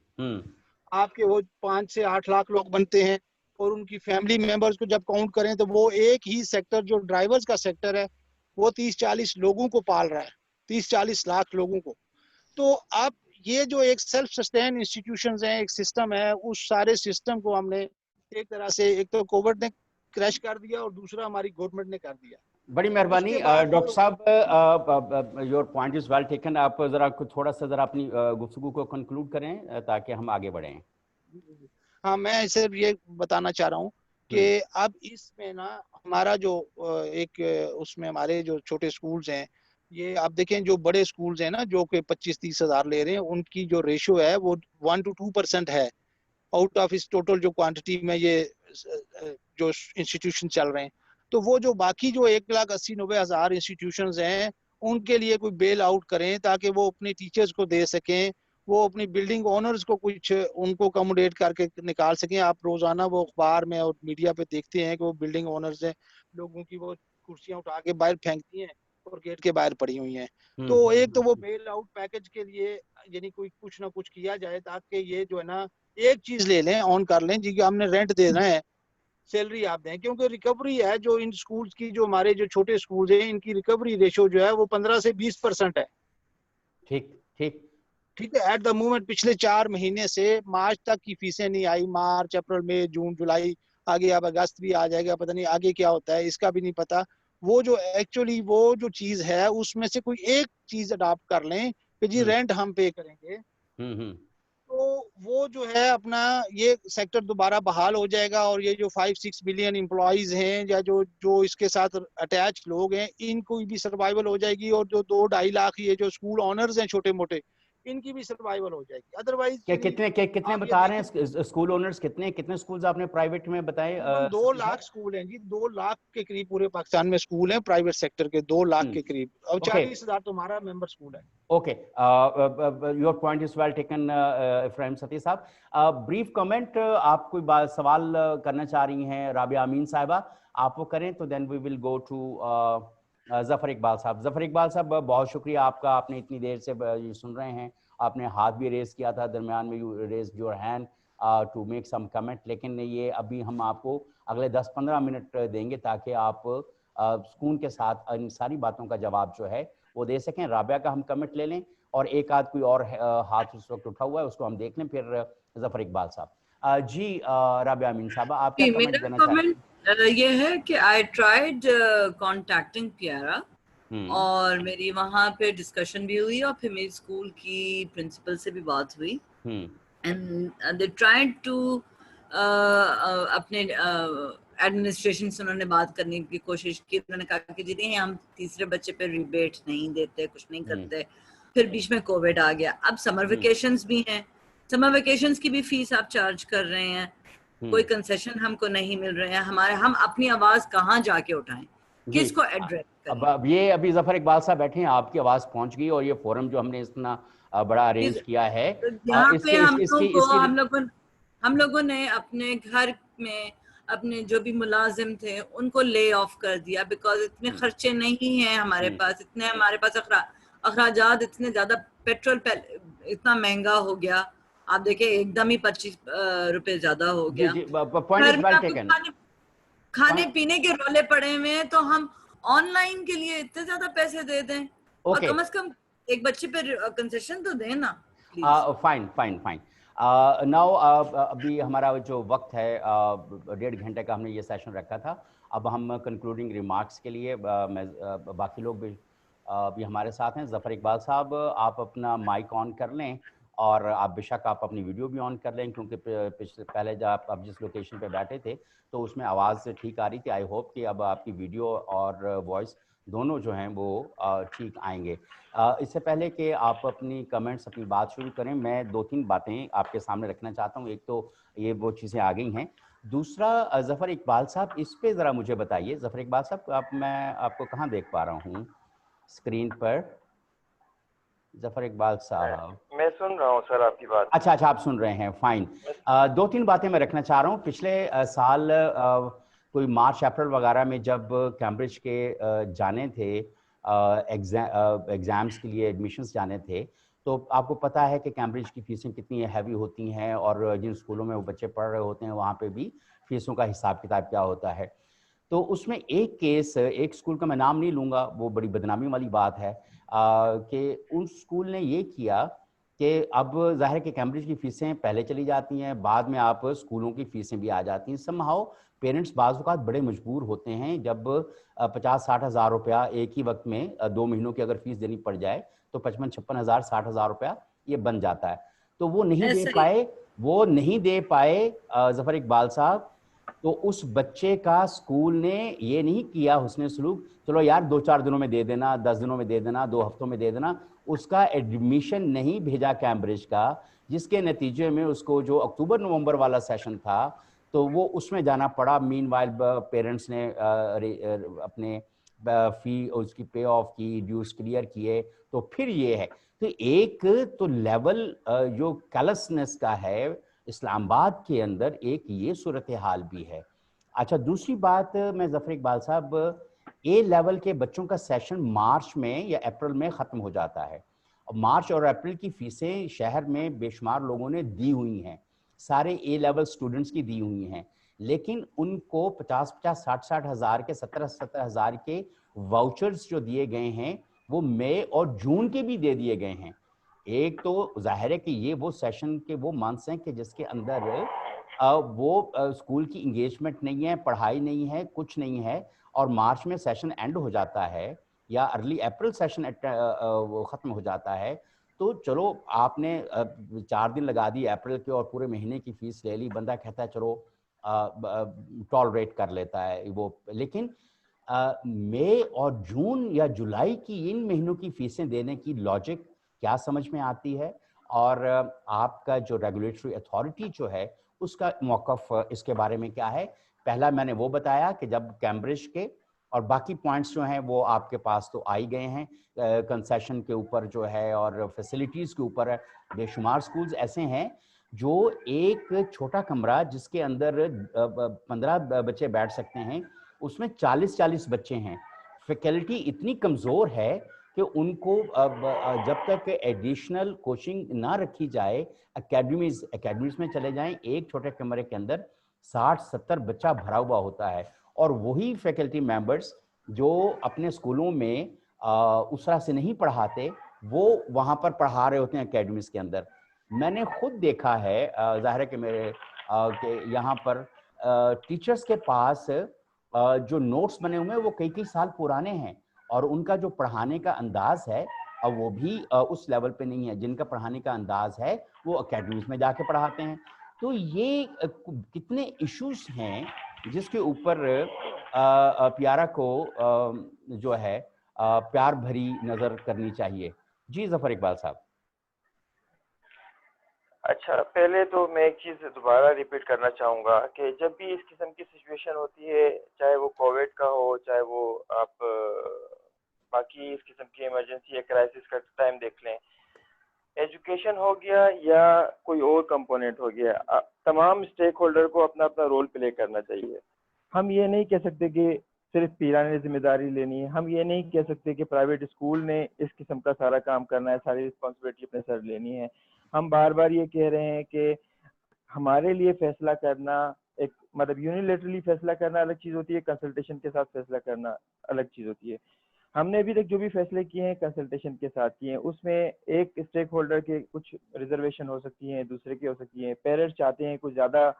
आपके वो 5 से 8 लाख लोग बनते हैं और उनकी फैमिली मेंबर्स को जब काउंट करें तो वो एक ही सेक्टर जो ड्राइवर्स का सेक्टर है वो 30-40 लोगों को पाल रहा है, 30-40 लाख लोगों को। तो आप ये जो एक सेल्फ सस्टेन इंस्टीट्यूशंस हैं, एक सिस्टम है, उस सारे सिस्टम को हमने एक तरह से, एक तो कोविड ने क्रैश कर दिया और दूसरा हमारी गवर्नमेंट ने कर दिया। बड़ी मेहरबानी डॉक्टर साहब, your point is well taken. आप जरा थोड़ा सा जरा अपनी गुफ्तगू को कंक्लूड करें ताकि हम आगे बढ़ें। हाँ, मैं इसे ये बताना चाह रहा हूँ कि अब इसमें ना हमारा जो एक उसमें हमारे जो छोटे स्कूल्स हैं, ये आप देखें जो बड़े स्कूल्स हैं ना जो कि 25-30 हज़ार ले रहे हैं, उनकी जो रेशियो है वो 1 to 2% है आउट ऑफ इस टोटल जो क्वांटिटी में ये जो इंस्टीट्यूशन चल रहे हैं। तो वो जो बाकी जो 1,80,000-90,000 इंस्टीट्यूशंस हैं उनके लिए कोई बेल आउट करें ताकि वो अपने टीचर्स को दे सकें, वो अपनी बिल्डिंग ओनर्स को कुछ उनको अकोमोडेट करके निकाल सकें। आप रोजाना वो अखबार में और मीडिया पे देखते हैं कि वो बिल्डिंग ओनर्स हैं, लोगों की वो कुर्सियां उठा के बाहर फेंकती हैं और गेट के बाहर पड़ी हुई हैं। तो एक तो वो बेल आउट पैकेज के लिए यानी कोई कुछ ना कुछ किया जाए ताकि ये जो है ना एक चीज ले लें, ऑन कर लें जी कि हमने रेंट देना है, सैलरी आप दें, क्योंकि रिकवरी है जो इन स्कूल्स की, जो हमारे जो छोटे स्कूल्स हैं इनकी रिकवरी रेशियो जो है वो 15 से 20% है। ठीक है। एट द मोमेंट पिछले 4 महीने से मार्च तक की फीसें नहीं आई, मार्च, अप्रैल, मई, जून, जुलाई, आगे अब अगस्त भी आ जाएगा, पता नहीं आगे क्या होता है, इसका भी नहीं पता। वो जो एक्चुअली वो जो चीज है उसमें से कोई एक चीज अडॉप्ट कर लें कि जी रेंट हम पे करेंगे, तो वो जो है अपना ये सेक्टर दोबारा बहाल हो जाएगा और ये जो 5-6 मिलियन एम्प्लॉइज हैं या जो इसके साथ अटैच लोग हैं इनको भी सर्वाइवल हो जाएगी और जो 2-2.5 लाख ये जो स्कूल ऑनर्स हैं छोटे मोटे, इनकी भी सर्वाइवल हो जाएगी। अदरवाइज कितने बता रहे हैं स्कूल ओनर्स? कितने स्कूल्स आपने प्राइवेट में बताए? 2 लाख स्कूल हैं जी, 2 लाख के करीब पूरे पाकिस्तान में स्कूल हैं प्राइवेट सेक्टर के, 2 लाख के करीब, और 40,000 तो हमारा मेंबर स्कूल है। Okay, your point is well taken Ibrahim Sati sahab. Brief comment, आप कोई सवाल करना चाह रही हैं राबिया अमीन साहिबा, आप वो करें तो then we will go to Zafar Iqbal साहब। जफर इकबाल साहब, बहुत शुक्रिया आपका, आपने इतनी देर से ये सुन रहे हैं, आपने हाथ भी रेज किया था दरमियान में, you raise your hand to make some comment, लेकिन ये अभी हम आपको अगले 10-15 मिनट देंगे ताकि आप सुकून के साथ इन सारी बातों का जवाब जो है वो दे सकें। राबिया का हम कमेंट ले लें और एक आध कोई और हाथ उस वक्त उठा हुआ है उसको हम देख लें, फिर जफर इकबाल साहब। जी राबिया अमीन साहब, आप क्या कमेंट देना चाहते हैं? ये है कि आई ट्राइड कॉन्टैक्टिंग पियारा और मेरी वहाँ पे डिस्कशन भी हुई और फिर मेरी स्कूल की प्रिंसिपल से भी बात हुई एंड दे ट्राइड टू अपने एडमिनिस्ट्रेशन से उन्होंने बात करने की कोशिश की। उन्होंने कहा कि जी हम तीसरे बच्चे पे रिबेट नहीं देते, कुछ नहीं करते। फिर बीच में कोविड आ गया, अब समर वेकेशंस भी हैं, समर वेकेशंस की भी फीस आप चार्ज कर रहे हैं, कोई कंसेशन हमको नहीं मिल रहे हैं, हम अपनी आवाज कहाँ जाके उठाएं, किसको एड्रेस करें? अब ये अभी जफर इकबाल साहब बैठे हैं, आपकी आवाज पहुंच गई और ये फोरम जो हमने इतना बड़ा अरेंज किया है, यहाँ पे हम लोगों ने अपने घर में اپنے جو بھی ملازم تھے ان کو لے آف کر دیا, بیکاز اتنے خرچے نہیں ہیں ہمارے پاس, اتنے ہمارے پاس اخراجات اتنے زیادہ, پیٹرول اتنا مہنگا ہو گیا, آپ دیکھیں ایک دم ہی 25 روپے زیادہ ہو گیا. گھر میں آپ کو کھانے پینے کے رولے پڑے ہوئے ہیں, تو ہم آن لائن کے لیے اتنے زیادہ پیسے دے دیں, اور کم از کم ایک بچے پہ کنسیشن تو دیں نا please. Fine fine fine. Now ابھی ہمارا جو وقت ہے 1.5 گھنٹے کا ہم نے یہ سیشن رکھا تھا. اب ہم کنکلوڈنگ ریمارکس کے لیے میں باقی لوگ بھی ہمارے ساتھ ہیں. ظفر اقبال صاحب, آپ اپنا مائک آن کر لیں, اور آپ بے شک آپ اپنی ویڈیو بھی آن کر لیں, کیونکہ پہلے جب آپ جس لوکیشن پہ بیٹھے تھے تو اس میں آواز ٹھیک آ رہی تھی. آئی ہوپ کہ اب آپ کی ویڈیو اور وائس دونوں جو ہیں وہ ٹھیک آئیں گے. اس سے پہلے کہ آپ اپنی کمنٹس, اپنی بات شروع کریں, میں 2-3 باتیں آپ کے سامنے رکھنا چاہتا ہوں. ایک تو یہ وہ چیزیں آ گئی ہیں. دوسرا, ظفر اقبال صاحب اس پہ ذرا مجھے بتائیے. ظفر اقبال صاحب, میں آپ کو کہاں دیکھ پا رہا ہوں اسکرین پر؟ ظفر اقبال صاحب میں سن رہا ہوں سر آپ کی بات. اچھا آپ سن رہے ہیں, فائن. 2-3 باتیں میں رکھنا چاہ رہا ہوں. پچھلے سال کوئی مارچ اپریل وغیرہ میں جب کیمبرج کے جانے تھے ایگزامس کے لیے, ایڈمیشنز جانے تھے, تو آپ کو پتہ ہے کہ کیمبرج کی فیسیں کتنی ہیوی ہوتی ہیں, اور جن اسکولوں میں وہ بچے پڑھ رہے ہوتے ہیں وہاں پہ بھی فیسوں کا حساب کتاب کیا ہوتا ہے. تو اس میں ایک کیس, ایک اسکول کا میں نام نہیں لوں گا, وہ بڑی بدنامی والی بات ہے, کہ ان اسکول نے یہ کیا کہ اب ظاہر ہے کہ کیمبرج کی فیسیں پہلے چلی جاتی ہیں, بعد میں آپ اسکولوں کی فیسیں بھی آ جاتی ہیں. سم ہاؤ پیرنٹس بعض اوقات بڑے مجبور ہوتے ہیں, جب 50-60 ہزار روپیہ ایک ہی وقت میں 2 مہینوں کی اگر فیس دینی پڑ جائے تو 55-56 ہزار 60 ہزار روپیہ یہ بن جاتا ہے. تو وہ نہیں دے پائے ظفر اقبال صاحب. تو اس بچے کا اسکول نے یہ نہیں کیا حسن سلوک, چلو یار 2-4 دنوں میں دے دینا, 10 دنوں میں دے دینا, 2 ہفتوں میں دے دینا. اس کا ایڈمیشن نہیں بھیجا کیمبرج کا, جس کے نتیجے میں اس کو جو اکتوبر نومبر والا سیشن تھا تو وہ اس میں جانا پڑا. مین وائل پیرنٹس نے اپنے فی اس کی پے آف کی, ڈیوز کلیئر کیے. تو پھر یہ ہے, تو ایک تو لیول جو کیلسنس کا ہے اسلام آباد کے اندر, ایک یہ صورتحال بھی ہے. اچھا, دوسری بات میں ظفر اقبال صاحب, اے لیول کے بچوں کا سیشن مارچ میں یا اپریل میں ختم ہو جاتا ہے. مارچ اور اپریل کی فیسیں شہر میں بے شمار لوگوں نے دی ہوئی ہیں, سارے اے لیول سٹوڈنٹس کی دی ہوئی ہیں, لیکن ان کو 50-60 ہزار کے 70 ہزار کے واؤچرز جو دیے گئے ہیں وہ مئی اور جون کے بھی دے دیے گئے ہیں. ایک تو ظاہر ہے کہ یہ وہ سیشن کے وہ منتھس ہیں کہ جس کے اندر وہ اسکول کی انگیجمنٹ نہیں ہے, پڑھائی نہیں ہے, کچھ نہیں ہے, اور مارچ میں سیشن اینڈ ہو جاتا ہے یا ارلی اپریل سیشن ختم ہو جاتا ہے. تو چلو آپ نے 4 دن لگا دی اپریل کے اور پورے مہینے کی فیس لے لی, بندہ کہتا ہے چلو ٹالریٹ کر لیتا ہے وہ, لیکن مئی اور جون یا جولائی کی ان مہینوں کی فیسیں دینے کی لاجک کیا سمجھ میں آتی ہے, اور آپ کا جو ریگولیٹری اتھارٹی جو ہے اس کا موقف اس کے بارے میں کیا ہے؟ پہلا میں نے وہ بتایا کہ جب کیمبرج کے, اور باقی پوائنٹس جو ہیں وہ آپ کے پاس تو آئی گئے ہیں, کنسیشن کے اوپر جو ہے اور فیسلٹیز کے اوپر ہے. بے شمار سکولز ایسے ہیں جو ایک چھوٹا کمرہ جس کے اندر 15 بچے بیٹھ سکتے ہیں, اس میں 40 بچے ہیں. فیکلٹی اتنی کمزور ہے کہ ان کو جب تک ایڈیشنل کوچنگ نہ رکھی جائے, اکیڈمیز میں چلے جائیں, ایک چھوٹے کمرے کے اندر 60-70 بچہ بھرا ہوا ہوتا ہے, اور وہی فیکلٹی ممبرز جو اپنے اسکولوں میں اس طرح سے نہیں پڑھاتے وہ وہاں پر پڑھا رہے ہوتے ہیں اکیڈمیز کے اندر. میں نے خود دیکھا ہے, ظاہر ہے کہ میرے کہ یہاں پر ٹیچرز کے پاس جو نوٹس بنے ہوئے ہیں وہ کئی سال پرانے ہیں, اور ان کا جو پڑھانے کا انداز ہے وہ بھی اس لیول پہ نہیں ہے. جن کا پڑھانے کا انداز ہے وہ اکیڈمیز میں جا کے پڑھاتے ہیں. تو یہ کتنے ایشوز ہیں جس کے اوپر پیارا کو جو ہے پیار بھری نظر کرنی چاہیے. جی ظفر اقبال صاحب. اچھا, پہلے تو میں ایک چیز دوبارہ ریپیٹ کرنا چاہوں گا کہ جب بھی اس قسم کی سچویشن ہوتی ہے, چاہے وہ کووڈ کا ہو, چاہے وہ آپ باقی اس قسم کی ایمرجنسی یا کرائسس کا ٹائم دیکھ لیں, ایجوکیشن ہو گیا یا کوئی اور کمپوننٹ ہو گیا, تمام اسٹیک ہولڈر کو اپنا اپنا رول پلے کرنا چاہیے. ہم یہ نہیں کہہ سکتے کہ صرف پیران نے ذمہ داری لینی ہے, ہم یہ نہیں کہہ سکتے کہ پرائیویٹ اسکول نے اس قسم کا سارا کام کرنا ہے, ساری رسپانسبلٹی اپنے سر لینی ہے. ہم بار بار یہ کہہ رہے ہیں کہ ہمارے لیے فیصلہ کرنا ایک مطلب یونیلیٹرلی فیصلہ کرنا الگ چیز ہوتی ہے, کنسلٹیشن کے ساتھ فیصلہ کرنا الگ چیز ہوتی ہے. ہم نے ابھی تک جو بھی فیصلے کیے ہیں کنسلٹیشن کے ساتھ کیے ہیں, اس میں ایک اسٹیک ہولڈر کے کچھ ریزرویشن ہو سکتی ہیں, دوسرے کی ہو سکتی ہیں. پیرنٹس چاہتے ہیں کچھ زیادہ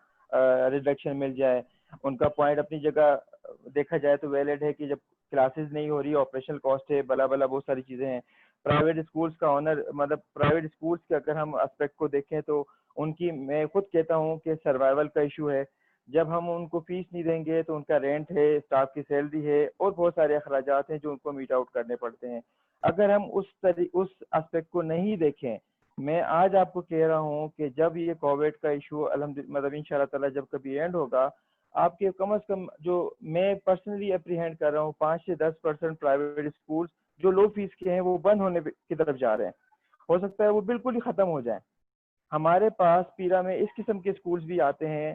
ریڈکشن مل جائے, ان کا پوائنٹ اپنی جگہ دیکھا جائے تو ویلڈ ہے کہ جب کلاسز نہیں ہو رہی, آپریشنل کاسٹ ہے, بلا بلا بہت ساری چیزیں ہیں. پرائیویٹ اسکولس کا آنر مطلب پرائیویٹ اسکولس کے اگر ہم اسپیکٹ کو دیکھیں تو ان کی میں خود کہتا ہوں کہ سروائیول کا ایشو ہے. جب ہم ان کو فیس نہیں دیں گے تو ان کا رینٹ ہے, اسٹاف کی سیلری ہے, اور بہت سارے اخراجات ہیں جو ان کو میٹ آؤٹ کرنے پڑتے ہیں. اگر ہم اس اسپیکٹ کو نہیں دیکھیں, میں آج آپ کو کہہ رہا ہوں کہ جب یہ کووڈ کا ایشو مطلب ان شاء اللہ تعالیٰ جب کبھی اینڈ ہوگا, آپ کے کم از کم جو میں پرسنلی اپریہینڈ کر رہا ہوں 5 سے 10% پرائیویٹ اسکولس جو لو فیس کے ہیں وہ بند ہونے کی طرف جا رہے ہیں. ہو سکتا ہے وہ بالکل ہی ختم ہو جائیں. ہمارے پاس پیرا میں اس قسم کے اسکولس بھی آتے ہیں,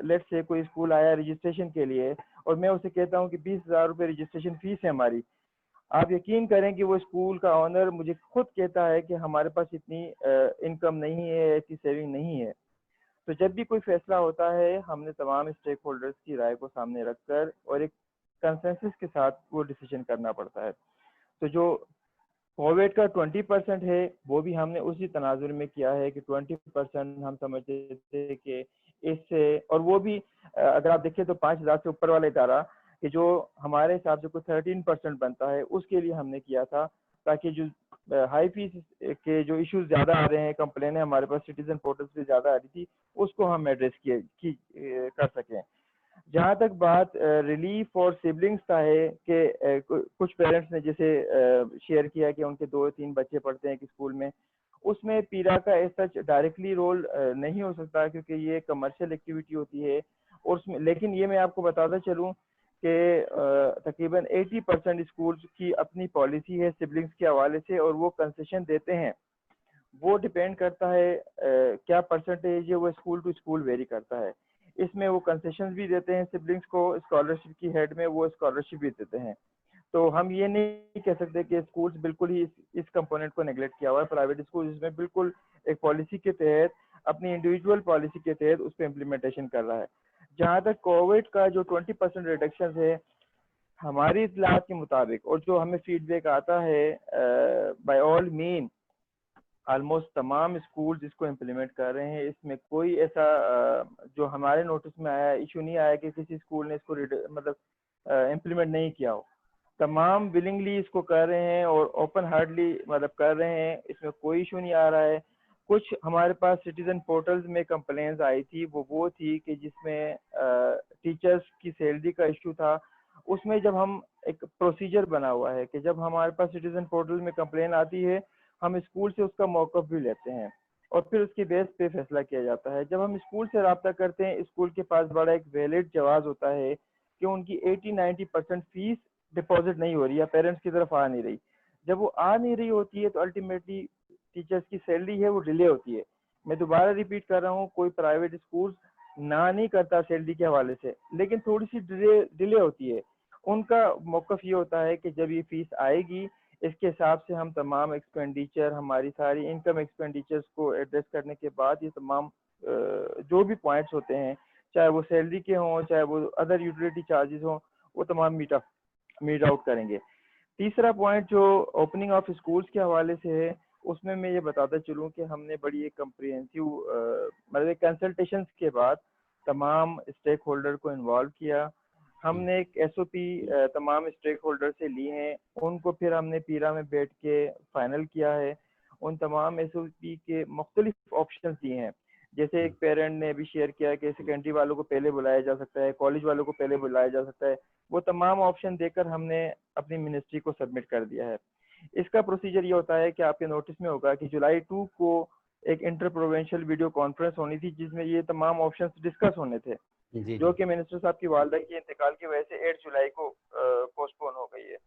لیٹ سے کوئی اسکول آیا رجسٹریشن کے لیے اور میں اسے کہتا ہوں کہ 20,000 روپے رجسٹریشن فیس ہے ہماری. آپ یقین کریں کہ وہ اسکول کا آنر مجھے خود کہتا ہے کہ ہمارے پاس اتنی انکم نہیں ہے, اتنی سیونگ نہیں ہے. تو جب بھی کوئی فیصلہ ہوتا ہے ہم نے تمام اسٹیک ہولڈرز کی رائے کو سامنے رکھ کر اور ایک کنسنسس کے ساتھ وہ ڈیسیجن کرنا پڑتا ہے. تو جو کووڈ کا 20% ہے وہ بھی ہم نے اسی تناظر میں کیا ہے کہ 20% ہم سمجھتے تھے کہ اس سے, اور وہ بھی اگر آپ دیکھیں تو 5,000 سے اوپر والا ادارہ کہ جو ہمارے حساب سے کوئی 13% بنتا ہے, اس کے لیے ہم نے کیا تھا تاکہ جو ہائی فیس کے جو ایشوز زیادہ آ رہے ہیں, کمپلینیں ہمارے پاس سٹیزن پورٹل سے زیادہ آ رہی تھی, اس کو ہم ایڈریس کر سکیں. جہاں تک بات ریلیف اور سبلنگس کا ہے کہ کچھ پیرنٹس نے جیسے شیئر کیا کہ ان کے 2-3 بچے پڑھتے ہیں ایک اسکول میں, اس میں پیرا کا ایسا ڈائریکٹلی رول نہیں ہو سکتا کیونکہ یہ کمرشل ایکٹیویٹی ہوتی ہے. اور اس میں لیکن یہ میں آپ کو بتاتا چلوں کہ تقریباً 80% اسکولس کی اپنی پالیسی ہے سبلنگس کے حوالے سے, اور وہ کنسیشن دیتے ہیں. وہ ڈپینڈ کرتا ہے کیا پرسنٹیج ہے, وہ اسکول ٹو اسکول ویری کرتا ہے. اس میں وہ کنسیشنز بھی دیتے ہیں سبلنگس کو, اسکالرشپ کی ہیڈ میں وہ اسکالرشپ بھی دیتے ہیں. تو ہم یہ نہیں کہہ سکتے کہ اسکولس بالکل ہی اس کمپوننٹ کو نیگلیکٹ کیا ہوا ہے. پرائیویٹ اسکول اس میں بالکل ایک پالیسی کے تحت, اپنی انڈیویجول پالیسی کے تحت اس پہ امپلیمنٹیشن کر رہا ہے. جہاں تک کووڈ کا جو 20% ریڈکشن ہے ہماری اطلاعات کے مطابق, اور جو ہمیں فیڈ بیک آتا ہے بائی آل مین آلموسٹ تمام اسکول جس کو امپلیمنٹ کر رہے ہیں, اس میں کوئی ایسا جو ہمارے نوٹس میں آیا ایشو نہیں آیا کہ کسی اسکول نے اس کو مطلب امپلیمنٹ نہیں کیا ہو. تمام ولنگلی اس کو کر رہے ہیں اور اوپن ہارٹلی مطلب کر رہے ہیں, اس میں کوئی ایشو نہیں آ رہا ہے. کچھ ہمارے پاس سٹیزن پورٹلز میں کمپلینز آئی تھی, وہ تھی کہ جس میں ٹیچرز کی سیلری کا ایشو تھا. اس میں جب ہم ایک پروسیجر بنا ہوا ہے کہ جب ہمارے پاس سٹیزن پورٹل میں کمپلین آتی ہے ہم اسکول سے اس کا موقف بھی لیتے ہیں اور پھر اس کے بیس پہ فیصلہ کیا جاتا ہے. جب ہم اسکول سے رابطہ کرتے ہیں, اسکول کے پاس بڑا ایک ویلڈ جواز ہوتا ہے کہ ان کی 80-90% فیس ڈپازٹ نہیں ہو رہی یا پیرنٹس کی طرف آ نہیں رہی. جب وہ آ نہیں رہی ہوتی ہے تو الٹیمیٹلی ٹیچرس کی سیلری ہے وہ ڈیلے ہوتی ہے. میں دوبارہ ریپیٹ کر رہا ہوں, کوئی پرائیویٹ اسکول نہ نہیں کرتا سیلری کے حوالے سے, لیکن تھوڑی سی ڈیلے ہوتی ہے. ان کا موقف یہ ہوتا ہے کہ جب یہ فیس آئے گی اس کے حساب سے ہم تمام ایکسپینڈیچر, ہماری ساری انکم ایکسپینڈیچرز کو ایڈریس کرنے کے بعد یہ تمام جو بھی پوائنٹس ہوتے ہیں, چاہے وہ سیلری کے ہوں چاہے وہ ادر یوٹیلیٹی چارجز ہوں, وہ تمام میٹ آؤٹ کریں گے. تیسرا پوائنٹ جو اوپننگ آف اسکولس کے حوالے سے ہے, اس میں یہ بتاتا چلوں کہ ہم نے بڑی ایک کمپریہنسو مطلب کنسلٹیشنز کے بعد تمام اسٹیک ہولڈر کو انوالو کیا. ہم نے ایک ایس او پی تمام اسٹیک ہولڈر سے لی ہیں, ان کو پھر ہم نے پیرا میں بیٹھ کے فائنل کیا ہے. ان تمام ایس او پی کے مختلف آپشنز دیے ہیں. جیسے ایک پیرنٹ نے بھی شیئر کیا کہ سیکنڈری والوں کو پہلے بلایا جا سکتا ہے, کالج والوں کو پہلے بلایا جا سکتا ہے. وہ تمام آپشن دے کر ہم نے اپنی منسٹری کو سبمٹ کر دیا ہے. اس کا پروسیجر یہ ہوتا ہے کہ آپ کے نوٹس میں ہوگا کہ جولائی 2 کو ایک انٹر پروونشل ویڈیو کانفرنس ہونی تھی جس میں یہ تمام آپشنز ڈسکس ہونے تھے, جو کہ منسٹر صاحب کی والدہ کے انتقال کی وجہ سے 8 جولائی کو پوسٹ پون ہو گئی ہے.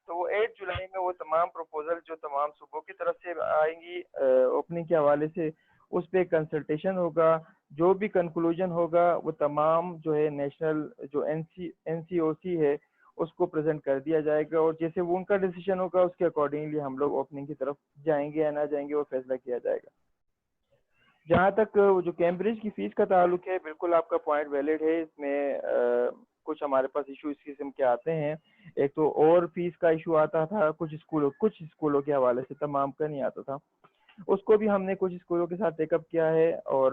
تو وہ 8 جولائی میں وہ تمام پروپوزل جو تمام صوبوں کی طرف سے آئیں گی اوپننگ کے حوالے سے، اس پہ کنسلٹیشن ہوگا. جو بھی کنکلوژن ہوگا وہ تمام جو ہے نیشنل جو NCOC ہے اس کو پریزنٹ کر دیا جائے گا، اور جیسے وہ ان کا ڈیسیجن ہوگا اس کے اکارڈنگلی ہم لوگ اوپننگ کی طرف جائیں گے یا نہ جائیں گے وہ فیصلہ کیا جائے گا. جہاں تک جو کیمبرج کی فیس کا تعلق ہے، بالکل آپ کا پوائنٹ ویلڈ ہے. اس میں کچھ ہمارے پاس ایشو اس قسم کے آتے ہیں. ایک تو اور فیس کا ایشو آتا تھا کچھ اسکولوں کے حوالے سے، تمام کا نہیں آتا تھا. اس کو بھی ہم نے کچھ اسکولوں کے ساتھ ٹیک اپ کیا ہے، اور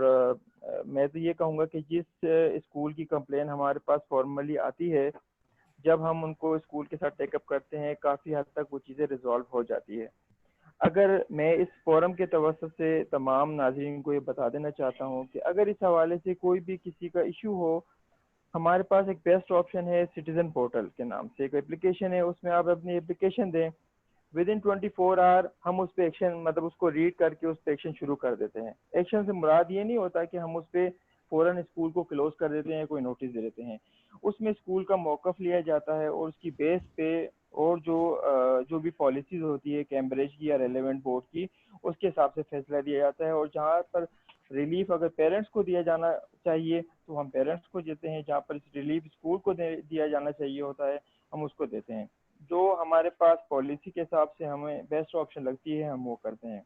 میں تو یہ کہوں گا کہ جس اسکول کی کمپلین ہمارے پاس فارملی آتی ہے، جب ہم ان کو اسکول کے ساتھ ٹیک اپ کرتے ہیں کافی حد تک وہ چیزیں ریزالو ہو جاتی ہے. اگر میں اس فورم کے توسط سے تمام ناظرین کو یہ بتا دینا چاہتا ہوں کہ اگر اس حوالے سے کوئی بھی کسی کا ایشو ہو، ہمارے پاس ایک بیسٹ آپشن ہے سٹیزن پورٹل کے نام سے ایک اپلیکیشن ہے. اس میں آپ اپنی اپلیکیشن دیں، ود ان 24 آور ہم اس پہ ایکشن، مطلب اس کو ریڈ کر کے اس پہ ایکشن شروع کر دیتے ہیں. ایکشن سے مراد یہ نہیں ہوتا کہ ہم اس پہ فوراً اسکول کو کلوز کر دیتے ہیں، کوئی نوٹس دے دیتے ہیں. اس میں اسکول کا موقف لیا جاتا ہے اور اس کی بیس پہ اور جو بھی پالیسیز ہوتی ہے کیمبرج کی یا ریلیونٹ بورڈ کی، اس کے حساب سے فیصلہ دیا جاتا ہے. اور جہاں پر ریلیف اگر پیرنٹس کو دیا جانا چاہیے تو ہم پیرنٹس کو دیتے ہیں، جہاں پر ریلیف اسکول کو دیا جانا چاہیے ہوتا ہے ہم اس کو دیتے ہیں. جو ہمارے پاس پالیسی کے حساب سے ہمیں بیسٹ آپشن لگتی ہے ہم وہ کرتے ہیں.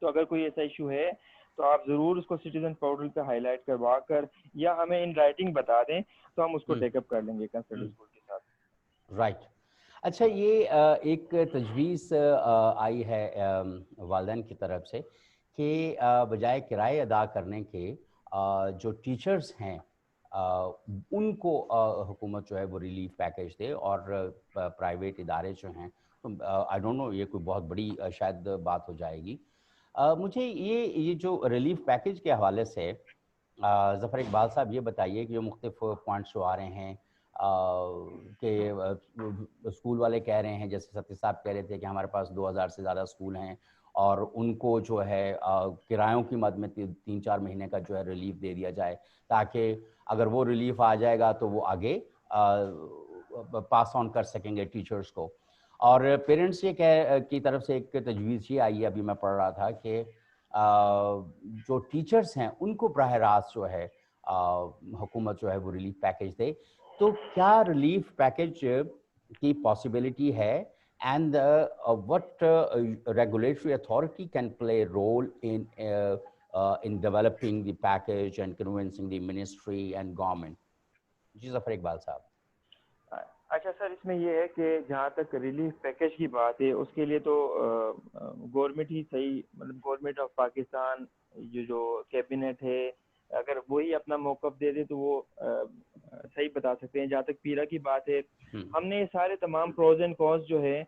تو اگر کوئی ایسا ایشو ہے تو آپ ضرور اس کو سٹیزن پورٹل پہ ہائی لائٹ کروا کر یا ہمیں ان رائٹنگ بتا دیں تو ہم اس کو ٹیک اپ کر لیں گے کنسرن اسکول کے ساتھ. رائٹ. اچھا، یہ ایک تجویز آئی ہے والدین کی طرف سے کہ بجائے کرائے ادا کرنے کے جو ٹیچرز ہیں ان کو حکومت جو ہے وہ ریلیف پیکیج دے، اور پرائیویٹ ادارے جو ہیں، آئی ڈونٹ نو یہ کوئی بہت بڑی شاید بات ہو جائے گی. مجھے یہ جو ریلیف پیکیج کے حوالے سے ظفر اقبال صاحب یہ بتائیے کہ جو مختلف پوائنٹس جو آ رہے ہیں کہ اسکول والے کہہ رہے ہیں، جیسے ستی صاحب کہہ رہے تھے کہ ہمارے پاس 2000 سے زیادہ اسکول ہیں اور ان کو جو ہے کرایوں کی مد میں 3-4 مہینے کا جو ہے ریلیف دے دیا جائے، تاکہ اگر وہ ریلیف آ جائے گا تو وہ آگے پاس آن کر سکیں گے ٹیچرز کو. اور پیرنٹس کی طرف سے ایک تجویز یہ آئی ہے، ابھی میں پڑھ رہا تھا کہ جو ٹیچرز ہیں ان کو براہ راست جو ہے حکومت جو ہے وہ ریلیف پیکیج دے. تو کیا ریلیف پیکیج کی پاسبلٹی ہے، and what regulatory authority can play a role in developing the package and convincing the ministry and government? جی ظفر اقبال صاحب. اچھا سر، اس میں یہ ہے کہ جہاں تک ریلیف پیکیج کی بات ہے اس کے لیے تو گورنمنٹ ہی صحیح، مطلب گورنمنٹ آف پاکستان جو کیبنٹ ہے اگر وہی اپنا موقف دے دے تو وہ صحیح بتا سکتے ہیں. جہاں تک پیرا کی بات ہے، ہم نے یہ سارے تمام پروز اینڈ کونس جو ہے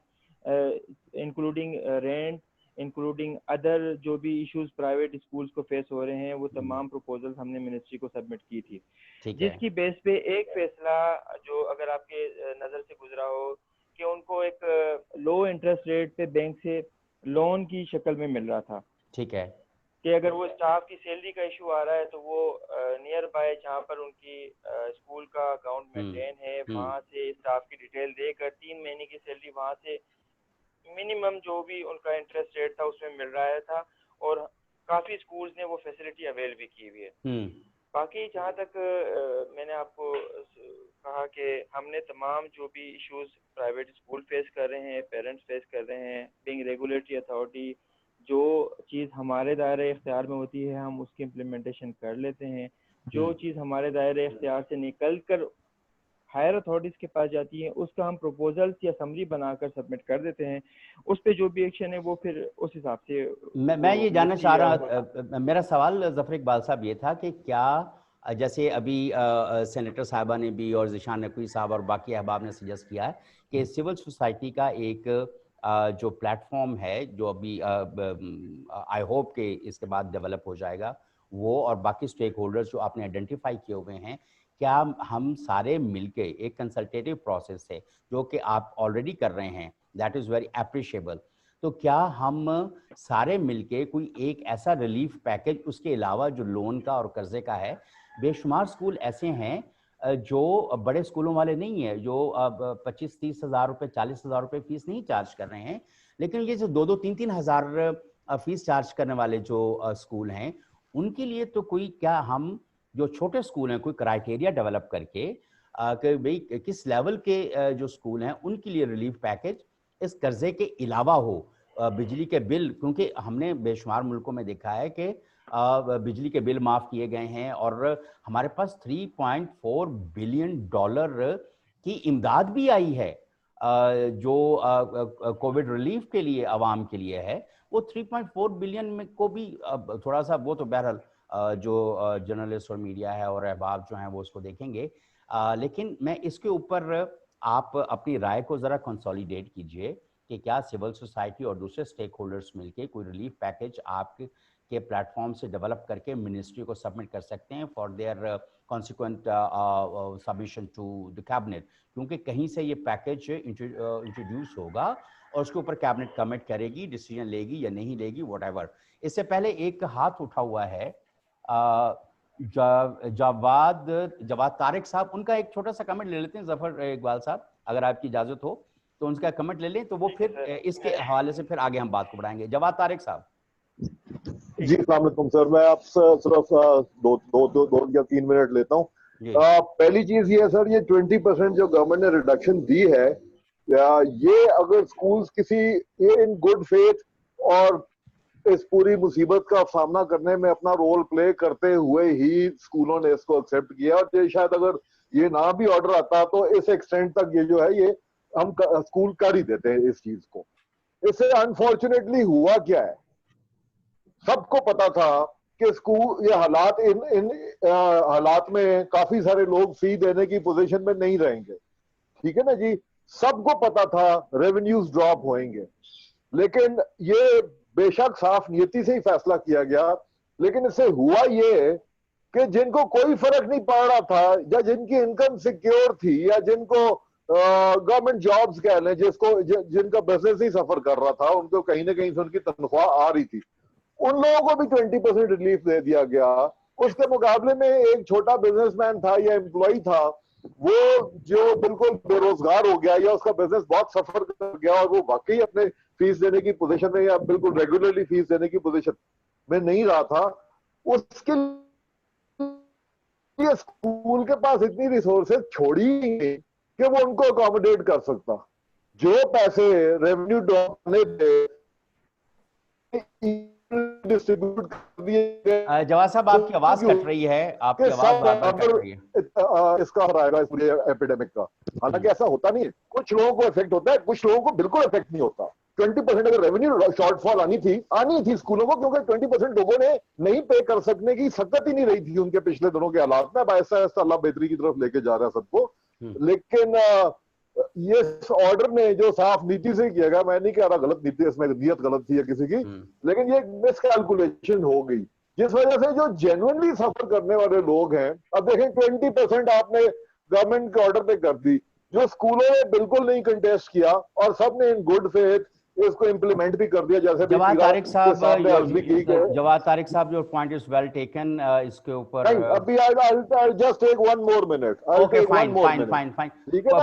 انکلوڈنگ رینٹ، انکلوڈنگ ادر جو بھی ایشوز پرائیویٹ اسکولس کو فیس ہو رہے ہیں، وہ تمام پروپوزل ہم نے منسٹری کو سبمٹ کی تھی، جس کی بیس پہ ایک فیصلہ جو اگر آپ کے نظر سے گزرا ہو کہ ان کو ایک لو انٹرسٹ ریٹ پہ بینک سے لون کی شکل میں مل رہا تھا. ٹھیک ہے کہ اگر وہ اسٹاف کی سیلری کا ایشو آ رہا ہے تو وہ نیئر بائی جہاں پر ان کی اسکول کا اکاؤنٹ مینٹین ہے وہاں سے اسٹاف کی ڈیٹیل دے کر 3 مہینے کی سیلری وہاں سے منیمم جو بھی ان کا انٹرسٹ ریٹ تھا اس میں مل رہا تھا، اور کافی اسکولز نے وہ فیسلٹی اویل بھی کی ہوئی ہے. باقی جہاں تک میں نے آپ کو کہا کہ ہم نے تمام جو بھی ایشوز پرائیویٹ اسکول فیس کر رہے ہیں، پیرنٹس فیس کر رہے ہیں، بینگ ریگولیٹری اتھارٹی، جو چیز ہمارے دائرۂ اختیار میں ہوتی ہے ہم اس کی امپلیمنٹیشن کر لیتے ہیں. جو چیز ہمارے دائرۂ اختیار سے نکل کر ہائر اتھارٹیز کے پاس جاتی ہے اس کا ہم پروپوزلس یا سمری بنا کر سبمٹ کر دیتے ہیں. اس پہ جو بھی ایکشن ہے وہ پھر اس حساب سے میں یہ جاننا چاہ رہا، میرا سوال ظفر اقبال صاحب یہ تھا کہ کیا جیسے ابھی سینیٹر صاحبہ نے بھی اور ذیشان نقوی صاحب اور باقی احباب نے سجیسٹ کیا ہے کہ سول سوسائٹی کا ایک جو پلیٹ فارم ہے جو ابھی آئی ہوپ کہ اس کے بعد ڈیولپ ہو جائے گا، وہ اور باقی اسٹیک ہولڈرز جو آپ نے آئیڈینٹیفائی کیے ہوئے ہیں، کیا ہم سارے مل کے ایک کنسلٹیٹیو پروسیس ہے جو کہ آپ آلریڈی کر رہے ہیں، دیٹ از ویری اپریشیبل، تو کیا ہم سارے مل کے کوئی ایک ایسا ریلیف پیکیج اس کے علاوہ جو لون کا اور قرضے کا ہے، بے شمار اسکول ایسے ہیں जो बड़े स्कूलों वाले नहीं है, जो 25-30 हज़ार रुपये 40 हज़ार रुपये फीस नहीं चार्ज कर रहे हैं, लेकिन ये जो 2-3 हज़ार फीस चार्ज करने वाले जो स्कूल हैं, उनके लिए तो कोई क्या हम जो छोटे स्कूल हैं कोई क्राइटेरिया डेवलप करके कि भाई किस लेवल के जो स्कूल हैं उनके लिए रिलीफ पैकेज इस कर्जे के अलावा हो, बिजली के बिल, क्योंकि हमने बेशुमार मुल्कों में देखा है कि बिजली के बिल माफ़ किए गए हैं और हमारे पास $3.4 बिलियन की इमदाद भी आई है जो कोविड रिलीफ के लिए आवाम के लिए है। वो 3.4 बिलियन में को भी थोड़ा सा, वो तो बहरहाल जो जर्नलिस्ट और मीडिया है और अहबाब जो हैं वो उसको देखेंगे, लेकिन मैं इसके ऊपर आप अपनी राय को ज़रा कंसोलिडेट कीजिए कि क्या सिविल सोसाइटी और दूसरे स्टेक होल्डर्स मिलके कोई रिलीफ पैकेज आपके प्लेटफॉर्म से डेवलप करके मिनिस्ट्री को सबमिट कर सकते हैं for their consequent submission to the cabinet, क्योंकि कहीं से ये पैकेज इंट्रोड्यूस होगा और उसके ऊपर कैबिनेट कमिट करेगी, डिसीजन लेगी या नहीं लेगी, व्हाटएवर। इससे पहले एक हाथ उठा हुआ है जवाद तारिक साहब, उनका एक छोटा सा कमेंट ले लेते हैं जफर इकबाल साहब, अगर आपकी इजाजत हो तो उनका कमेंट ले लें, तो वो फिर इसके हवाले से फिर आगे हम बात को बढ़ाएंगे। जवाद तारिक साहब। जी अस्सलाम वालेकुम सर, मैं आपसे सिर्फ दो या 3 मिनट लेता हूँ। पहली चीज ये है सर, ये 20% जो गवर्नमेंट ने रिडक्शन दी है, ये अगर स्कूल्स किसी इन गुड फेथ और इस पूरी मुसीबत का सामना करने में अपना रोल प्ले करते हुए ही स्कूलों ने इसको एक्सेप्ट किया, और ये शायद अगर ये ना भी ऑर्डर आता तो इस एक्सटेंट तक ये जो है ये हम स्कूल कर ही देते हैं इस चीज को। इससे अनफॉर्चुनेटली हुआ क्या है, सबको पता था कि स्कूल ये हालात इन हालात में काफी सारे लोग फी देने की पोजीशन में नहीं रहेंगे, ठीक है ना जी, सबको पता था रेवेन्यूज ड्रॉप होंगे, लेकिन ये बेशक साफ नियति से ही फैसला किया गया, लेकिन इससे हुआ ये कि जिनको कोई फर्क नहीं पड़ रहा था या जिनकी इनकम सिक्योर थी या जिनको गवर्नमेंट जॉब्स कह लें, जिनका बिजनेस ही सफर कर रहा था, उनको कहीं ना कहीं से उनकी तनख्वाह आ रही थी, उन लोगों को भी 20% रिलीफ दे दिया गया। उसके मुकाबले में एक छोटा बिजनेसमैन था या एम्प्लॉय था, वो जो बिल्कुल बेरोजगार हो गया या उसका बिजनेस बहुत सफर कर गया और वो वाकई अपने फीस देने की पोजीशन में या बिल्कुल रेगुलरली फीस देने की पोजीशन में नहीं रहा था, उसके लिए स्कूल के पास इतनी रिसोर्सेज छोड़ी नहीं कि वो उनको अकोमोडेट कर सकता। जो पैसे रेवेन्यू ड्रॉप होने पे डिस्ट्रीब्यूट कर दिए। जवाद साहब आपकी आवाज कट रही है, आपकी आवाज बार-बार कट रही है। इसका आएगा इस पूरे एपिडेमिक का, हालांकि ऐसा होता नहीं है, कुछ लोगों को इफेक्ट होता है, कुछ लोगों को बिल्कुल इफेक्ट नहीं होता। 20% अगर रेवेन्यू शॉर्टफॉल आनी थी स्कूलों को, क्योंकि 20% लोगों ने नहीं पे कर सकने की सकत ही नहीं रही थी उनके पिछले दिनों के हालात में। अब ऐसा अल्लाह बेहतरी की तरफ लेके जा रहा है सबको, लेकिन ये ऑर्डर ने जो साफ नीति से किया गया, मैं नहीं कह रहा गलत नीति, इसमें नियत गलत थी या किसी की, लेकिन ये मिसकैलकुलेशन हो गई जिस वजह से जो जेन्युइनली सफर करने वाले लोग हैं, अब देखें 20% आपने गवर्नमेंट के ऑर्डर पे कर दी, जो स्कूलों ने बिल्कुल नहीं कंटेस्ट किया और सबने इन गुड फेथ इसको इम्प्लीमेंट भी कर दिया। जैसे जवाद तारिक साहब your point is well taken, इसके ऊपर अभी I'll just take one more minute. Okay, fine. ठीक है ना,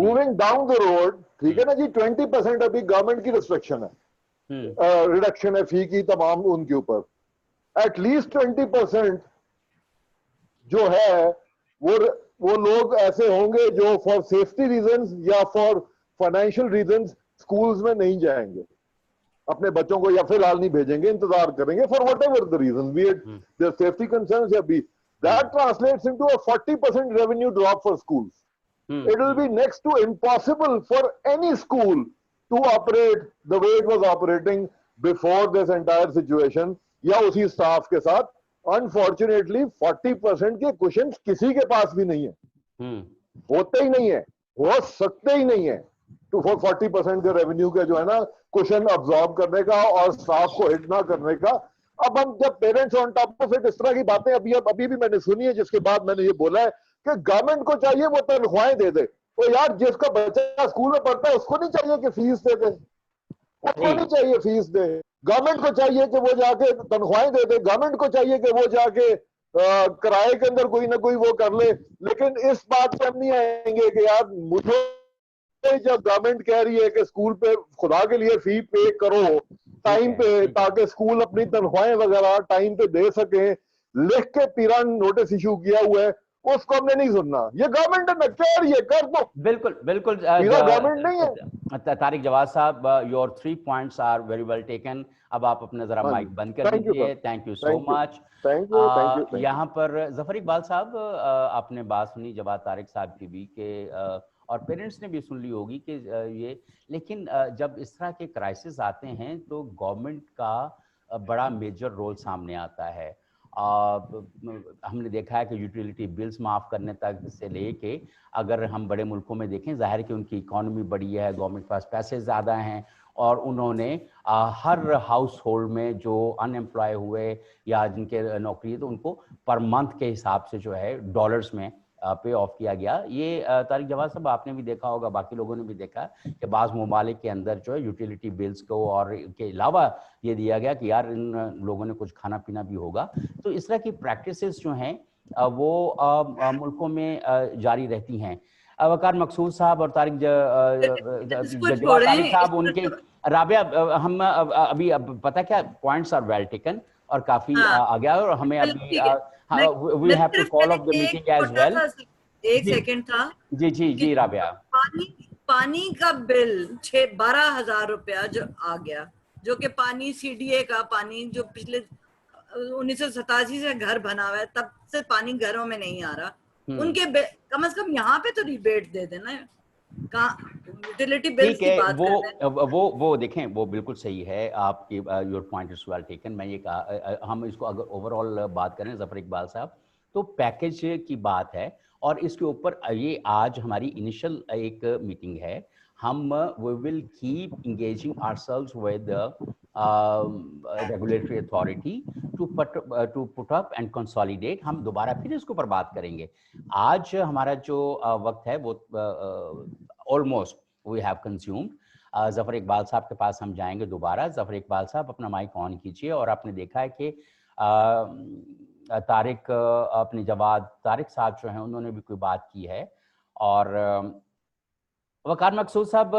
moving down the road, ठीक है ना जी, 20% अभी गवर्नमेंट की रिस्ट्रिक्शन है, रिडक्शन है फी की तमाम उनके ऊपर। एटलीस्ट 20% जो है वो लोग ऐसे होंगे जो फॉर सेफ्टी रीजंस या फॉर फाइनेंशियल रीजंस स्कूल्स में नहीं जाएंगे, अपने बच्चों को या फिलहाल नहीं भेजेंगे, इंतजार करेंगे for whatever the reason, be it their safety concerns या be that translates into a 40% revenue drop for schools. It will be next to impossible for any school to operate the way it was operating before this entire situation या उसी staff के साथ. Unfortunately 40% के cushions किसी के पास भी नहीं है, होते ही नहीं है, हो सकते ही नहीं है तो 40% के रेवेन्यू का जो है ना कुशन अब्सॉर्ब करने का और स्टाफ को हिट ना करने का. अब हम जब parents on top of it इस तरह की बातें अभी भी मैंने सुनी है, जिसके बाद मैंने ये बोला है कि गवर्नमेंट को चाहिए वो तनख्वाहें दे दे. तो यार जिसका बच्चा स्कूल में पढ़ता है उसको नहीं चाहिए कि फीस दे दे, उसको नहीं चाहिए फीस दे. गवर्नमेंट को चाहिए कि वो जाके तनख्वाहें दे दे, गवर्नमेंट को चाहिए कि वो जाके किराए के अंदर कोई ना कोई वो कर ले, लेकिन इस बात पे हम नहीं आएंगे कि यार मुझे जब गवर्नमेंट कह रही है कि स्कूल पे खुदा के लिए फी पे करो टाइम पे, ताकि स्कूल अपनी तनख्वाहें वगैरह टाइम पे दे सके, लिख के पीरा नोटिस इशू किया हुआ है, उसको हमने नहीं सुनना। ये गवर्नमेंट है, कह रही है कर दो। बिल्कुल बिल्कुल गवर्नमेंट नहीं है। तारिक जवाद साहब, your 3 points are very well taken. अब आप अपना जरा माइक बंद कर दीजिए। Thank you so much. Thank you. यहाँ पर जफर इकबाल साहब, आपने बात सुनी जवाद तारिक साहब की भी के और पेरेंट्स ने भी सुन ली होगी कि ये, लेकिन जब इस तरह के क्राइसिस आते हैं तो गवर्नमेंट का बड़ा मेजर रोल सामने आता है। हमने देखा है कि यूटिलिटी बिल्स माफ़ करने तक से लेके, अगर हम बड़े मुल्कों में देखें, ज़ाहिर है कि उनकी इकॉनमी बड़ी है, गवर्नमेंट के पास पैसे ज़्यादा हैं, और उन्होंने हर हाउस होल्ड में जो अनएम्प्लॉय हुए या जिनके नौकरी है तो उनको पर मंथ के हिसाब से जो है डॉलर्स में पे ऑफ किया गया। ये तारिक जवाद साहब आपने भी देखा होगा, बाकी लोगों ने भी देखा कि बाज़ ममालिक के अंदर जो है यूटिलिटी बिल्स को और के अलावा ये दिया गया कि यार इन लोगों ने कुछ खाना पीना भी होगा। तो इस तरह की प्रैक्टिसेस जो हैं वो मुल्कों में जारी रहती हैं। वकार मकसूद साहब और तारिक साहब, उनके राबिया, हम अभी पता क्या पॉइंट्स आर वेल टेकन और काफ़ी आ गया, और हमें अभी we have to call off the meeting as well. एक सेकंड था। जी राबिया। पानी का बिल 12,000 रुपया जो आ गया, जो कि पानी CDA का पानी जो पिछले 1987 से घर बना हुआ है, तब से पानी घरों में नहीं आ रहा। उनके कम से कम यहाँ पे तो रिबेट दे देना। यूटिलिटी बिल्स की बात कर रहे हैं। वो देखें, वो बिल्कुल सही है आपकी, your point is well taken. मैं ये कहा, हम इसको अगर ओवरऑल बात करें जफर इकबाल साहब, तो पैकेज की बात है, और इसके ऊपर ये आज हमारी इनिशियल एक मीटिंग है। हम we will keep engaging ourselves with regulatory authority to put up and consolidate. हम दोबारा फिर इसके ऊपर बात करेंगे। आज हमारा जो वक्त है वो almost we have consumed. Zafar Iqbal साहब के पास हम जाएंगे दोबारा। जफर इकबाल साहब, अपना माइक ऑन कीजिए। और आपने देखा है कि तारिक अपने जवाद तारिक साहब जो हैं उन्होंने भी कोई बात की है। और वकार मकसूद साहब,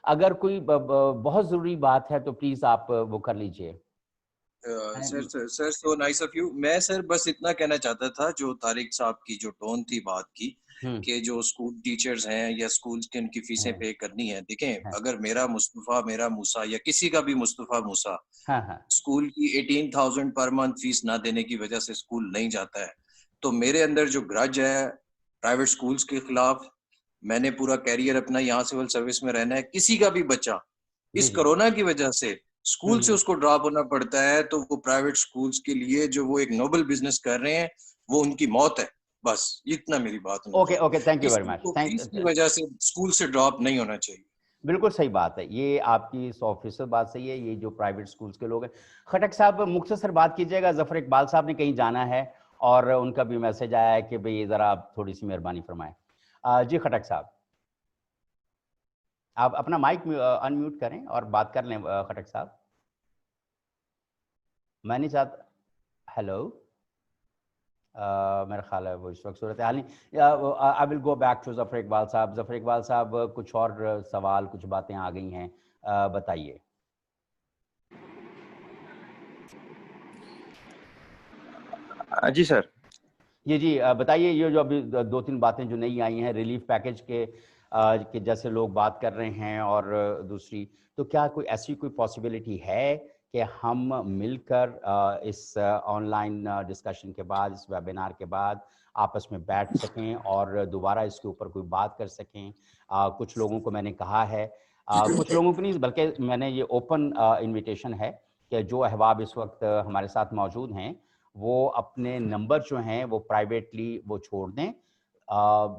अगर कोई बहुत ज़रूरी बात है तो प्लीज़ आप वो कर लीजिए। Sir so nice of you. मैं सर बस इतना कहना चाहता था, जो तारिक साहब की जो टोन थी बात की, कि जो स्कूल टीचर्स हैं या स्कूल्स की उनकी फीसें पे करनी है। देखें, अगर मेरा मुस्तफ़ा, मेरा मूसा या किसी का भी मुस्तफ़ा मूसा स्कूल की 18,000 पर मंथ फीस ना देने की वजह से स्कूल नहीं जाता है, तो मेरे अंदर जो ग्रज है प्राइवेट स्कूल्स के खिलाफ, मैंने पूरा कैरियर अपना यहाँ सिविल सर्विस में रहना है, किसी का भी बच्चा इस कोरोना की वजह से स्कूल से उसको ड्रॉप होना पड़ता है, तो वो प्राइवेट स्कूल्स के लिए जो वो एक नोबल बिजनेस कर रहे हैं, वो उनकी मौत है। बस इतना मेरी बात है। Okay, thank you very much. Fees की वजह से स्कूल से ड्रॉप नहीं होना चाहिए। बिल्कुल सही बात है, ये आपकी 100% बात सही है। ये जो प्राइवेट स्कूल्स के लोग हैं, खटक साहब मुख्तसर बात कीजिएगा। जफर इकबाल साहब ने कहीं जाना है और उनका भी मैसेज आया है कि भाई ज़रा आप थोड़ी सी मेहरबानी फरमाएं। जी खटक साहब, आप अपना माइक अनम्यूट करें और बात कर लें। खटक साहब, मैं नहीं चाहता। हेलो, मेरा ख्याल है वो इस वक्त सूरत हाल नहीं। I will go back to Zafar Iqbal साहब। जफर इकबाल साहब, कुछ और सवाल, कुछ बातें आ गई हैं, बताइए। जी सर। जी बताइए। ये जो अभी 2-3 बातें जो नई आई हैं रिलीफ पैकेज के जैसे लोग बात कर रहे हैं, और दूसरी, तो क्या कोई ऐसी कोई पॉसिबिलिटी है कि हम मिलकर इस ऑनलाइन डिस्कशन के बाद, इस वेबिनार के बाद आपस में बैठ सकें और दोबारा इसके ऊपर कोई बात कर सकें? कुछ लोगों को मैंने कहा है, कुछ लोगों को नहीं बल्कि मैंने ये ओपन इनविटेशन है कि जो अहबाब इस वक्त हमारे साथ मौजूद हैं वो अपने नंबर जो हैं वो प्राइवेटली वो छोड़ दें।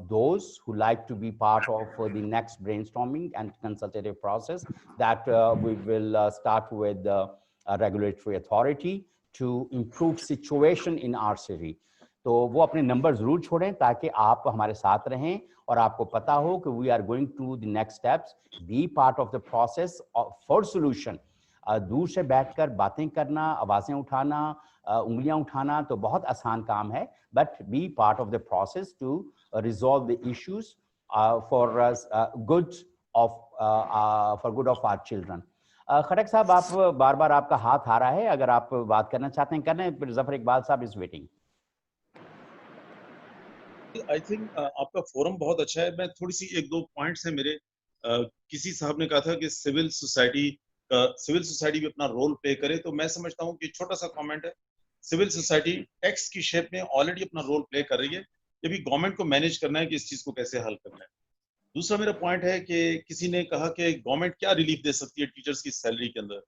Those who like to be part of the next brainstorming and consultative process that we will start with the regulatory authority to improve situation in our city. तो वो अपने नंबर ज़रूर छोड़ें ताकि आप हमारे साथ रहें और आपको पता हो कि we are going to the next steps, be part of the process for solution. दूर से बैठकर बातें करना, आवाज़ें उठाना, उंगलियां उठाना तो बहुत आसान काम है, but be part of the process to resolve the issues for good of our children. Khattak साहब, आप बार बार आपका हाथ आ रहा है, अगर आप बात करना चाहते हैं करना है। जफर इकबाल साहब इज वेटिंग। आई थिंक आपका फोरम बहुत अच्छा है। मैं थोड़ी सी एक दो पॉइंट्स हैं मेरे। किसी साहब ने कहा था कि सिविल सोसाइटी भी अपना रोल प्ले करे, तो मैं समझता हूँ कि छोटा सा कमेंट है, सिविल सोसाइटी टैक्स की शेप में ऑलरेडी अपना रोल प्ले कर रही है, ये भी गवर्नमेंट को मैनेज करना है कि इस चीज को कैसे हल करना है। दूसरा मेरा पॉइंट है कि किसी ने कहा कि गवर्नमेंट क्या रिलीफ दे सकती है टीचर्स की सैलरी के अंदर।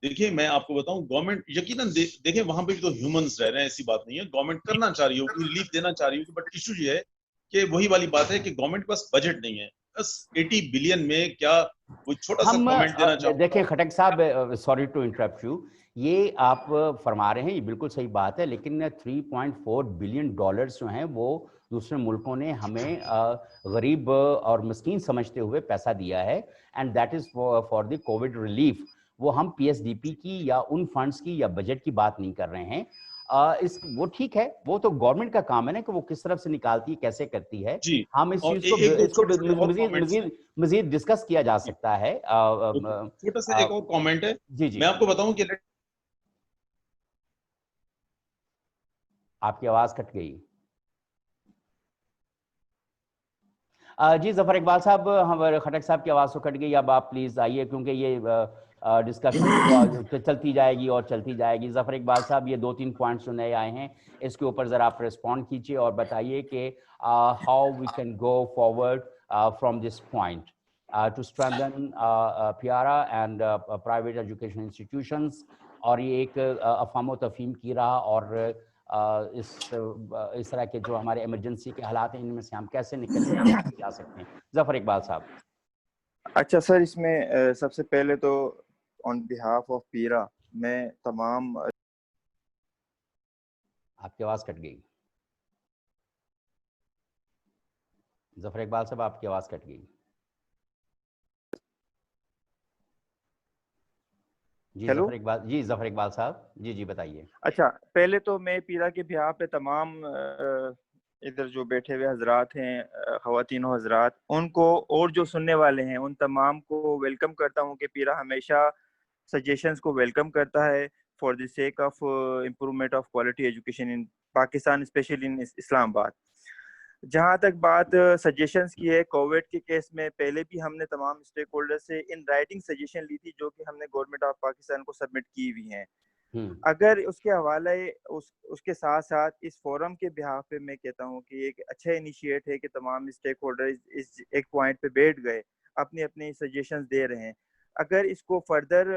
देखिए मैं आपको बताऊं, गवर्नमेंट यकीनन देखिए वहां पे भी तो ह्यूमंस रह रहे हैं, ऐसी बात नहीं है। गवर्नमेंट करना चाह रही होगी, रिलीफ देना चाह रही होगी, बट इशू ये है कि वही वाली बात है कि गवर्नमेंट के पास बजट नहीं है। बस 80 बिलियन में क्या कोई छोटा सा कमेंट देना चाहूंगा। देखिए खटक साहब, सॉरी टू इंटरप्ट यू, ये आप फरमा रहे हैं, ये बिल्कुल सही बात है, लेकिन 3.4 बिलियन डॉलर्स जो हैं वो दूसरे मुल्कों ने हमें गरीब और मस्कीन समझते हुए पैसा दिया है, and that is for the Covid relief. वो हम पीएसडीपी की या उन फंड्स की या बजट की बात नहीं कर रहे हैं। वो ठीक है, वो तो गवर्नमेंट का काम है ना कि वो किस तरफ से निकालती है, कैसे करती है। हम इस चीज को मजीद डिस्कस किया जा सकता है। छोटा सा एक और कमेंट है जी जी, मैं आपको बताऊं कि आपकी आवाज कट गई। जी जफर इकबाल साहब, हमारे खटक साहब की आवाज तो कट गई, अब आप प्लीज आइए, क्योंकि ये डिस्कशन चलती जाएगी और चलती जाएगी। जफर इकबाल साहब, ये 2-3 पॉइंट्स जो नए आए हैं इसके ऊपर जरा आप रिस्पॉन्ड कीजिए और बताइए कि how we can go forward from this point to strengthen पियारा एंड प्राइवेट एजुकेशन इंस्टीट्यूशंस। और ये एक अफवाह तफहीम की रहा, और इस तरह के जो हमारे इमरजेंसी के हालात हैं इनमें से हम कैसे निकल जा सकते हैं। जफर इकबाल साहब। अच्छा सर, इसमें सबसे पहले तो ऑन बिहाफ ऑफ पीरा मैं तमाम, आपकी आवाज कट गई जफर इकबाल साहब, आपकी आवाज कट गई। जी हेलो, जफर इकबाल साहब, जी बताइए। अच्छा पहले तो मैं पीरा के बिहाफ पे तमाम इधर जो बैठे हुए हजरात हैं, ख़वातीन और हजरात, उनको और जो सुनने वाले हैं उन तमाम को वेलकम करता हूं कि पीरा हमेशा सजेशंस को वेलकम करता है for the sake of improvement of quality education in Pakistan, specially in Islamabad. जहाँ तक बात सजेशंस की है, कोविड के केस में पहले भी हमने तमाम स्टेक होल्डर से इन राइटिंग सजेशन ली थी, जो कि हमने गवर्नमेंट ऑफ पाकिस्तान को सबमिट की हुई हैं। अगर उसके हवाले उसके साथ साथ इस फोरम के बिहाफ पे मैं कहता हूँ कि एक अच्छा इनिशिएट है कि तमाम स्टेक होल्डर इस एक पॉइंट पे बैठ गए, अपने अपने सजेशंस दे रहे हैं। अगर इसको फर्दर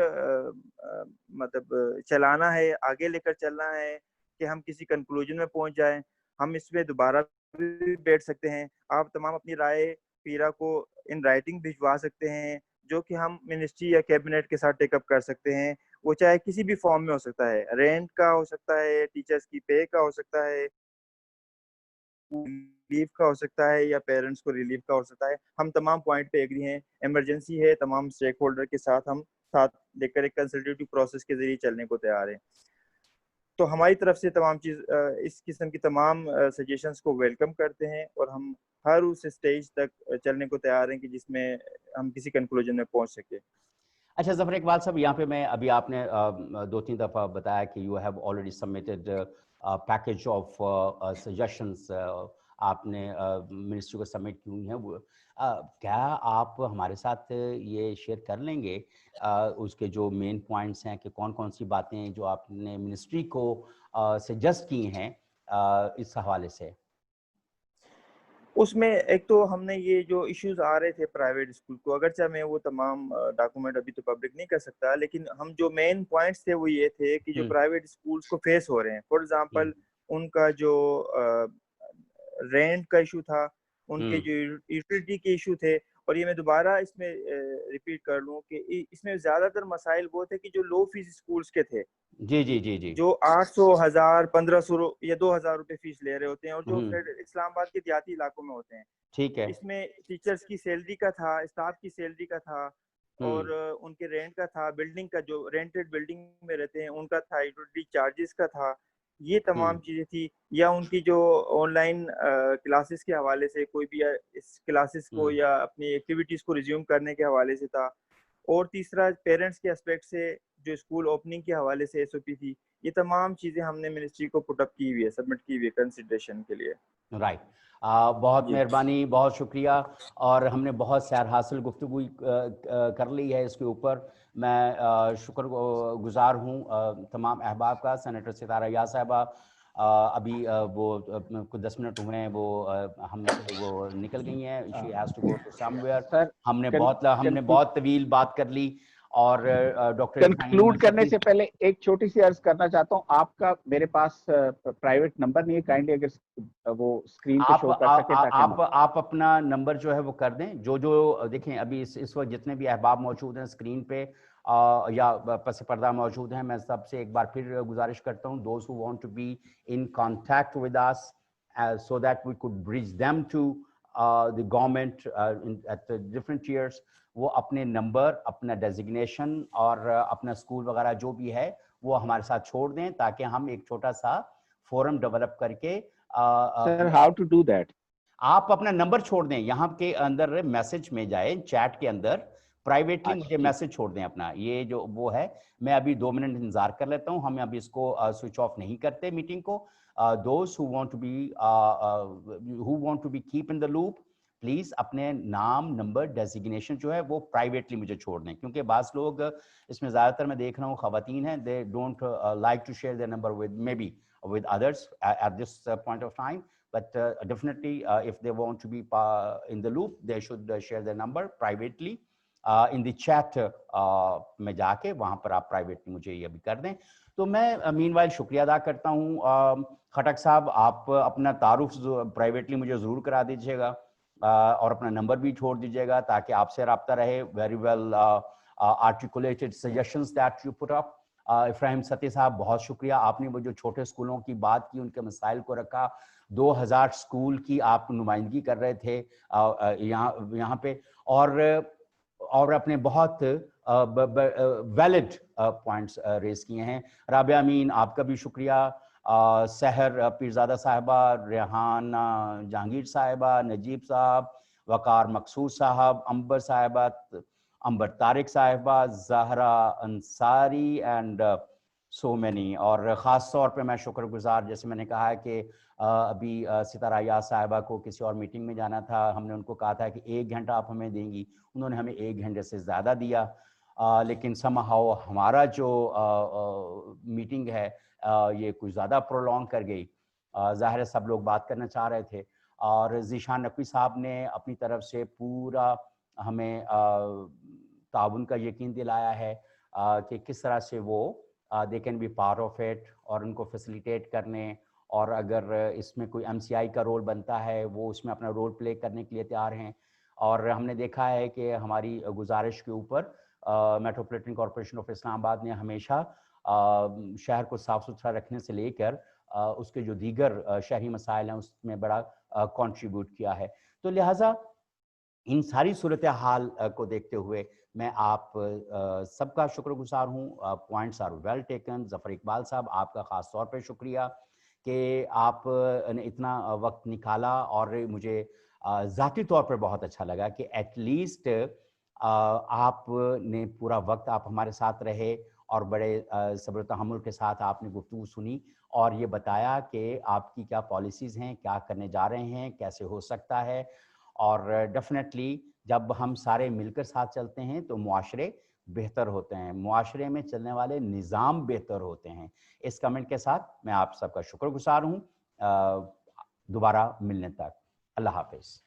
मतलब चलाना है, आगे लेकर चलना है कि हम किसी कंक्लूजन में पहुंच जाएं, हम इसमें दोबारा भी बैठ सकते हैं। आप तमाम अपनी राय पीरा को इन राइटिंग भिजवा सकते हैं, जो कि हम मिनिस्ट्री या कैबिनेट के साथ टेकअप कर सकते हैं। वो चाहे किसी भी फॉर्म में हो सकता है, रेंट का हो सकता है, टीचर्स की पे का हो सकता है, रिलीफ का हो सकता है, या पेरेंट्स को रिलीफ का हो सकता है। हम तमाम पॉइंट पे एग्री हैं। इमरजेंसी है, तमाम स्टेक होल्डर के साथ हम साथ लेकर एक कंसल्टेटिव प्रोसेस के जरिए चलने को तैयार हैं। तो हमारी तरफ से तमाम चीज़ इस किस्म की तमाम सजेशंस को वेलकम करते हैं, और हम हर उस स्टेज तक चलने को तैयार हैं कि जिसमें हम किसी कंक्लूजन में पहुंच सके। अच्छा जफर इकबाल साहब, यहाँ पे मैं अभी आपने 2-3 दफ़ा बताया कि you have already submitted package of suggestions, आपने मिनिस्ट्री को सबमिट की हुई हैं। क्या आप हमारे साथ ये शेयर कर लेंगे उसके जो मेन पॉइंट्स हैं कि कौन कौन सी बातें जो आपने मिनिस्ट्री को सजेस्ट की हैं इस हवाले से? उसमें एक तो हमने ये जो इश्यूज आ रहे थे प्राइवेट स्कूल को, अगरचे मैं वो तमाम डॉक्यूमेंट अभी तो पब्लिक नहीं कर सकता, लेकिन हम जो मेन पॉइंट्स थे वो ये थे कि जो प्राइवेट स्कूल्स को फेस हो रहे हैं, फॉर एग्जांपल उनका जो रेंट का इशू था, उनके जो यूटिलिटी के इशू थे, और ये मैं दोबारा इसमें रिपीट कर लूं कि इसमें ज्यादातर मसाइल वो थे कि जो लो फीस स्कूल्स के थे, जी जो 800, 1000, 1500 या 2000 रुपए फीस ले रहे होते हैं, और जो इस्लामाबाद के देहाती इलाकों में होते हैं। ठीक है। इसमें टीचर्स की सैलरी का था, स्टाफ की सैलरी का था, اور ان کے رینٹ کا تھا, بلڈنگ کا جو رینٹڈ بلڈنگ میں رہتے ہیں ان کا تھا, یوٹیلیٹی چارجز کا تھا, یہ تمام چیزیں تھی. یا ان کی جو آن لائن کلاسز کے حوالے سے کوئی بھی اس کلاسز کو یا اپنی ایکٹیویٹیز کو ریزیوم کرنے کے حوالے سے تھا. اور تیسرا پیرنٹس کے اسپیکٹ سے جو اسکول اوپننگ کے حوالے سے ایس او پی تھی. یہ تمام چیزیں ہم نے منسٹری کو پٹ اپ کی ہوئی ہے, سبمٹ کی ہوئی ہے کنسیڈریشن کے لیے. رائٹ, بہت مہربانی, بہت شکریہ. اور ہم نے بہت سیر حاصل گفتگو کر لی ہے اس کے اوپر. میں شکر گزار ہوں تمام احباب کا. سینیٹر ستارہ یا صاحبہ ابھی وہ کچھ 10 منٹ ہوئے ہیں, وہ ہم سے وہ نکل گئی ہیں. She has to go to somewhere. ہم نے بہت طویل بات کر لی. اور ڈاکٹر کنکلوڈ کرنے سے پہلے ایک چھوٹی سی عرض کرنا چاہتا ہوں. آپ کا میرے پاس پرائیویٹ نمبر نہیں ہے, کائنڈلی اگر وہ اسکرین پہ شو کر سکے. آپ اپنا نمبر جو ہے وہ کر دیں. جو دیکھیں ابھی اس وقت جتنے بھی احباب موجود ہیں اسکرین پہ یا پس پردہ موجود ہیں, میں سب سے ایک بار پھر گزارش کرتا ہوں, those who want to be in contact with us so that we could bridge them to the government at the different tiers, وہ اپنے نمبر, اپنا ڈیزگنیشن اور اپنا اسکول وغیرہ جو بھی ہے وہ ہمارے ساتھ چھوڑ دیں, تاکہ ہم ایک چھوٹا سا فورم ڈیولپ کر کے. Sir how to do that? آپ اپنا نمبر چھوڑ دیں, یہاں کے اندر میسج میں جائیں, چیٹ کے اندر پرائیویٹلی مجھے میسج چھوڑ دیں اپنا. یہ جو وہ ہے, میں ابھی 2 منٹ انتظار کر لیتا ہوں. ہم ابھی اس کو سوئچ آف نہیں کرتے میٹنگ کو. Those who want to be keep in the loop, please اپنے نام, نمبر, ڈیزگنیشن جو ہے وہ پرائیویٹلی مجھے چھوڑ دیں, کیونکہ بعض لوگ اس میں زیادہ تر میں دیکھ رہا ہوں خواتین ہیں, they don't like to share their number with maybe with others at this point of time, but definitely if they want to be in the loop, they should share their number privately in the chat میں جا کے, وہاں پر آپ privately مجھے یہ بھی کر دیں. تو میں مین وائل شکریہ ادا کرتا ہوں. خٹک صاحب آپ اپنا تعارف پرائیویٹلی مجھے ضرور کرا دیجیے گا اور اپنا نمبر بھی چھوڑ دیجیے گا تاکہ آپ سے رابطہ رہے. Very well articulated suggestions that you put up. Afraheem Sati صاحب بہت شکریہ, آپ نے وہ جو چھوٹے اسکولوں کی بات کی, ان کے مسائل کو رکھا. 2000 اسکول کی آپ نمائندگی کر رہے تھے یہاں پہ, اور اپنے بہت ویلڈ پوائنٹس ریز کیے ہیں. رابعہ امین آپ کا بھی شکریہ. سحر پیرزادہ صاحبہ, ریحان جہانگیر صاحبہ, نجیب صاحب, وقار مقصود صاحب, امبر صاحبہ, امبر طارق صاحبہ, Zahra Ansari and so many. اور خاص طور پہ میں شکر گزار, جیسے میں نے کہا کہ ابھی ستارہ یا صاحبہ کو کسی اور میٹنگ میں جانا تھا, ہم نے ان کو کہا تھا کہ 1 گھنٹہ آپ ہمیں دیں گی, انہوں نے ہمیں 1 گھنٹے سے زیادہ دیا. لیکن somehow ہمارا جو میٹنگ ہے یہ کچھ زیادہ پرولونگ کر گئی. ظاہر ہے سب لوگ بات کرنا چاہ رہے تھے, اور ذیشان نقوی صاحب نے اپنی طرف سے پورا ہمیں تعاون کا یقین دلایا ہے کہ کس طرح سے وہ they can be part of it, اور ان کو فیسیلیٹیٹ کرنے, اور اگر اس میں کوئی MCI کا رول بنتا ہے وہ اس میں اپنا رول پلے کرنے کے لیے تیار ہیں. اور ہم نے دیکھا ہے کہ ہماری گزارش کے اوپر میٹروپولیٹن کارپوریشن آف اسلام آباد نے ہمیشہ شہر کو صاف ستھرا رکھنے سے لے کر اس کے جو دیگر شہری مسائل ہیں اس میں بڑا کنٹریبیوٹ کیا ہے. تو لہٰذا ان ساری صورتحال کو دیکھتے ہوئے میں آپ سب کا شکر گزار ہوں. Points are well taken. Zafar Iqbal sahab آپ کا خاص طور پہ شکریہ کہ آپ نے اتنا وقت نکالا, اور مجھے ذاتی طور پر بہت اچھا لگا کہ ایٹ لیسٹ آپ نے پورا وقت آپ ہمارے ساتھ رہے, اور بڑے صبر و تحمل کے ساتھ آپ نے گفتگو سنی اور یہ بتایا کہ آپ کی کیا پالیسیز ہیں, کیا کرنے جا رہے ہیں, کیسے ہو سکتا ہے. اور ڈیفینیٹلی جب ہم سارے مل کر ساتھ چلتے ہیں تو معاشرے بہتر ہوتے ہیں, معاشرے میں چلنے والے نظام بہتر ہوتے ہیں. اس کمنٹ کے ساتھ میں آپ سب کا شکر گزار ہوں. دوبارہ ملنے تک اللہ حافظ.